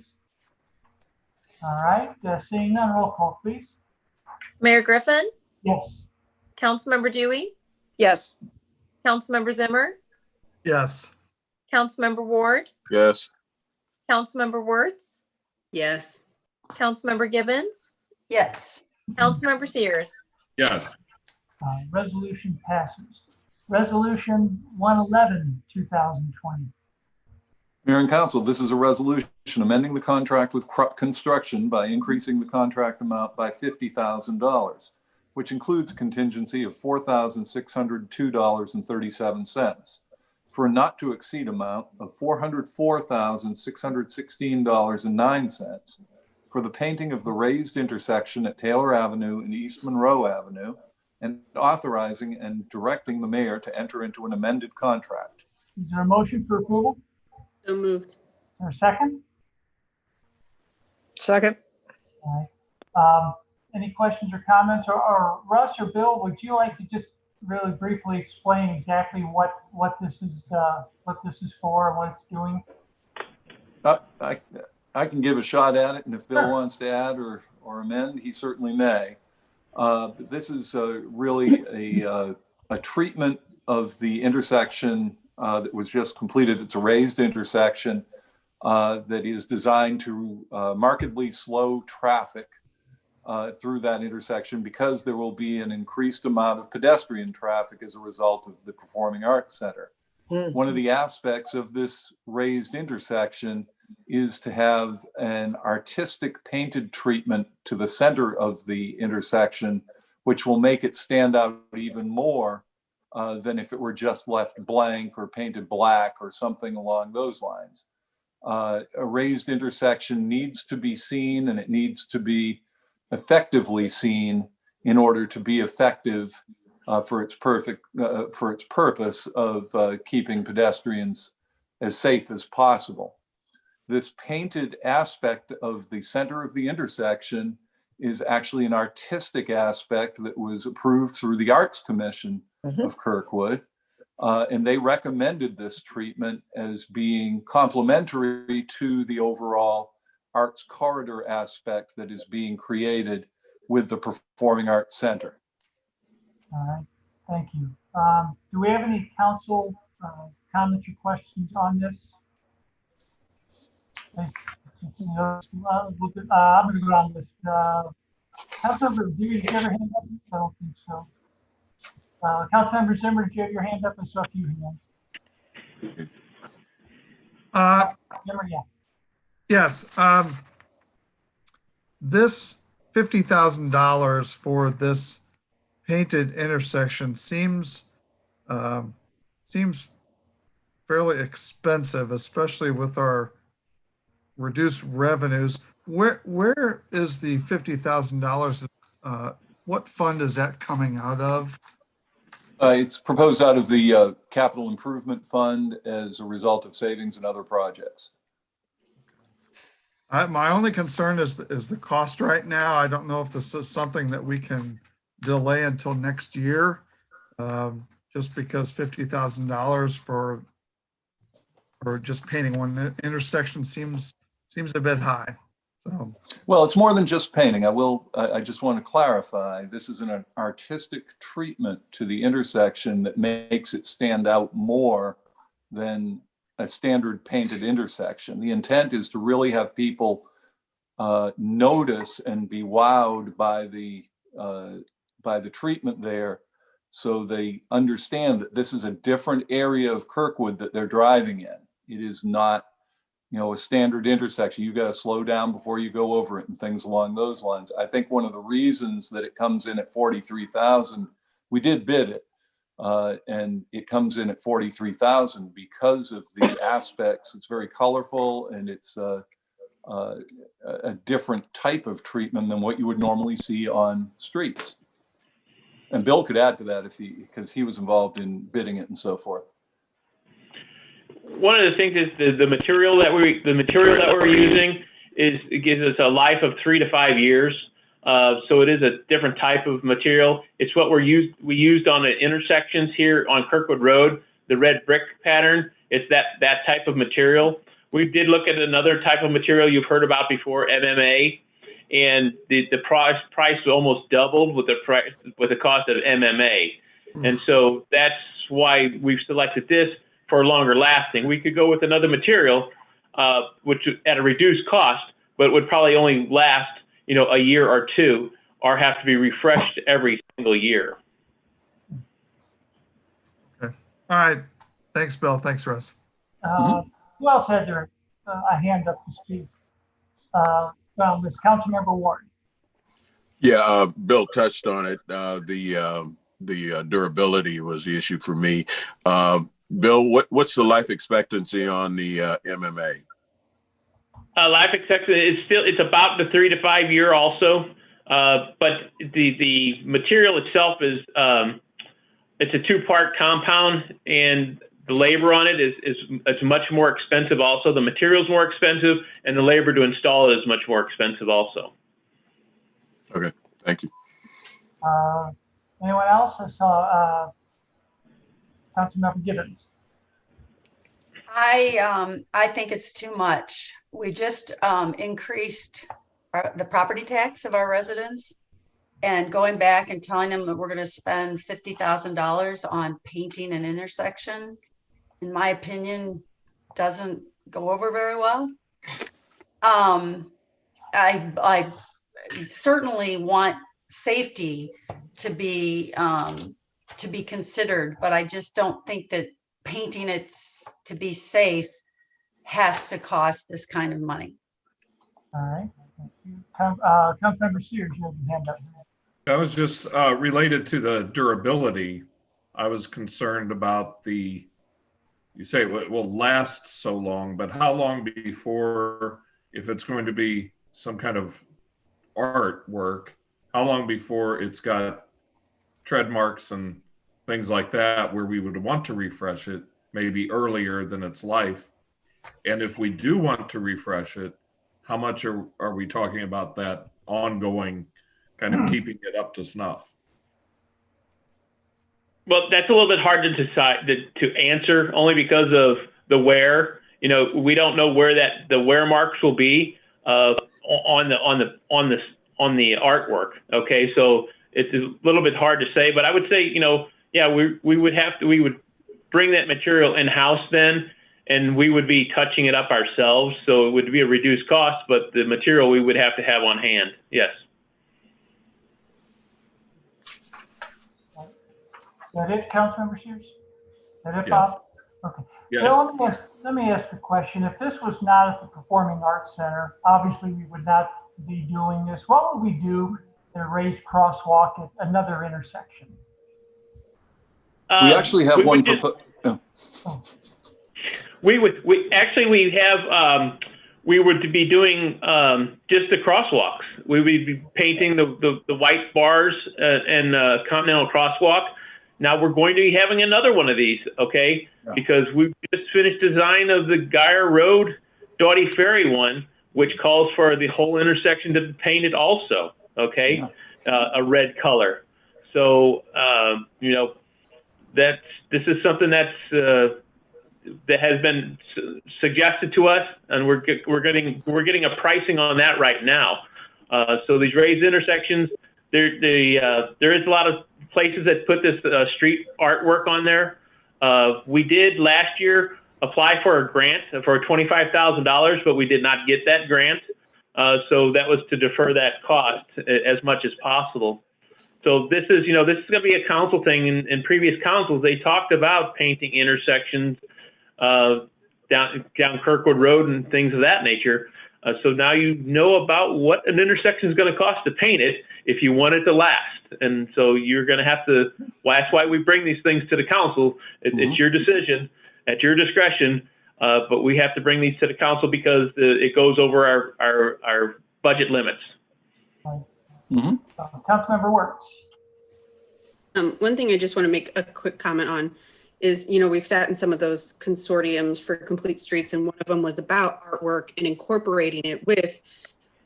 All right, seeing none, roll call, please. Mayor Griffin, Yes. Councilmember Dewey, Yes. Councilmember Zimmer, Yes. Councilmember Ward, Yes. Councilmember Wirtz, Yes. Councilmember Gibbons, Yes. Councilmember Sears. Yes. Resolution passes. Resolution 111, 2020. Mayor and Council, this is a resolution amending the contract with Krupp Construction by increasing the contract amount by $50,000, which includes a contingency of $4,602.37 for a not to exceed amount of $404,616.09 for the painting of the raised intersection at Taylor Avenue and East Monroe Avenue, and authorizing and directing the mayor to enter into an amended contract. Is there a motion for approval? So moved. Is there a second? Second. All right. Any questions or comments? Or Russ or Bill, would you like to just really briefly explain exactly what this is for and what it's doing? I can give a shot at it, and if Bill wants to add or amend, he certainly may. This is really a treatment of the intersection that was just completed. It's a raised intersection that is designed to markedly slow traffic through that intersection because there will be an increased amount of pedestrian traffic as a result of the Performing Arts Center. One of the aspects of this raised intersection is to have an artistic painted treatment to the center of the intersection, which will make it stand out even more than if it were just left blank or painted black or something along those lines. A raised intersection needs to be seen, and it needs to be effectively seen in order to be effective for its purpose of keeping pedestrians as safe as possible. This painted aspect of the center of the intersection is actually an artistic aspect that was approved through the Arts Commission of Kirkwood. And they recommended this treatment as being complementary to the overall arts corridor aspect that is being created with the Performing Arts Center. All right, thank you. Do we have any council comments or questions on this? I'm going to go on this. Councilmember, do you have your hand up? I don't think so. Councilmember Zimmer, did you have your hand up? I saw a few hands. Zimmer, yeah. Yes. This $50,000 for this painted intersection seems fairly expensive, especially with our reduced revenues. Where is the $50,000? What fund is that coming out of? It's proposed out of the Capital Improvement Fund as a result of savings in other projects. My only concern is the cost right now. I don't know if this is something that we can delay until next year, just because $50,000 for just painting one intersection seems a bit high. So. Well, it's more than just painting. I just want to clarify, this is an artistic treatment to the intersection that makes it stand out more than a standard painted intersection. The intent is to really have people notice and be wowed by the treatment there, so they understand that this is a different area of Kirkwood that they're driving in. It is not, a standard intersection. You got to slow down before you go over it and things along those lines. I think one of the reasons that it comes in at 43,000, we did bid it, and it comes in at 43,000 because of the aspects. It's very colorful, and it's a different type of treatment than what you would normally see on streets. And Bill could add to that because he was involved in bidding it and so forth. One of the things is the material that we're using it gives us a life of 3 to 5 years. So it is a different type of material. It's what we used on the intersections here on Kirkwood Road, the red brick pattern. It's that type of material. We did look at another type of material you've heard about before, MMA, and the price almost doubled with the cost of MMA. And so that's why we've selected this for longer lasting. We could go with another material, which at a reduced cost, but would probably only last, a year or two, or have to be refreshed every single year. Okay. All right. Thanks, Bill. Thanks, Russ. Who else had a hand up to speak? Well, it's Councilmember Ward. Yeah, Bill touched on it. The durability was the issue for me. Bill, what's the life expectancy on the MMA? Life expectancy it's about the 3 to 5 year also, but the material itself is it's a 2-part compound, and the labor on it it's much more expensive also. The material's more expensive, and the labor to install it is much more expensive also. Okay, thank you. Anyone else? I saw Councilmember Gibbons. I think it's too much. We just increased the property tax of our residents, and going back and telling them that we're going to spend $50,000 on painting an intersection, in my opinion, doesn't go over very well. I certainly want safety to be considered, but I just don't think that painting it to be safe has to cost this kind of money. All right. Thank you. Councilmember Sears, you have your hand up. That was just related to the durability. I was concerned about you say it will last so long, but how long before, if it's going to be some kind of artwork, how long before it's got tread marks and things like that where we would want to refresh it, maybe earlier than its life? And if we do want to refresh it, how much are we talking about that ongoing kind of keeping it up to snuff? Well, that's a little bit hard to decide to answer, only because of the wear. We don't know where the wear marks will be on the artwork. Okay, so it's a little bit hard to say, but I would say, we would bring that material in-house then, and we would be touching it up ourselves. So it would be a reduced cost, but the material we would have to have on hand. Yes. Is that it, Councilmember Sears? Is that it, Yes. Bob? Okay. Yes. Bill, let me ask a question. If this was not at the Performing Arts Center, obviously we would not be doing this. What would we do at a raised crosswalk at another intersection? We actually have one. We would be doing just the crosswalks. We would be painting the white bars and Continental Crosswalk. Now we're going to be having another one of these, okay? Yeah. Because we've just finished design of the Geyer Road Doughty Ferry one, which calls for the whole intersection to be painted also, okay? Yeah. A red color. So this is something that has been suggested to us, and we're getting a pricing on that right now. So these raised intersections, there is a lot of places that put this street artwork on there. We did last year apply for a grant for $25,000, but we did not get that grant. So that was to defer that cost as much as possible. So this is, this is going to be a council thing. In previous councils, they talked about painting intersections down Kirkwood Road and things of that nature. So now you know about what an intersection is going to cost to paint it if you want it to last. And so you're going to have to, well, that's why we bring these things to the council. It's your decision at your discretion. But we have to bring these to the council because it goes over our budget limits. Councilmember Wertz. One thing I just want to make a quick comment on is, we've sat in some of those consortiums for complete streets, and one of them was about artwork and incorporating it with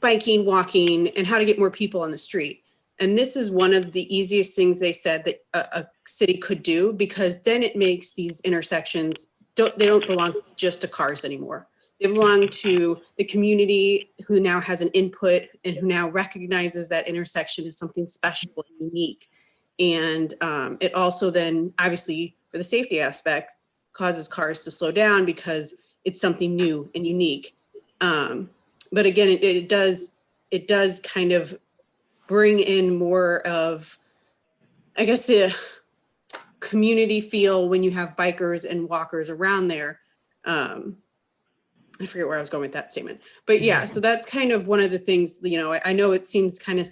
biking, walking, and how to get more people on the street. And this is one of the easiest things they said that a city could do, because then it makes these intersections, they don't belong just to cars anymore. They belong to the community who now has an input and who now recognizes that intersection is something special and unique. And it also then, obviously, for the safety aspect, causes cars to slow down because it's something new and unique. But again, it does kind of bring in more of, I guess, the community feel when you have bikers and walkers around there. I forget where I was going with that statement, but yeah, so that's kind of one of the things, I know it seems kind of,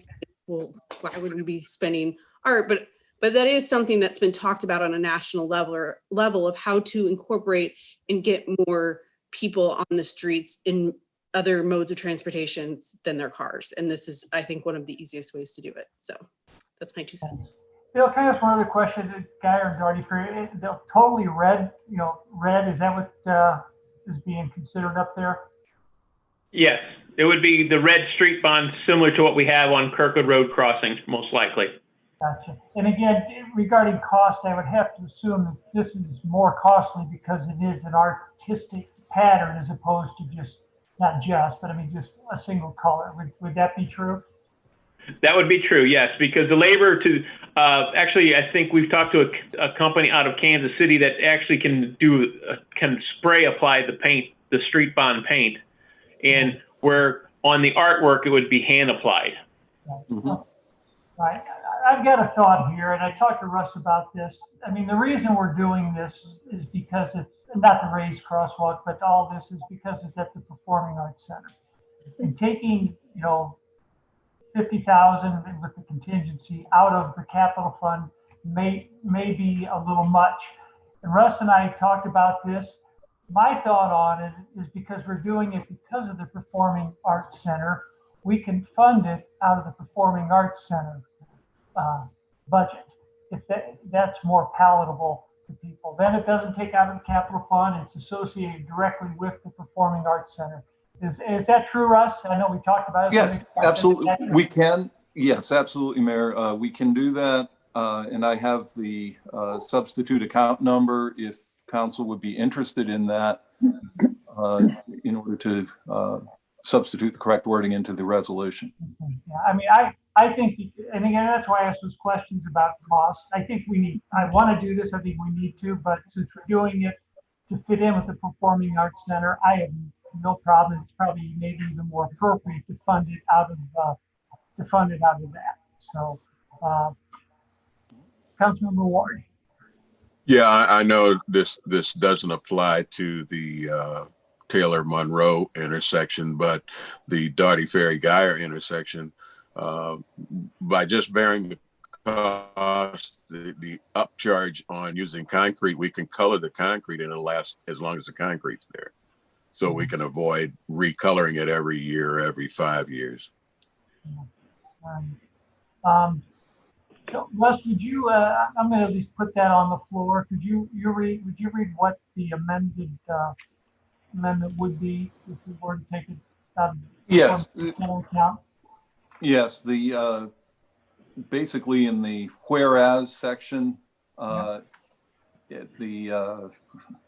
well, why would we be spending art, but that is something that's been talked about on a national level of how to incorporate and get more people on the streets in other modes of transportation than their cars. And this is, I think, one of the easiest ways to do it. So that's my 2 cents. Bill, can I ask one other question, Guy or Doherty, for the totally red, red, is that what is being considered up there? Yes, it would be the red street bond, similar to what we have on Kirkwood Road crossings, most likely. Gotcha. And again, regarding cost, I would have to assume that this is more costly because it is an artistic pattern as opposed to just a single color. Would that be true? That would be true, yes, because the labor to, actually, I think we've talked to a company out of Kansas City that actually can spray apply the paint, the street bond paint, and where on the artwork it would be hand applied. Right. I've got a thought here, and I talked to Russ about this. I mean, the reason we're doing this is because it's not the raised crosswalk, but all this is because it's at the Performing Arts Center. And taking, $50,000 with the contingency out of the capital fund may be a little much. And Russ and I talked about this. My thought on it is because we're doing it because of the Performing Arts Center, we can fund it out of the Performing Arts Center budget. If that's more palatable to people, then it doesn't take out of the capital fund. It's associated directly with the Performing Arts Center. Is that true, Russ? I know we talked about it. Yes, absolutely. We can. Yes, absolutely, Mayor. We can do that. And I have the substitute account number if council would be interested in that in order to substitute the correct wording into the resolution. Yeah, I mean, I think, and again, that's why I asked those questions about cost. I think I want to do this. I think we need to, but since we're doing it to fit in with the Performing Arts Center, I have no problem. It's probably maybe even more appropriate to fund it out of that. So, Councilmember Ward. Yeah, I know this doesn't apply to the Taylor Monroe intersection, but the Doughty Ferry Geyer intersection, by just bearing the cost, the upcharge on using concrete, we can color the concrete and it'll last as long as the concrete's there. So we can avoid recoloring it every year, every 5 years. So Russ, would you? I'm going to at least put that on the floor. Would you read what the amendment would be if we were to take it out of Yes. account? Yes. The basically in the whereas section,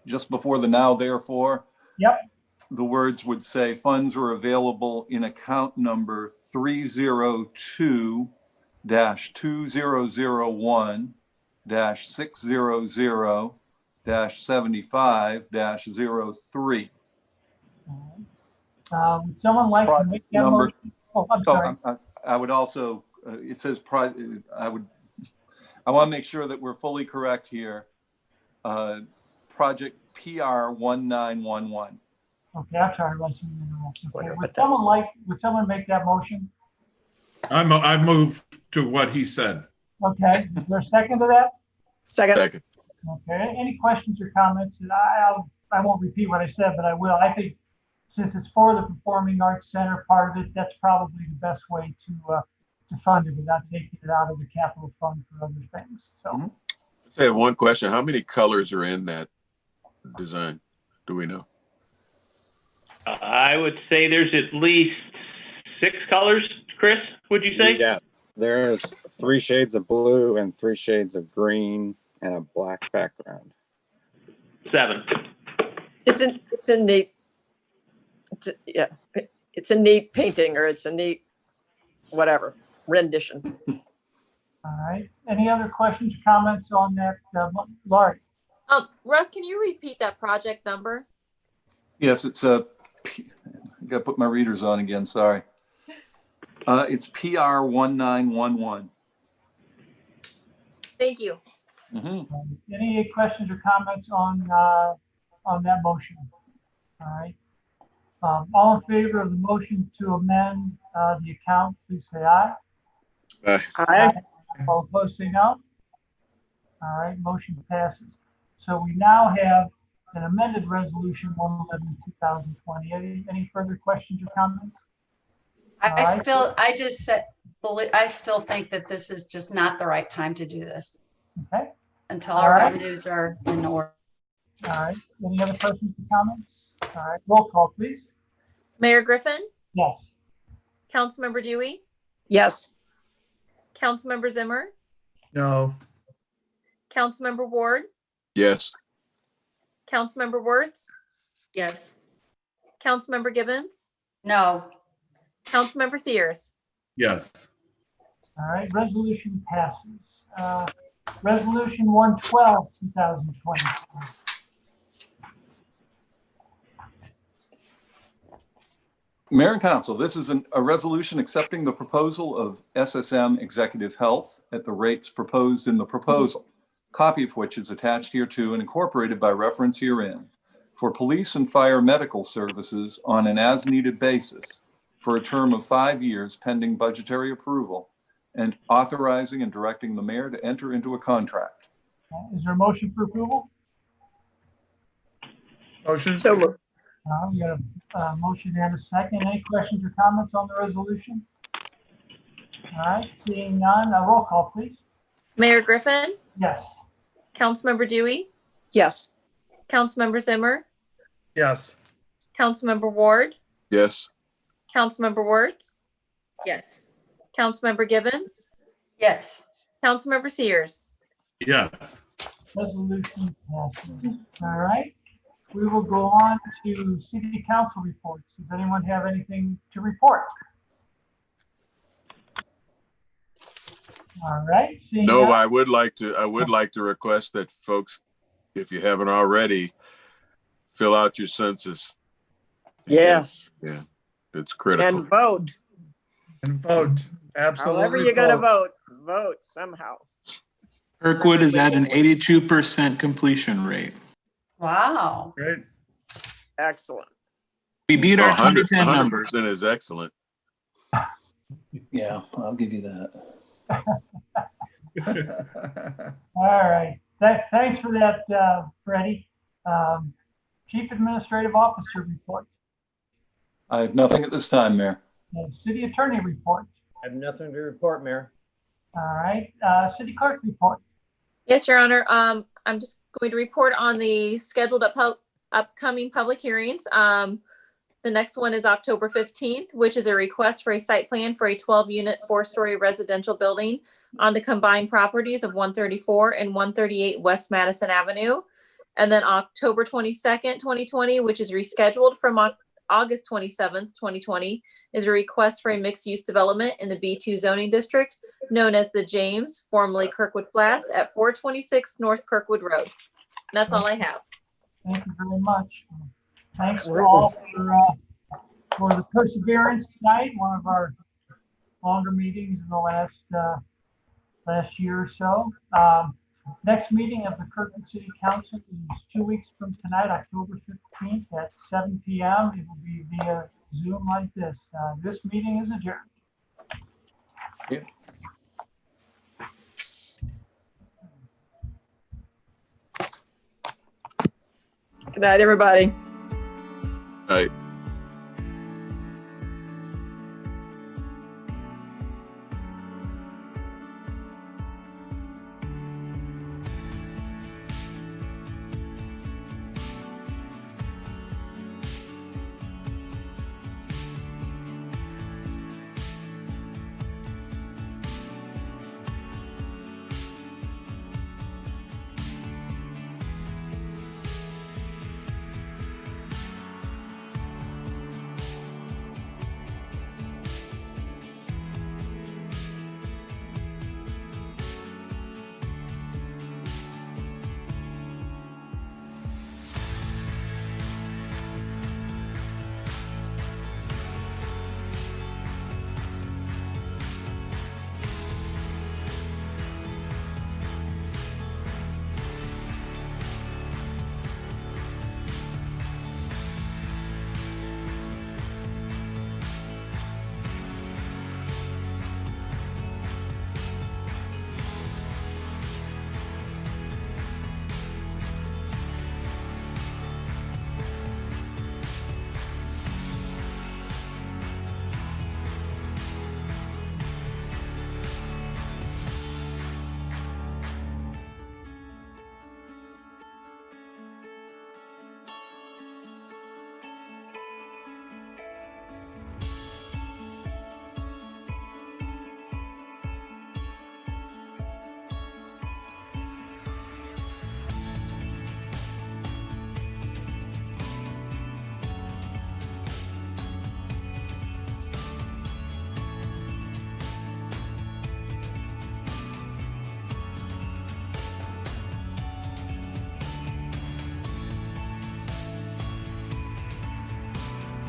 just before the now therefore. Yep. The words would say funds are available in account number 302-2001-600-75-03. Would someone like to make that Number- motion? Oh, I'm sorry. I would also, it says, I want to make sure that we're fully correct here. Project PR 1911. Okay, I'm sorry, Russ. Okay. Would someone make that motion? I move to what he said. Okay, is there a second to that? Second. Okay, any questions or comments? And I won't repeat what I said, but I will. I think since it's for the Performing Arts Center part of it, that's probably the best way to fund it without taking it out of the capital fund for other things. So. I have one question. How many colors are in that design? Do we know? I would say there's at least 6 colors, Chris, would you say? Yeah, there's 3 shades of blue and 3 shades of green and a black background. 7. It's a neat, it's a neat painting, or it's a neat, whatever, rendition. All right. Any other questions or comments on that, Laurie? Russ, can you repeat that project number? Yes, it's I got to put my readers on again. Sorry. It's PR 1911. Thank you. Any questions or comments on that motion? All right. All in favor of the motion to amend the account, please say aye. Aye. Aye. All opposed, say no. All right, motion passes. So we now have an amended resolution 111/2020. Any further questions or comments? I still think that this is just not the right time to do this. Okay. Until our revenues are in order. All right. Any other questions or comments? All right. Roll call, please. Mayor Griffin? Yes. Councilmember Dewey? Yes. Councilmember Zimmer? No. Councilmember Ward? Yes. Councilmember Wertz? Yes. Councilmember Gibbons? No. Councilmember Sears? Yes. All right. Resolution passes. Resolution 112/2020. Mayor and Council, this is a resolution accepting the proposal of SSM Executive Health at the rates proposed in the proposal, copy of which is attached hereto and incorporated by reference herein, for police and fire medical services on an as-needed basis for a term of 5 years pending budgetary approval, and authorizing and directing the mayor to enter into a contract. Is there a motion for approval? Motion. So moved. We got a motion and a second. Any questions or comments on the resolution? All right, seeing none, roll call, please. Mayor Griffin? Yes. Councilmember Dewey? Yes. Councilmember Zimmer? Yes. Councilmember Ward? Yes. Councilmember Wertz? Yes. Councilmember Gibbons? Yes. Councilmember Sears? Yes. Resolution passes. All right. We will go on to city council reports. Does anyone have anything to report? All right. No, I would like to request that folks, if you haven't already, fill out your census. Yes. Yeah, it's critical. And vote. And vote. Absolutely. However you gotta vote, vote somehow. Kirkwood is at an 82% completion rate. Wow. Great. Excellent. We beat our 2010 numbers. 100% is excellent. Yeah, I'll give you that. All right. Thanks for that, Freddie. Chief Administrative Officer report. I have nothing at this time, Mayor. City Attorney report. I have nothing to report, Mayor. All right. City Clerk report. Yes, Your Honor. I'm just going to report on the scheduled upcoming public hearings. The next one is October 15th, which is a request for a site plan for a 12-unit, 4-story residential building on the combined properties of 134 and 138 West Madison Avenue. And then October 22nd, 2020, which is rescheduled from August 27th, 2020, is a request for a mixed-use development in the B2 zoning district known as the James, formerly Kirkwood Flats, at 426 North Kirkwood Road. And that's all I have. Thank you very much. Thanks for all for the perseverance tonight, one of our longer meetings in the last year or so. Next meeting of the Kirkwood City Council is 2 weeks from tonight, October 15th at 7 p.m. It will be via Zoom like this. This meeting is adjourned. Good night, everybody. Right.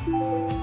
Thank you.